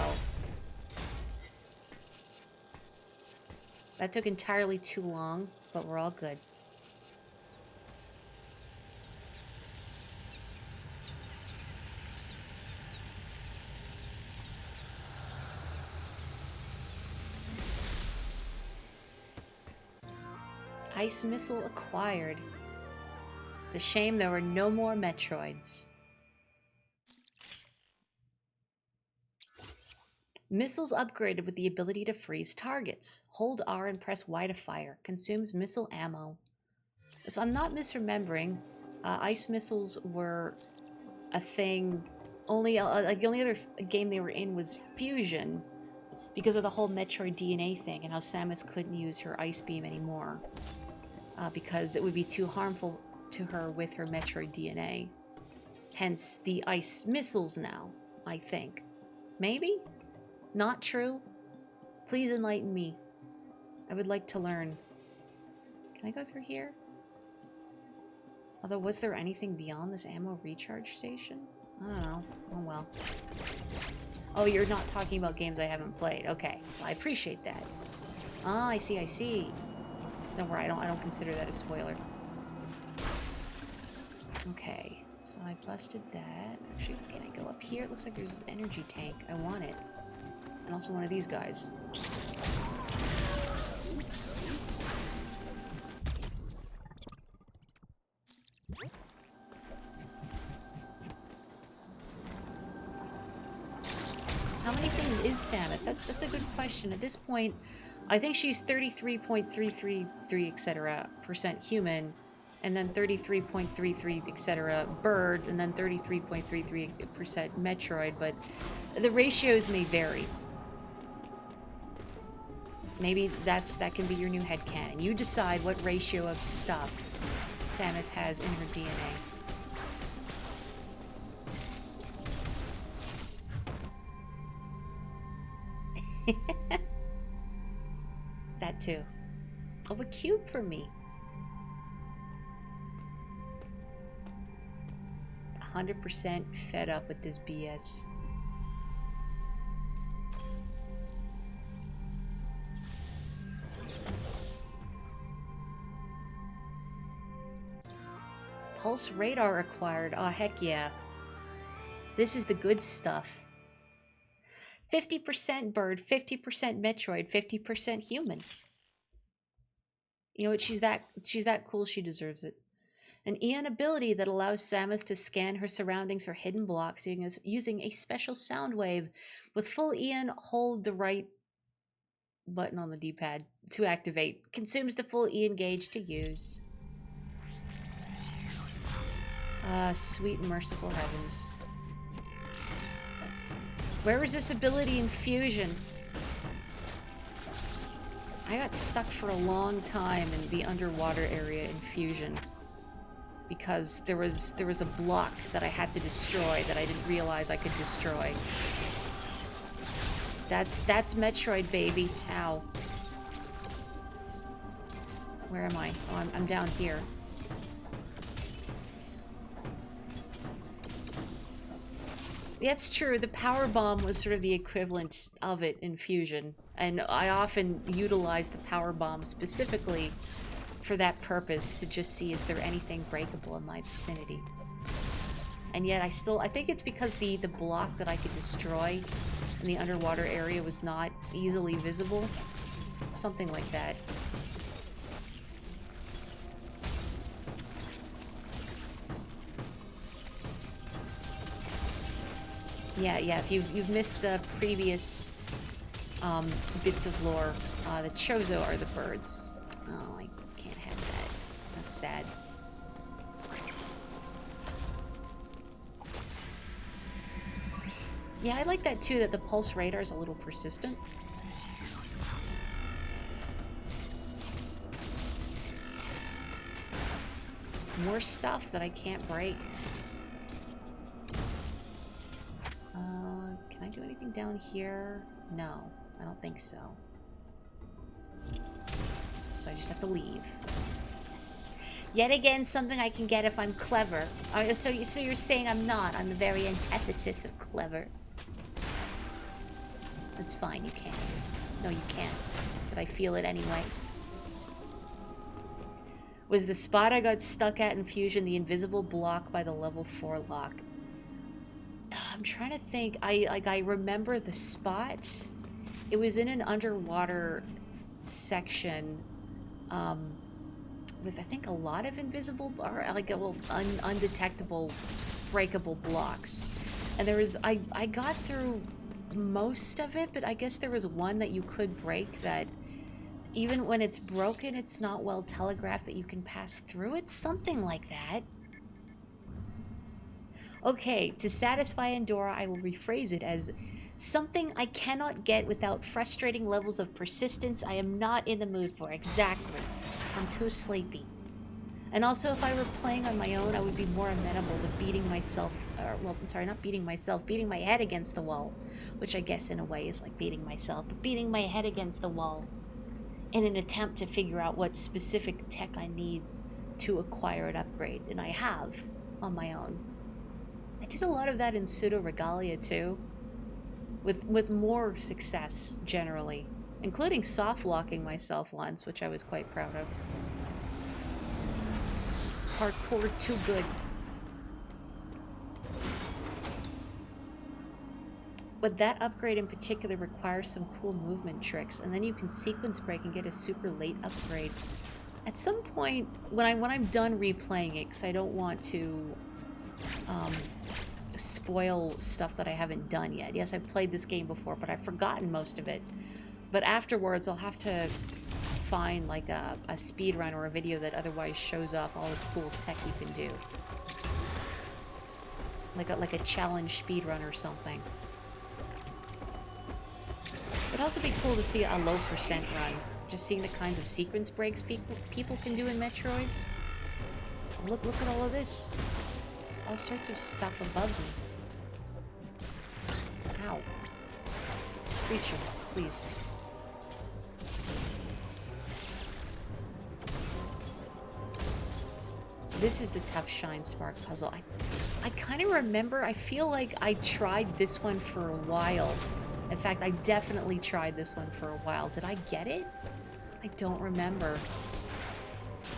That took entirely too long, but we're all good. Ice missile acquired. It's a shame there were no more Metroids. Missiles upgraded with the ability to freeze targets. Hold R and press Y to fire. Consumes missile ammo. So I'm not misremembering. Ice missiles were a thing. Like the only other game they were in was Fusion, because of the whole Metroid DNA thing and how Samus couldn't use her ice beam anymore, because it would be too harmful to her with her Metroid DNA. Hence the ice missiles now, I think. Maybe? Not true? Please enlighten me. I would like to learn. Can I go through here? Although, was there anything beyond this ammo recharge station? I don't know. Oh well. Oh, you're not talking about games I haven't played. Okay. Well, I appreciate that. Ah, I see, I see. Don't worry, I don't consider that a spoiler. Okay. So I busted that. Actually, can I go up here? It looks like there's an energy tank. I want it. And also one of these guys. How many things is Samus? That's a good question. At this point, I think she's 33.333, etc. % human, and then 33.33, etc. bird, and then 33.33% Metroid, but the ratios may vary. Maybe that can be your new headcanon. You decide what ratio of stuff Samus has in her DNA. That too. Oh, a cube for me. 100% fed up with this BS. Pulse radar acquired. Oh, heck yeah. This is the good stuff. 50% bird, 50% Metroid, 50% human. You know what? She's that cool. She deserves it. An Eon ability that allows Samus to scan her surroundings for hidden blocks using a special sound wave. With full Eon, hold the right button on the D-pad to activate. Consumes the full Eon gauge to use. Sweet merciful heavens. Where was this ability in Fusion? I got stuck for a long time in the underwater area in Fusion because there was a block that I had to destroy that I didn't realize I could destroy. That's Metroid, baby. Ow. Where am I? Oh, I'm down here. That's true. The power bomb was sort of the equivalent of it in Fusion, and I often utilize the power bomb specifically for that purpose, to just see is there anything breakable in my vicinity. And yet I think it's because the block that I could destroy in the underwater area was not easily visible. Something like that. Yeah, if you've missed previous bits of lore, the Chozo are the birds. Oh, I can't have that. That's sad. Yeah, I like that too, that the pulse radar is a little persistent. More stuff that I can't break. Can I do anything down here? No, I don't think so. So I just have to leave. Yet again, something I can get if I'm clever. So you're saying I'm not. I'm the very antithesis of clever. That's fine, you can. No, you can't. But I feel it anyway. Was the spot I got stuck at in Fusion the invisible block by the level 4 lock? I'm trying to think. I remember the spot. It was in an underwater section with, I think, a lot of invisible, or like, well, undetectable, breakable blocks. And there was, I got through most of it, but I guess there was one that you could break that even when it's broken, it's not well telegraphed that you can pass through it. Something like that. Okay, to satisfy Endora, I will rephrase it as something I cannot get without frustrating levels of persistence I am not in the mood for. Exactly. I'm too sleepy. And also, if I were playing on my own, I would be more amenable to beating myself, or, well, I'm sorry, not beating myself, beating my head against the wall, which I guess in a way is like beating myself, but beating my head against the wall in an attempt to figure out what specific tech I need to acquire an upgrade, and I have on my own. I did a lot of that in Pseudo Regalia too, with more success generally, including soft locking myself once, which I was quite proud of. Parkour too good. But that upgrade in particular requires some cool movement tricks, and then you can sequence break and get a super late upgrade. At some point, when I'm done replaying it, because I don't want to spoil stuff that I haven't done yet. Yes, I've played this game before, but I've forgotten most of it. But afterwards, I'll have to find like a speedrun or a video that otherwise shows off all the cool tech you can do. Like a challenge speedrun or something. It'd also be cool to see a low percent run. Just seeing the kinds of sequence breaks people can do in Metroids. Look at all of this. All sorts of stuff above me. Ow. Creature, please. This is the tough Shine Spark puzzle. I kind of remember, I feel like I tried this one for a while. In fact, I definitely tried this one for a while. Did I get it? I don't remember.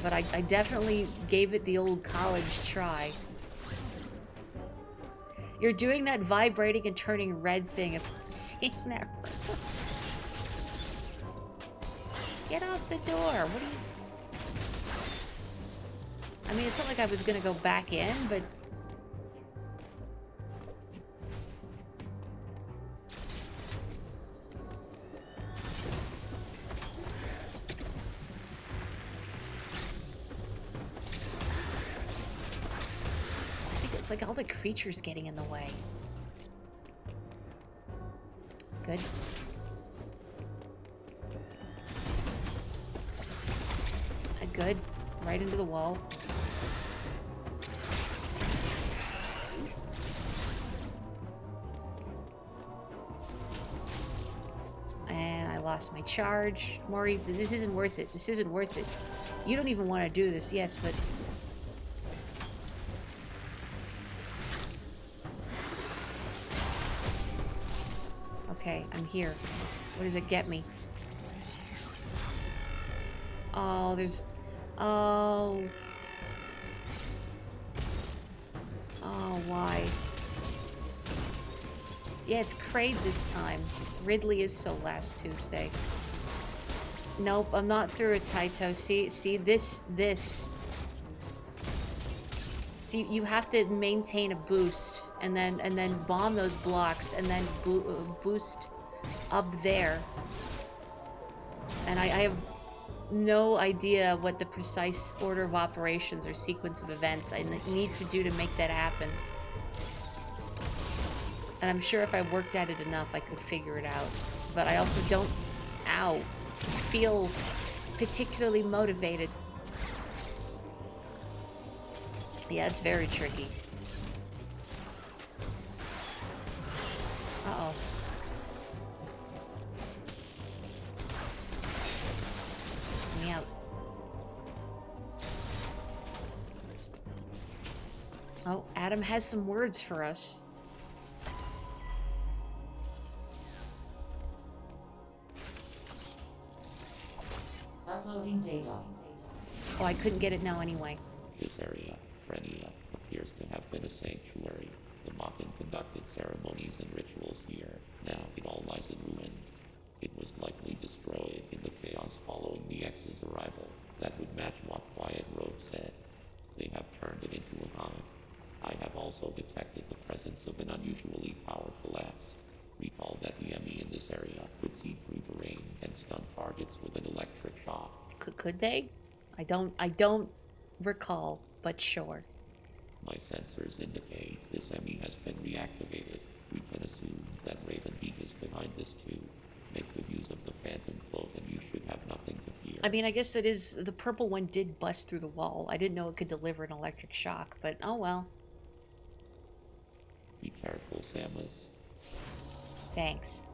But I definitely gave it the old college try. You're doing that vibrating and turning red thing. If I'm seeing that. Get off the door. What are you... I mean, it's not like I was gonna go back in, but... It's like all the creatures getting in the way. Good. Good. Right into the wall. And I lost my charge. Maury, this isn't worth it. This isn't worth it. You don't even want to do this, yes, but... Okay, I'm here. What does it get me? Oh, there's... Oh. Oh, why? Yeah, it's Kraid this time. Ridley is so last Tuesday. Nope, I'm not through a Taito. See, this. See, you have to maintain a boost, and then bomb those blocks, and then boost up there. And I have no idea what the precise order of operations or sequence of events I need to do to make that happen. And I'm sure if I worked at it enough, I could figure it out. But I also don't, feel particularly motivated. Yeah, it's very tricky. Uh-oh. Let me out. Oh, Adam has some words for us.
Downloading data.
Oh, I couldn't get it now anyway.
This area, Frenia, appears to have been a sanctuary. The Makan conducted ceremonies and rituals here. Now it all lies in ruin. It was likely destroyed in the chaos following the X's arrival. That would match what Quiet Robe said. They have turned it into a hive. I have also detected the presence of an unusually powerful X. Recall that the enemy in this area could see through terrain and stun targets with an electric shock.
Could they? I don't recall, but sure.
My sensors indicate this enemy has been reactivated. We can assume that Ravenbeak is behind this too. Make good use of the Phantom Cloak and you should have nothing to fear.
I mean, I guess that is... The purple one did bust through the wall. I didn't know it could deliver an electric shock, but oh well.
Be careful, Samus.
Thanks.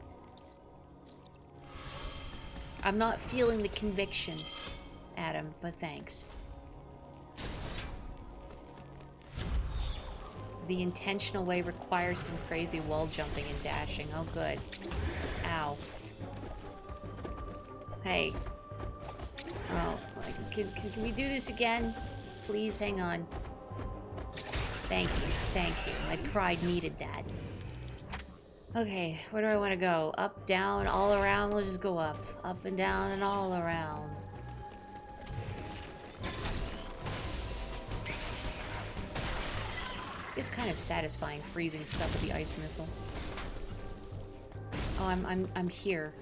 I'm not feeling the conviction, Adam, but thanks. The intentional way requires some crazy wall jumping and dashing. Oh, good. Ow. Hey. Oh, can we do this again? Please, hang on. Thank you, thank you. My pride needed that. Okay, where do I want to go? Up, down, all around? We'll just go up. Up and down and all around. It's kind of satisfying freezing stuff with the ice missile. Oh, I'm here.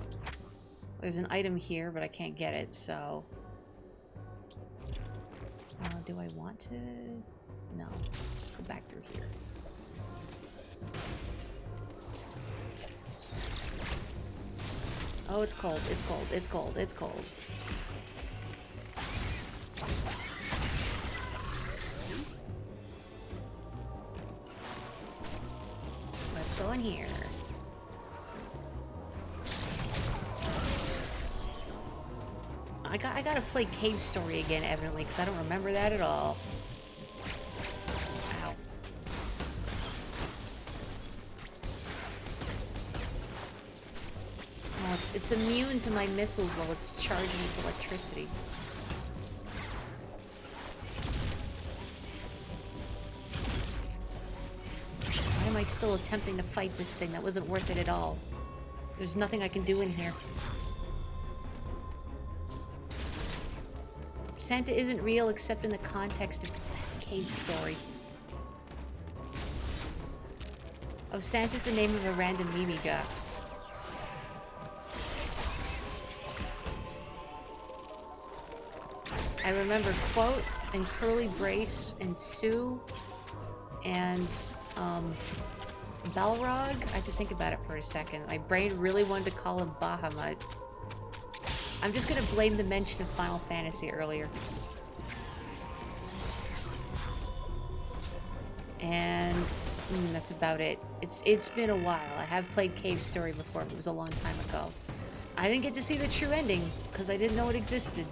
There's an item here, but I can't get it, so... do I want to? No. Let's go back through here. Oh, it's cold, it's cold, it's cold, it's cold. Let's go in here. I gotta play Cave Story again, evidently, because I don't remember that at all. Ow. Oh, it's immune to my missiles while it's charging its electricity. Why am I still attempting to fight this thing? That wasn't worth it at all. There's nothing I can do in here. Santa isn't real except in the context of Cave Story. Oh, Santa's the name of a random Mimi guy. I remember Quote and Curly Brace and Sue and Balrog. I had to think about it for a second. My brain really wanted to call him Bahamut. I'm just gonna blame the mention of Final Fantasy earlier. And that's about it. It's been a while. I have played Cave Story before, but it was a long time ago. I didn't get to see the true ending, because I didn't know it existed.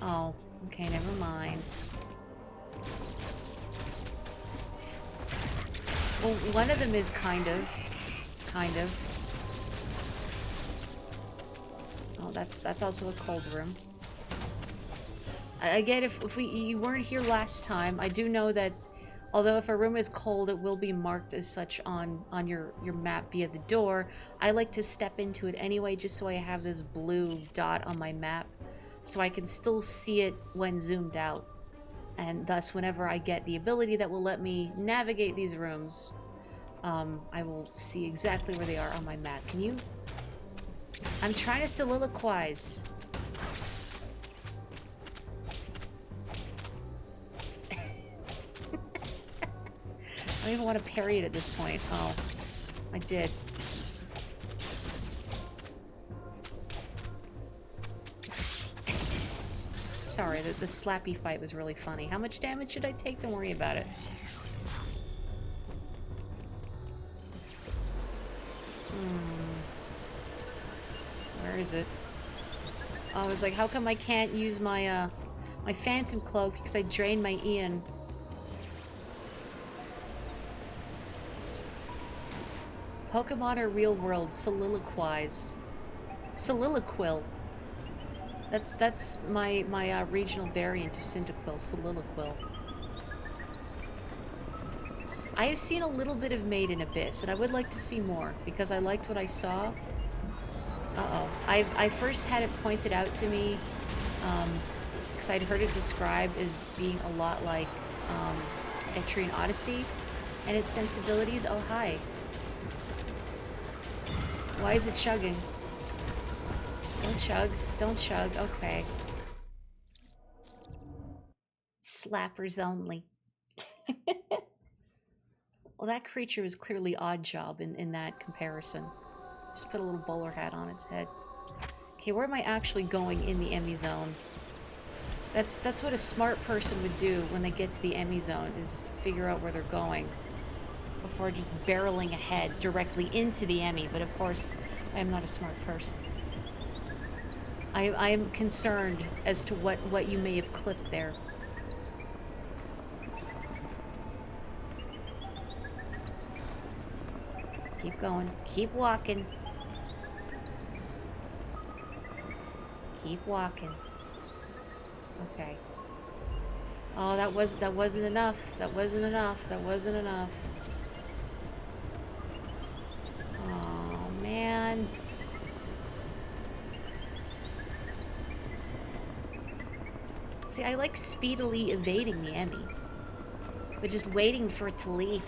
Oh, okay, never mind. Well, one of them is kind of. Oh, that's also a cold room. I get if you weren't here last time, I do know that although if a room is cold, it will be marked as such on your map via the door. I like to step into it anyway, just so I have this blue dot on my map, so I can still see it when zoomed out. And thus, whenever I get the ability that will let me navigate these rooms, I will see exactly where they are on my map. Can you... I'm trying to soliloquize. I don't even want to parry it at this point. Oh, I did. Sorry, the slappy fight was really funny. How much damage should I take? Don't worry about it. Where is it? Oh, I was like, how come I can't use my, my Phantom Cloak because I drained my Ian? Pokemon are real world. Soliloquize. Soliloquil. That's my regional variant of Cyndaquil, Soliloquil. I have seen a little bit of Made in Abyss, and I would like to see more, because I liked what I saw. Uh-oh. I first had it pointed out to me, because I'd heard it described as being a lot like Etrian Odyssey, and its sensibilities. Oh, hi. Why is it chugging? Don't chug. Don't chug. Okay. Slappers only. Well, that creature was clearly odd job in that comparison. Just put a little bowler hat on its head. Okay, where am I actually going in the Emmy zone? That's what a smart person would do when they get to the Emmy zone, is figure out where they're going before just barreling ahead directly into the Emmy. But of course, I am not a smart person. I am concerned as to what you may have clipped there. Keep going. Keep walking. Keep walking. Okay. Oh, that wasn't enough. That wasn't enough. That wasn't enough. Oh, man. See, I like speedily evading the Emmy, but just waiting for it to leave.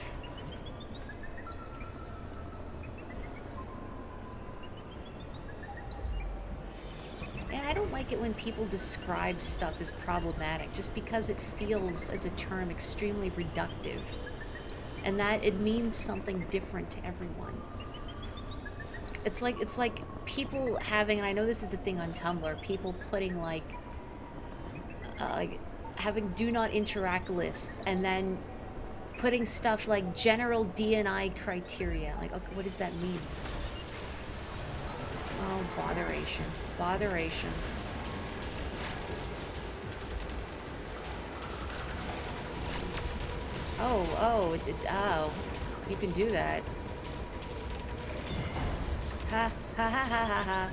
And I don't like it when people describe stuff as problematic, just because it feels, as a term, extremely reductive. And that it means something different to everyone. It's like people having, and I know this is a thing on Tumblr, people putting like having do not interact lists, and then putting stuff like general DNI criteria. Like, okay, what does that mean? Oh, botheration. Botheration. Oh, you can do that. Ha, ha, ha, ha, ha, ha.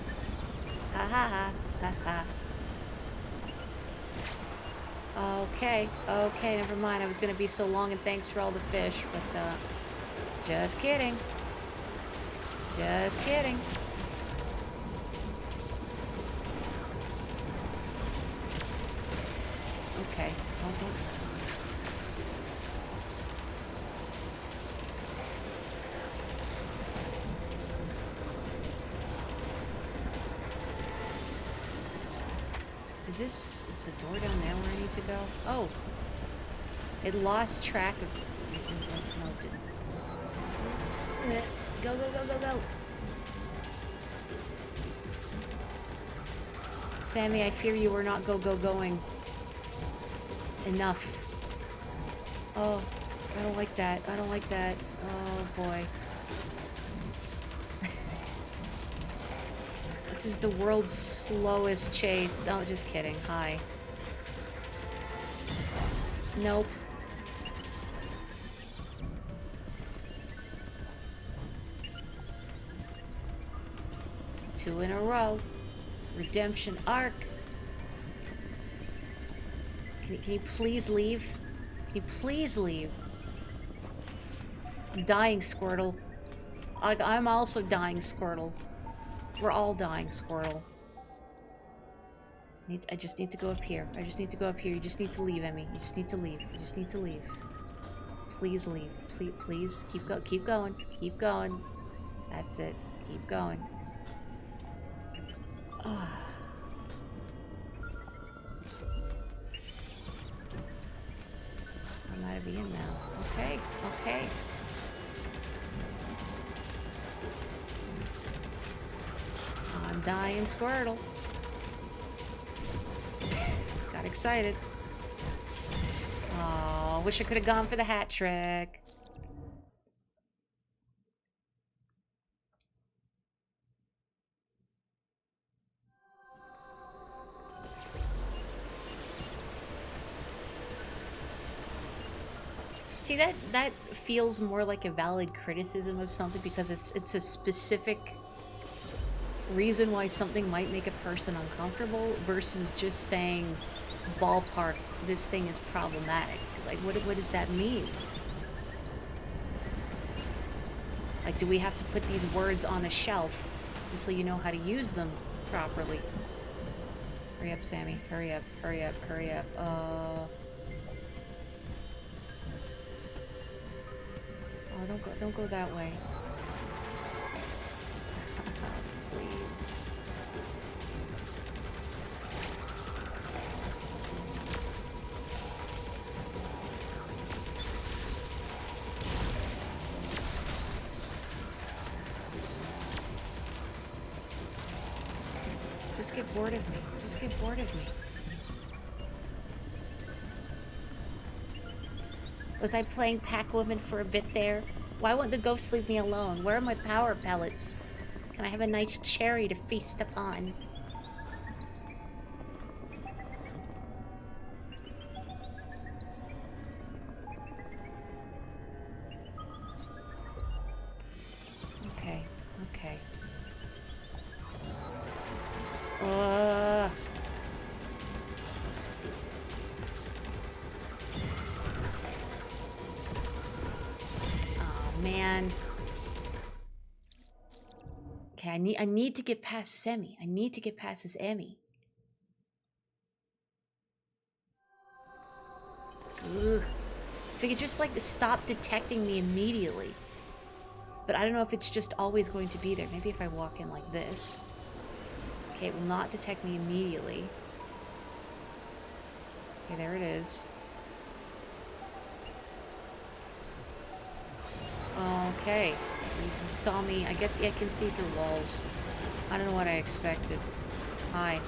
Ha, ha, ha, ha, ha. Okay, never mind. I was gonna be so long, and thanks for all the fish, but, just kidding. Just kidding. Okay. Don't. Is the door down there where I need to go? Oh. It lost track of... No, it didn't. Go, go, go, go, go. Sammy, I fear you were not going enough. Oh, I don't like that. I don't like that. Oh, boy. This is the world's slowest chase. Oh, just kidding. Hi. Nope. Two in a row. Redemption arc. Can you please leave? Can you please leave? I'm dying, Squirtle. I'm also dying, Squirtle. We're all dying, Squirtle. I just need to go up here. I just need to go up here. You just need to leave, Emmy. You just need to leave. You just need to leave. Please leave. Please. Keep going. Keep going. That's it. Keep going. Oh. I'm out of the inn now. Okay. Okay. I'm dying, Squirtle. Got excited. Oh, wish I could have gone for the hat trick. See, that feels more like a valid criticism of something, because it's a specific reason why something might make a person uncomfortable versus just saying, ballpark, this thing is problematic. It's like, what does that mean? Like, do we have to put these words on a shelf until you know how to use them properly? Hurry up, Sammy. Hurry up, hurry up, hurry up. Oh, don't go that way. Please. Just get bored of me. Just get bored of me. Was I playing Pac-Woman for a bit there? Why won't the ghost leave me alone? Where are my power pellets? Can I have a nice cherry to feast upon? Okay, okay. Oh, man. Okay, I need to get past Semi. I need to get past this Emmy. Ugh. If it could just like stop detecting me immediately. But I don't know if it's just always going to be there. Maybe if I walk in like this. Okay, it will not detect me immediately. Okay, there it is. Okay. You saw me. I guess I can see through walls. I don't know what I expected. Hi.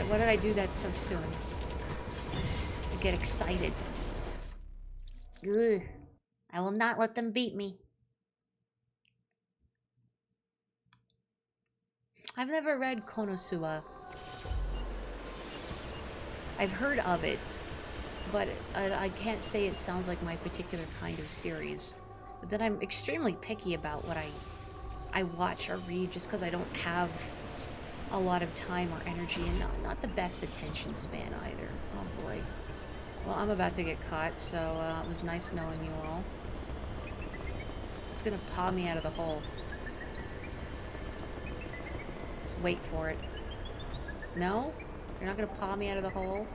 Why did I do that so soon? I get excited. Ugh. I will not let them beat me. I've never read Konosuba. I've heard of it, but I can't say it sounds like my particular kind of series. But then I'm extremely picky about what I watch or read just because I don't have a lot of time or energy and not the best attention span either. Oh boy. Well, I'm about to get caught, so it was nice knowing you all. It's gonna paw me out of the hole. Just wait for it. No? You're not gonna paw me out of the hole?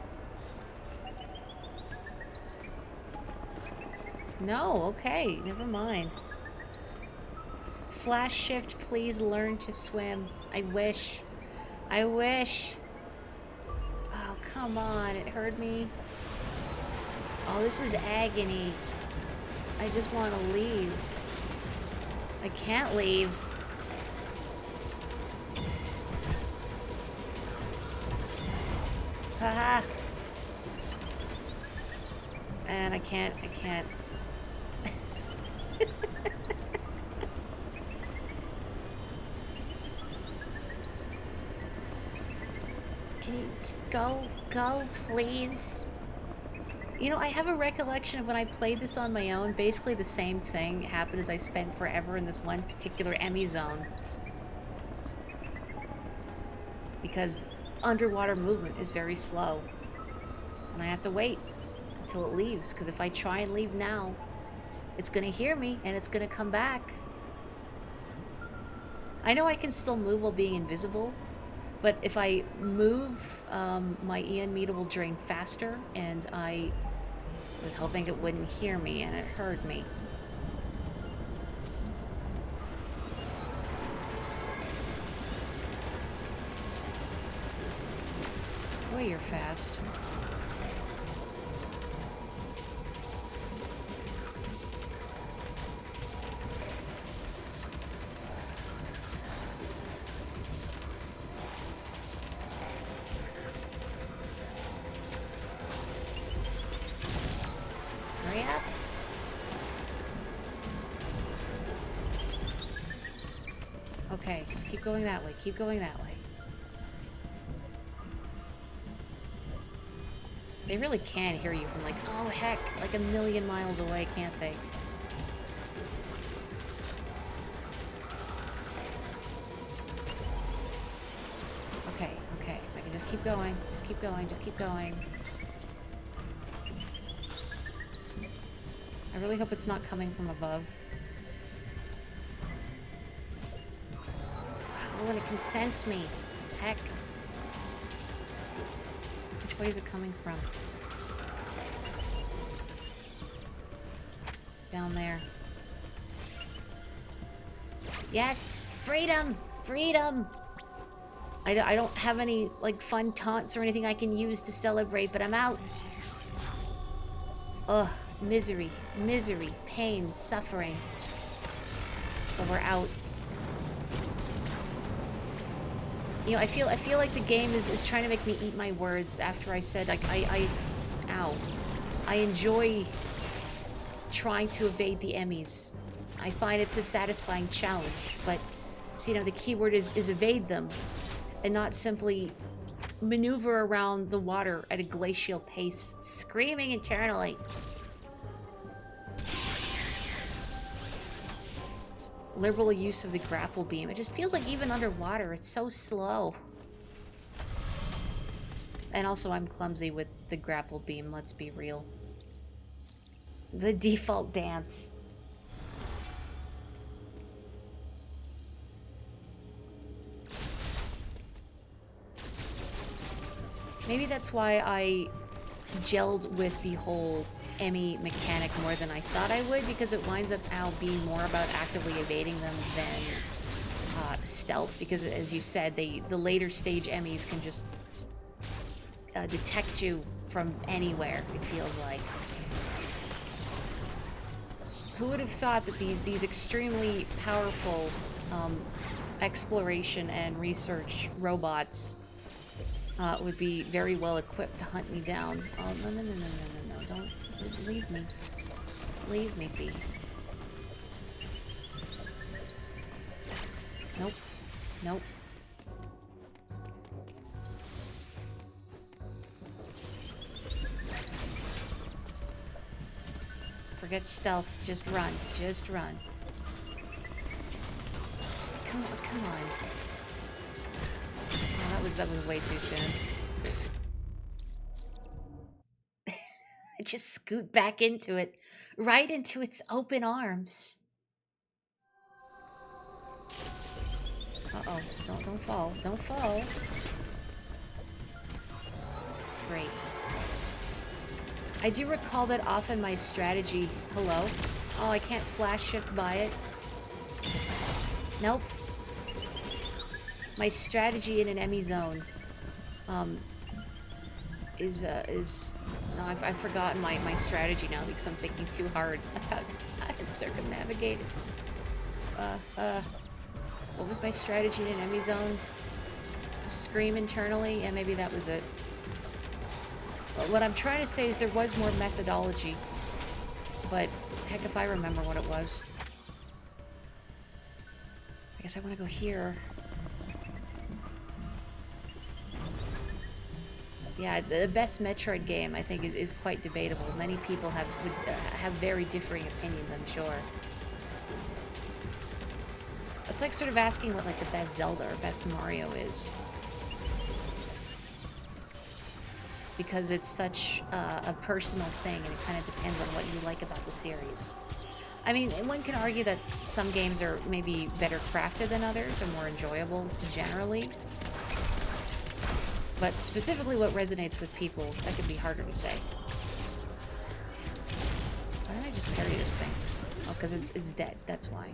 No, okay, never mind. Flash shift, please learn to swim. I wish. I wish. Oh, come on, it hurt me. Oh, this is agony. I just want to leave. I can't leave. Haha. And I can't. Can you just go, please? You know, I have a recollection of when I played this on my own, basically the same thing happened as I spent forever in this one particular Emmy zone. Because underwater movement is very slow. And I have to wait until it leaves, because if I try and leave now, it's gonna hear me and it's gonna come back. I know I can still move while being invisible, but if I move, my Ian meter will drain faster, and I was hoping it wouldn't hear me, and it heard me. Boy, you're fast. Hurry up. Okay, just keep going that way. Keep going that way. They really can hear you from like, oh heck, like a million miles away, can't they? keep going. Just keep going. Just keep going. I really hope it's not coming from above. Oh, and it can sense me. Heck. Which way is it coming from? Down there. Yes! Freedom! Freedom! I don't have any, like, fun taunts or anything I can use to celebrate, but I'm out. Ugh. Misery. Misery. Pain. Suffering. But we're out. You know, I feel like the game is trying to make me eat my words after I said, like, ow. I enjoy trying to evade the Emmys. I find it's a satisfying challenge, but, so, you know, the key word is evade them, and not simply maneuver around the water at a glacial pace, screaming internally. Liberal use of the grapple beam. It just feels like even underwater, it's so slow. And also, I'm clumsy with the grapple beam, let's be real. The default dance. Maybe that's why I gelled with the whole Emmy mechanic more than I thought I would, because it winds up now being more about actively evading them than stealth, because as you said, the later stage Emmys can just detect you from anywhere, it feels like. Who would have thought that these extremely powerful exploration and research robots would be very well equipped to hunt me down? Oh, no, don't leave me. Leave me be. Nope. Nope. Forget stealth. Just run. Just run. Come on, come on. Oh, that was way too soon. I just scoot back into it. Right into its open arms. Uh-oh. Don't fall. Don't fall. Great. I do recall that often my strategy... Hello? Oh, I can't flash shift by it. Nope. My strategy in an Emmy zone is no, I've forgotten my strategy now because I'm thinking too hard about how to circumnavigate it. What was my strategy in an Emmy zone? Scream internally? Yeah, maybe that was it. But what I'm trying to say is there was more methodology, but heck if I remember what it was. I guess I want to go here. Yeah, the best Metroid game, I think, is quite debatable. Many people have very differing opinions, I'm sure. It's like sort of asking what, like, the best Zelda or best Mario is. Because it's such a personal thing, and it kind of depends on what you like about the series. I mean, one can argue that some games are maybe better crafted than others, or more enjoyable generally. But specifically what resonates with people, that can be harder to say. Why don't I just parry this thing? Oh, because it's dead, that's why.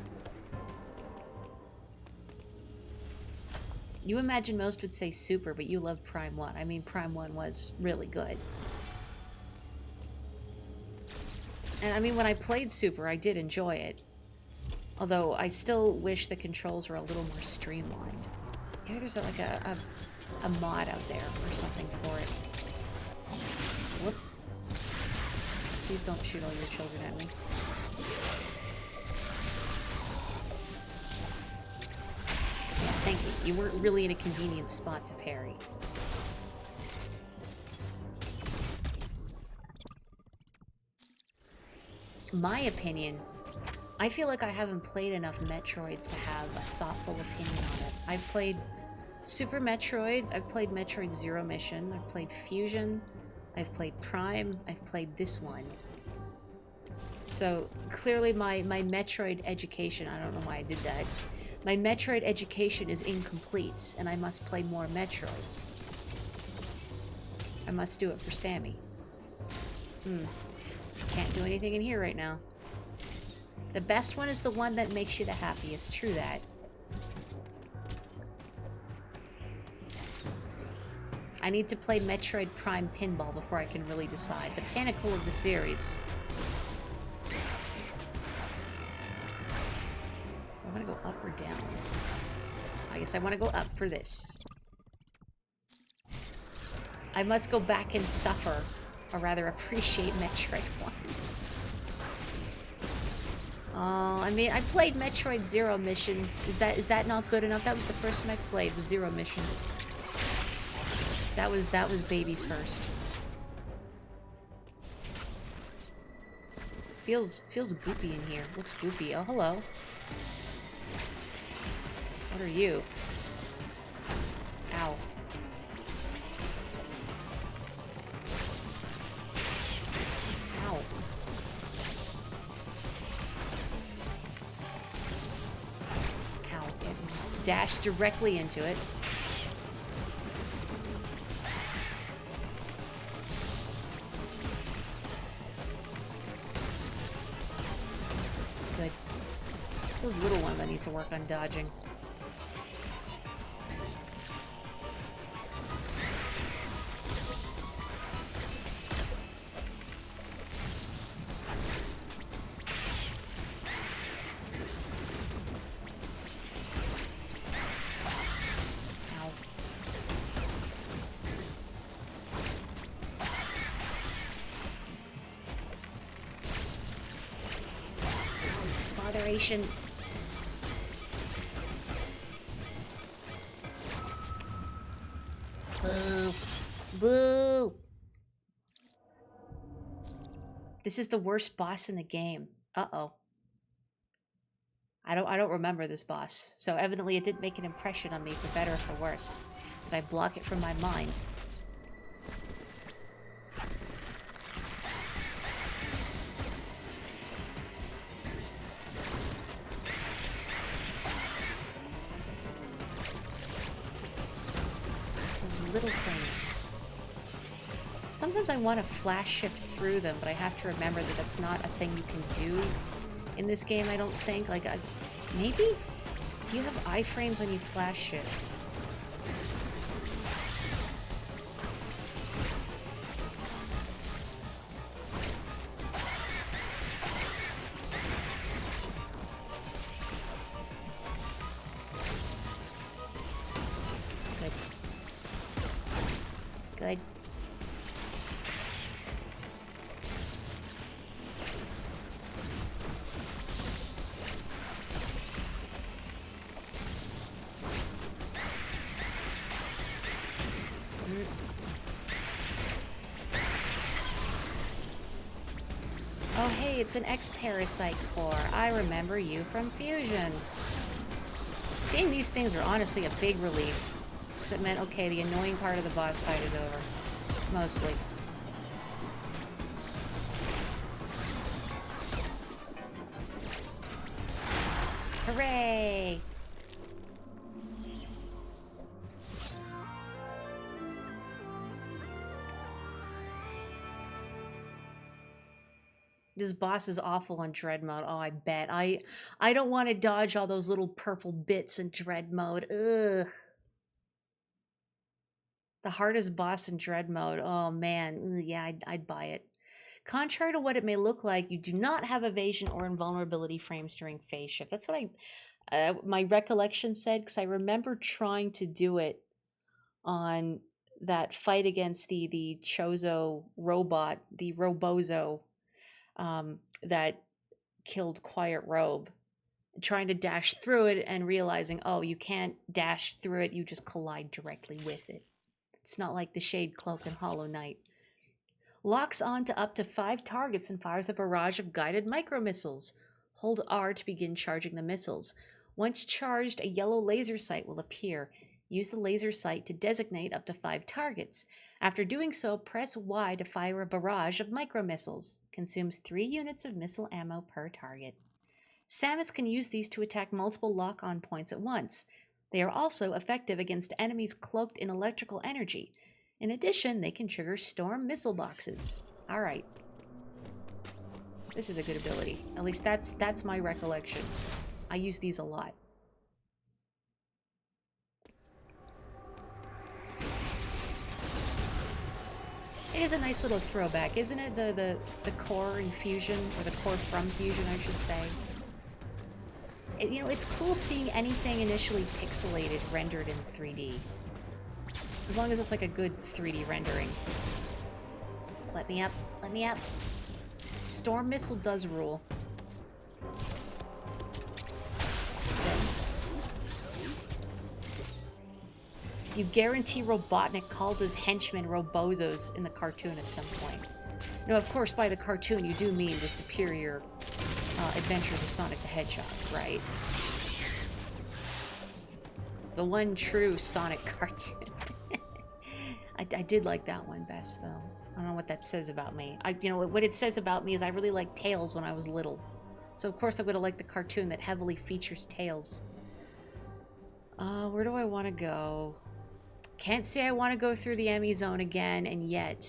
You imagine most would say Super, but you love Prime 1. I mean, Prime 1 was really good. And I mean, when I played Super, I did enjoy it. Although, I still wish the controls were a little more streamlined. Maybe there's like a mod out there or something for it. Whoop. Please don't shoot all your children at me. Yeah, thank you. You weren't really in a convenient spot to parry. My opinion, I feel like I haven't played enough Metroids to have a thoughtful opinion on it. I've played Super Metroid, I've played Metroid Zero Mission, I've played Fusion, I've played Prime, I've played this one. So clearly my Metroid education, I don't know why I did that. My Metroid education is incomplete, and I must play more Metroids. I must do it for Sammy. Can't do anything in here right now. The best one is the one that makes you the happiest, true that. I need to play Metroid Prime Pinball before I can really decide. The pinnacle of the series. I'm gonna go up or down. I guess I want to go up for this. I must go back and suffer, or rather appreciate Metroid 1. Oh, I mean, I played Metroid Zero Mission. Is that not good enough? That was the first one I played, the Zero Mission. That was babies first. Feels goopy in here. Looks goopy. Oh, hello. What are you? Ow. Ow. Ow. It just dashed directly into it. Good. It's those little ones I need to work on dodging. Botheration. Boo. Boo. This is the worst boss in the game. Uh-oh. I don't remember this boss. So evidently it didn't make an impression on me for better or for worse. Did I block it from my mind? Little things. Sometimes I want to flash shift through them, but I have to remember that that's not a thing you can do in this game, I don't think. Like, maybe? Do you have iframes when you flash shift? Good. Oh hey, it's an X-Parasite core. I remember you from Fusion. Seeing these things are honestly a big relief. Because it meant, okay, the annoying part of the boss fight is over. Mostly. Hooray! This boss is awful on Dread mode. Oh, I bet. I don't want to dodge all those little purple bits in Dread mode. Ugh. The hardest boss in Dread mode. Oh, man. Yeah, I'd buy it. Contrary to what it may look like, you do not have evasion or invulnerability frames during phase shift. That's what my recollection said, because I remember trying to do it on that fight against the Chozo robot, the Robozo, that killed Quiet Robe. Trying to dash through it and realizing, oh, you can't dash through it, you just collide directly with it. It's not like the Shade Cloak in Hollow Knight. Locks on to up to 5 targets and fires a barrage of guided micro-missiles. Hold R to begin charging the missiles. Once charged, a yellow laser sight will appear. Use the laser sight to designate up to 5 targets. After doing so, press Y to fire a barrage of micro-missiles. Consumes 3 units of missile ammo per target. Samus can use these to attack multiple lock-on points at once. They are also effective against enemies cloaked in electrical energy. In addition, they can trigger storm missile boxes. Alright. This is a good ability. At least that's my recollection. I use these a lot. It is a nice little throwback, isn't it? The core in Fusion, or the core from Fusion, I should say. You know, it's cool seeing anything initially pixelated rendered in 3D. As long as it's like a good 3D rendering. Let me up. Let me up. Storm Missile does rule. You guarantee Robotnik calls his henchmen Robozos in the cartoon at some point. Now, of course, by the cartoon, you do mean the superior Adventures of Sonic the Hedgehog, right? The one true Sonic cartoon. I did like that one best, though. I don't know what that says about me. You know, what it says about me is I really liked Tails when I was little. So, of course, I would have liked the cartoon that heavily features Tails. Where do I want to go? Can't say I want to go through the Emmy Zone again, and yet.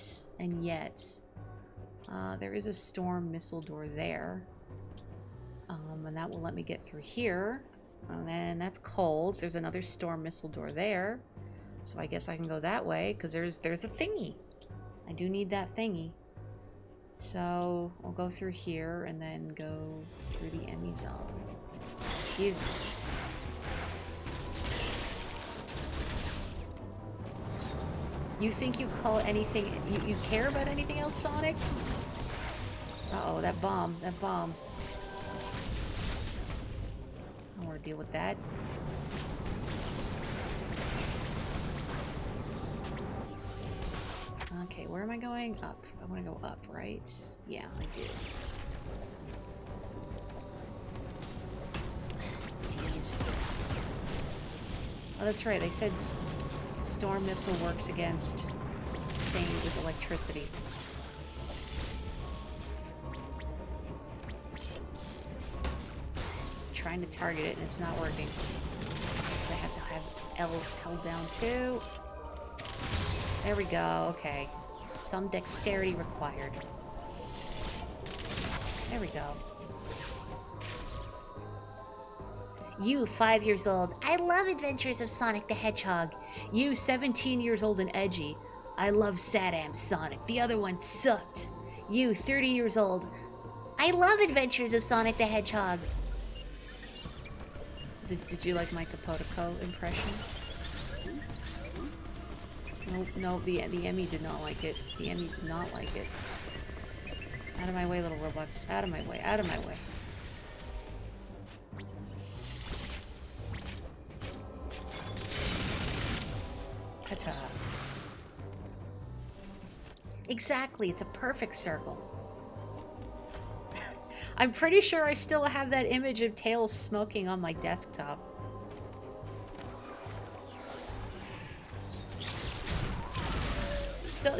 There is a storm missile door there. And that will let me get through here. And then that's cold. So there's another storm missile door there. So I guess I can go that way, because there's a thingy. I do need that thingy. So we'll go through here and then go through the Emmy Zone. Excuse me. You think you call anything... You care about anything else, Sonic? Uh-oh, that bomb. That bomb. I don't want to deal with that. Okay, where am I going? Up. I want to go up, right? Yeah, I do. Jeez. Oh, that's right. They said storm missile works against things with electricity. Trying to target it and it's not working. Because I have to have L held down too. There we go. Okay. Some dexterity required. There we go. You, 5 years old. I love Adventures of Sonic the Hedgehog. You, 17 years old and edgy. I love Sadam Sonic. The other one sucked. You, 30 years old. I love Adventures of Sonic the Hedgehog. Did you like my Capotico impression? No, the Emmy did not like it. The Emmy did not like it. Out of my way, little robots. Out of my way. Out of my way. Ta-ta. Exactly, it's a perfect circle. I'm pretty sure I still have that image of Tails smoking on my desktop.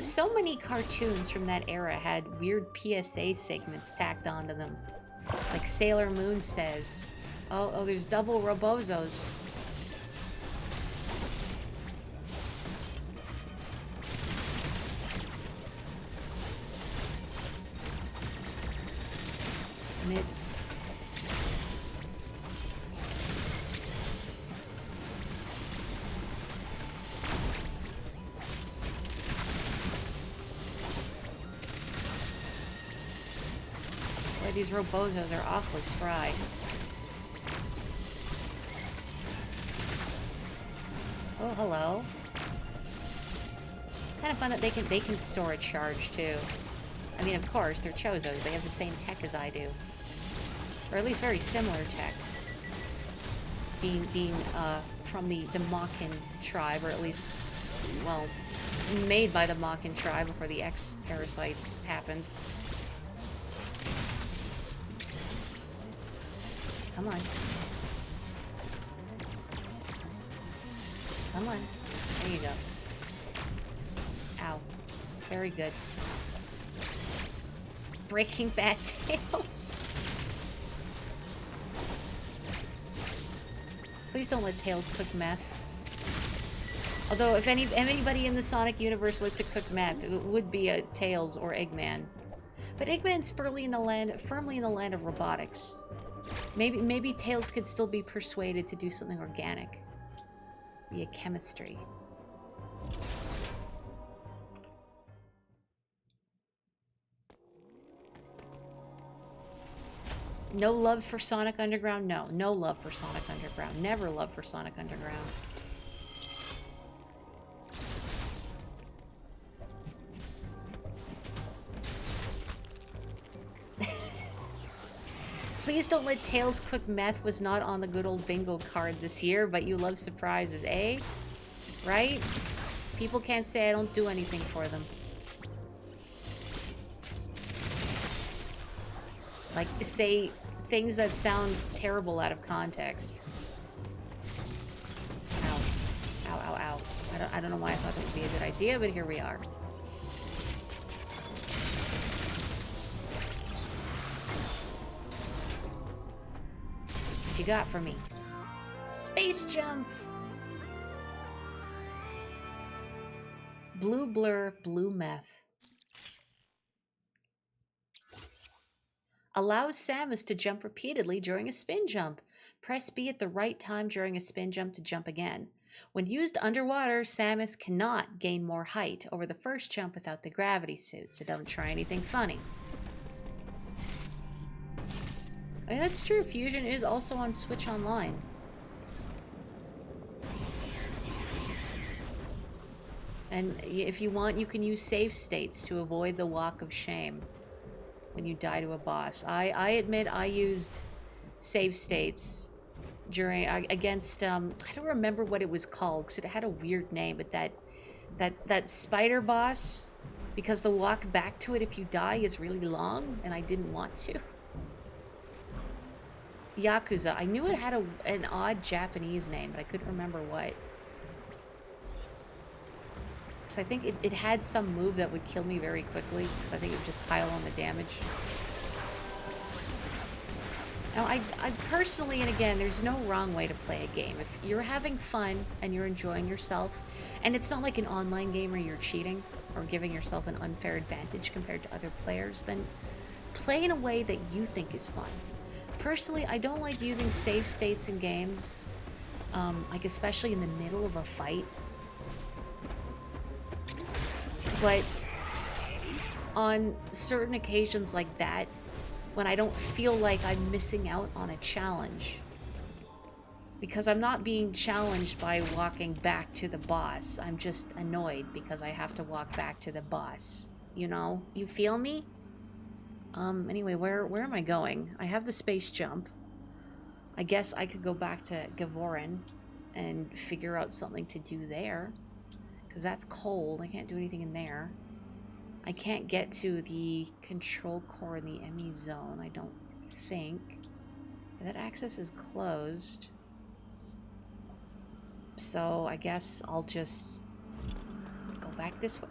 So many cartoons from that era had weird PSA segments tacked onto them. Like Sailor Moon says, oh, there's double Robozos. Missed. Boy, these Robozos are awfully spry. Oh, hello. Kind of fun that they can store a charge too. I mean, of course, they're Chozos. They have the same tech as I do. Or at least very similar tech. Being from the Makin tribe, or at least, well, made by the Makin tribe before the X-parasites happened. Come on. Come on. There you go. Ow. Very good. Breaking Bad Tails. Please don't let Tails cook meth. Although, if anybody in the Sonic universe was to cook meth, it would be a Tails or Eggman. But Eggman's firmly in the land of robotics. Maybe Tails could still be persuaded to do something organic. Via chemistry. No love for Sonic Underground? No. No love for Sonic Underground. Never love for Sonic Underground. Please don't let Tails cook meth was not on the good old bingo card this year, but you love surprises, eh? Right? People can't say I don't do anything for them. Like, say things that sound terrible out of context. Ow. Ow, ow, ow. I don't know why I thought that would be a good idea, but here we are. What you got for me? Space jump! Blue blur, blue meth. Allows Samus to jump repeatedly during a spin jump. Press B at the right time during a spin jump to jump again. When used underwater, Samus cannot gain more height over the first jump without the gravity suit, so don't try anything funny. I mean, that's true. Fusion is also on Switch Online. And if you want, you can use save states to avoid the walk of shame when you die to a boss. I admit I used save states during against I don't remember what it was called because it had a weird name, but that spider boss, because the walk back to it if you die is really long, and I didn't want to. Yakuza. I knew it had an odd Japanese name, but I couldn't remember what. So I think it had some move that would kill me very quickly, because I think it would just pile on the damage. Now, I personally, and again, there's no wrong way to play a game. If you're having fun and you're enjoying yourself, and it's not like an online game where you're cheating or giving yourself an unfair advantage compared to other players, then play in a way that you think is fun. Personally, I don't like using save states in games, like especially in the middle of a fight. But on certain occasions like that, when I don't feel like I'm missing out on a challenge, because I'm not being challenged by walking back to the boss, I'm just annoyed because I have to walk back to the boss. You know? You feel me? Anyway, where am I going? I have the space jump. I guess I could go back to Gavorin and figure out something to do there. Because that's cold. I can't do anything in there. I can't get to the control core in the ME zone, I don't think. That access is closed. So I guess I'll just go back this way.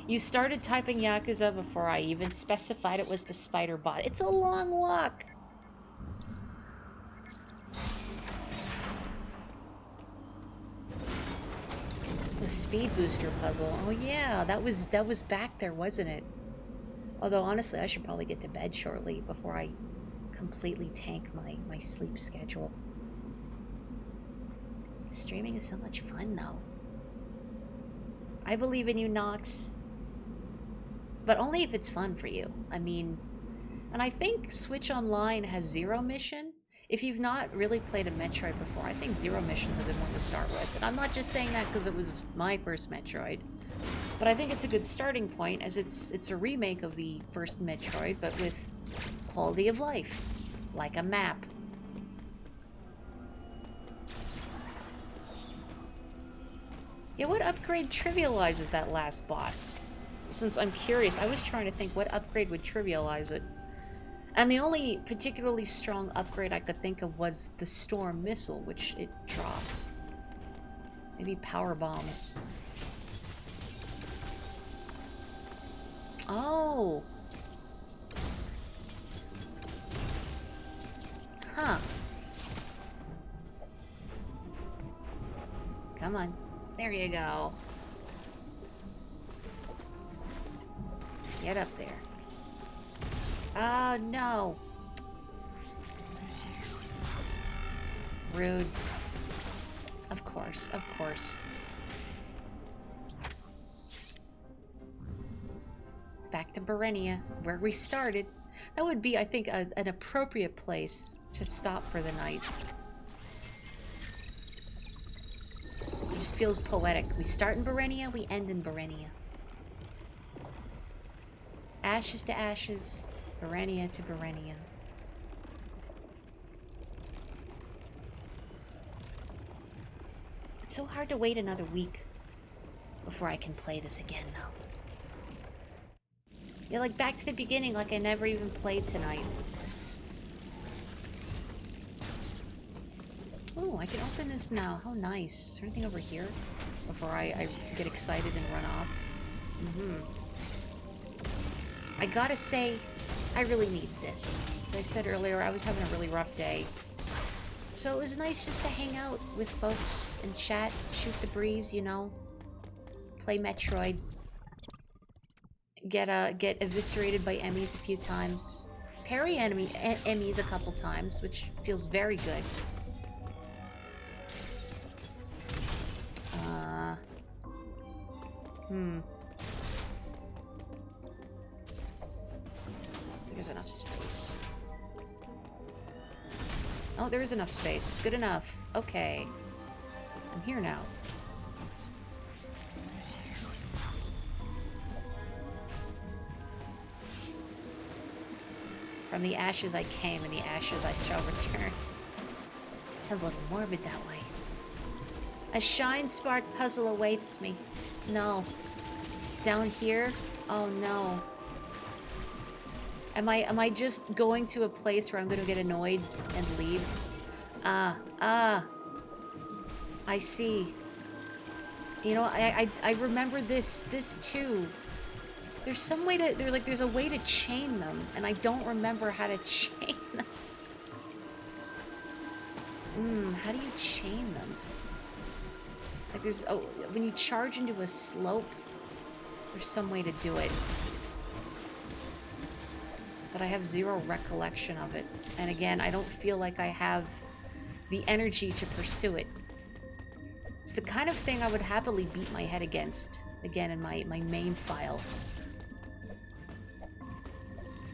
You started typing Yakuza before I even specified it was the spider bot. It's a long walk. The speed booster puzzle. Oh yeah, that was back there, wasn't it? Although honestly, I should probably get to bed shortly before I completely tank my sleep schedule. Streaming is so much fun though. I believe in you, Nox. But only if it's fun for you. I mean, and I think Switch Online has Zero Mission. If you've not really played a Metroid before, I think Zero Mission's a good one to start with. And I'm not just saying that because it was my first Metroid. But I think it's a good starting point, as it's a remake of the first Metroid, but with quality of life. Like a map. Yeah, what upgrade trivializes that last boss? Since I'm curious, I was trying to think what upgrade would trivialize it. And the only particularly strong upgrade I could think of was the storm missile, which it dropped. Maybe power bombs. Oh. Huh. Come on. There you go. Get up there. Oh, no. Rude. Of course, of course. Back to Berenia, where we started. That would be, I think, an appropriate place to stop for the night. It just feels poetic. We start in Berenia, we end in Berenia. Ashes to ashes, Berenia to Berenia. It's so hard to wait another week before I can play this again, though. Yeah, like back to the beginning, like I never even played tonight. Oh, I can open this now. How nice. Is there anything over here before I get excited and run off? I gotta say, I really need this. As I said earlier, I was having a really rough day. So it was nice just to hang out with folks and chat, shoot the breeze, you know. Play Metroid. Get eviscerated by Emmys a few times. Parry Emmys a couple times, which feels very good. There's enough space. Oh, there is enough space. Good enough. Okay. I'm here now. From the ashes I came, and the ashes I shall return. It sounds a little morbid that way. A shine spark puzzle awaits me. No. Down here? Oh no. Am I just going to a place where I'm gonna get annoyed and leave? I see. You know, I remember this too. There's some way to, there's a way to chain them, and I don't remember how to chain them. How do you chain them? Like there's, oh, when you charge into a slope, there's some way to do it. But I have zero recollection of it. And again, I don't feel like I have the energy to pursue it. It's the kind of thing I would happily beat my head against, again, in my main file.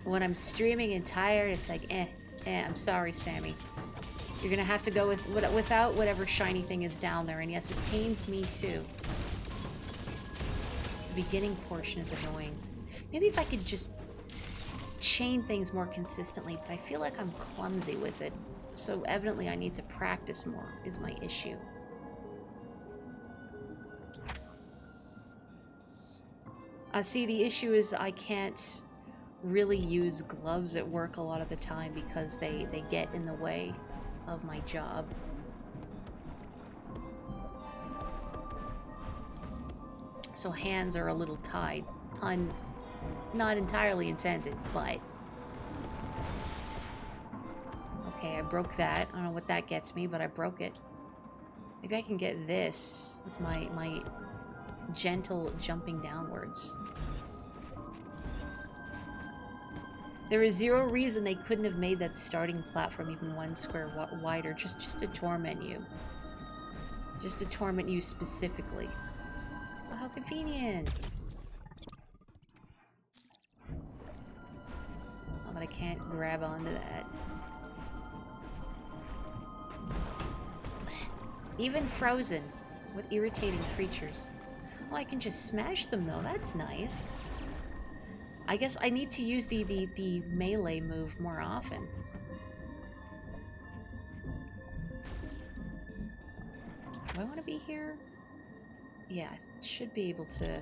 When I'm streaming and tired, it's like, I'm sorry, Sammy. You're gonna have to go without whatever shiny thing is down there, and yes, it pains me too. The beginning portion is annoying. Maybe if I could just chain things more consistently, but I feel like I'm clumsy with it. So evidently I need to practice more, is my issue. See, the issue is I can't really use gloves at work a lot of the time because they get in the way of my job. So hands are a little tied. Pun not entirely intended, but... Okay, I broke that. I don't know what that gets me, but I broke it. Maybe I can get this with my gentle jumping downwards. There is zero reason they couldn't have made that starting platform even 1 square wider, just to torment you. Just to torment you specifically. Oh, how convenient! Oh, but I can't grab onto that. Even frozen. What irritating creatures. Oh, I can just smash them though, that's nice. I guess I need to use the melee move more often. Do I want to be here? Yeah, I should be able to...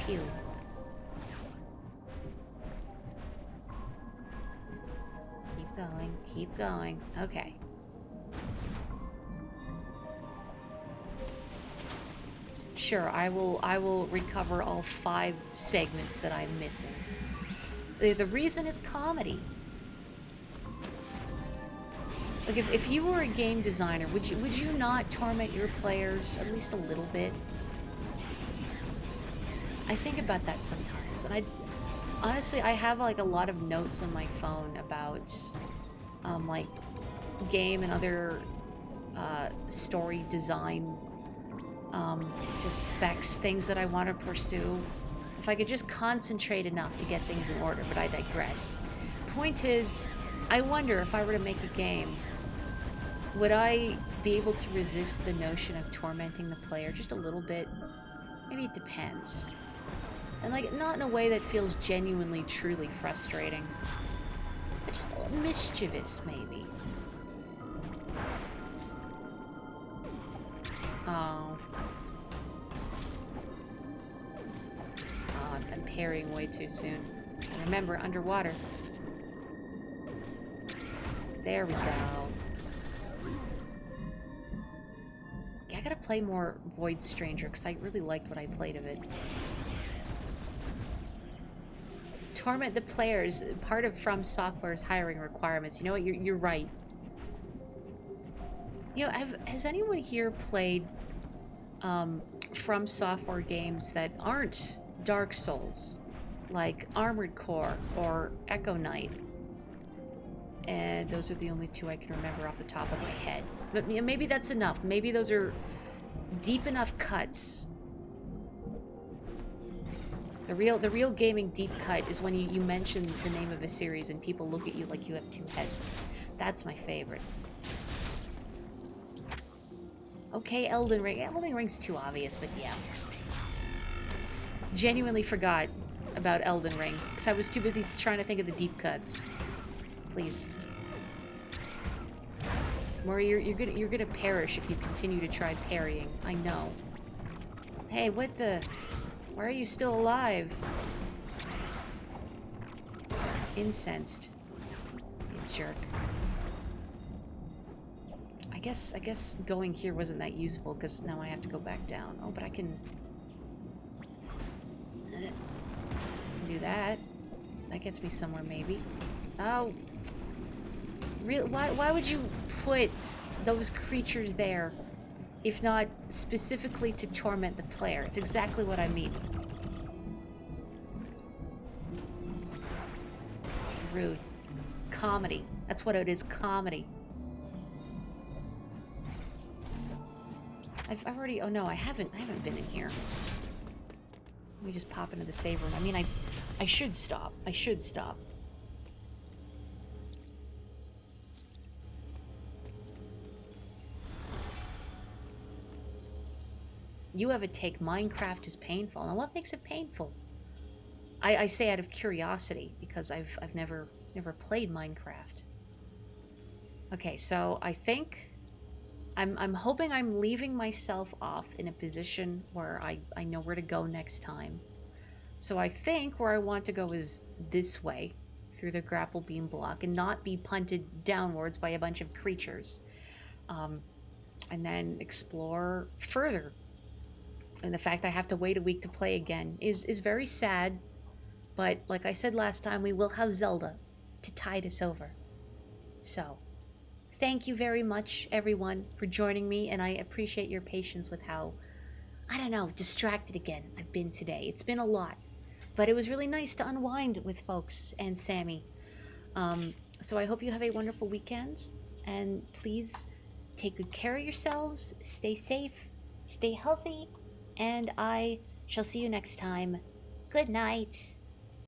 Pew. going, keep going. Okay. Sure, I will recover all 5 segments that I'm missing. The reason is comedy. Like if you were a game designer, would you not torment your players at least a little bit? I think about that sometimes, and honestly I have like a lot of notes on my phone about like game and other story design just specs, things that I want to pursue. If I could just concentrate enough to get things in order, but I digress. Point is, I wonder if I were to make a game, would I be able to resist the notion of tormenting the player just a little bit? Maybe it depends. And like, not in a way that feels genuinely, truly frustrating. But just a little mischievous, maybe. Oh. I'm parrying way too soon. And remember, underwater. There we go. Yeah, I gotta play more Void Stranger, because I really liked what I played of it. Torment the players, part of From Software's hiring requirements. You know what, you're right. You know, has anyone here played From Software games that aren't Dark Souls, like Armored Core or Echo Knight? And those are the only 2 I can remember off the top of my head. But maybe that's enough. Maybe those are deep enough cuts. The real gaming deep cut is when you mention the name of a series and people look at you like you have 2 heads. That's my favorite. Okay, Elden Ring. Elden Ring's too obvious, but yeah. Genuinely forgot about Elden Ring, because I was too busy trying to think of the deep cuts. Please. Mori, you're gonna perish if you continue to try parrying. I know. Hey, what the... Why are you still alive? Incensed. You jerk. I guess going here wasn't that useful, because now I have to go back down. Oh, but I can do that. That gets me somewhere, maybe. Oh. Why would you put those creatures there if not specifically to torment the player? It's exactly what I mean. Rude. Comedy. That's what it is, comedy. I've already... Oh no, I haven't been in here. Let me just pop into the save room. I mean, I should stop. I should stop. You have a take, Minecraft is painful. And what makes it painful? I say out of curiosity, because I've never played Minecraft. Okay, so I think I'm hoping I'm leaving myself off in a position where I know where to go next time. So I think where I want to go is this way, through the grapple beam block, and not be punted downwards by a bunch of creatures. And then explore further. And the fact I have to wait a week to play again is very sad. But like I said last time, we will have Zelda to tide us over. So, thank you very much, everyone, for joining me. And I appreciate your patience with how, I don't know, distracted again I've been today. It's been a lot. But it was really nice to unwind with folks and Sammy. So I hope you have a wonderful weekend. And please take good care of yourselves. Stay safe. Stay healthy. And I shall see you next time. Good night.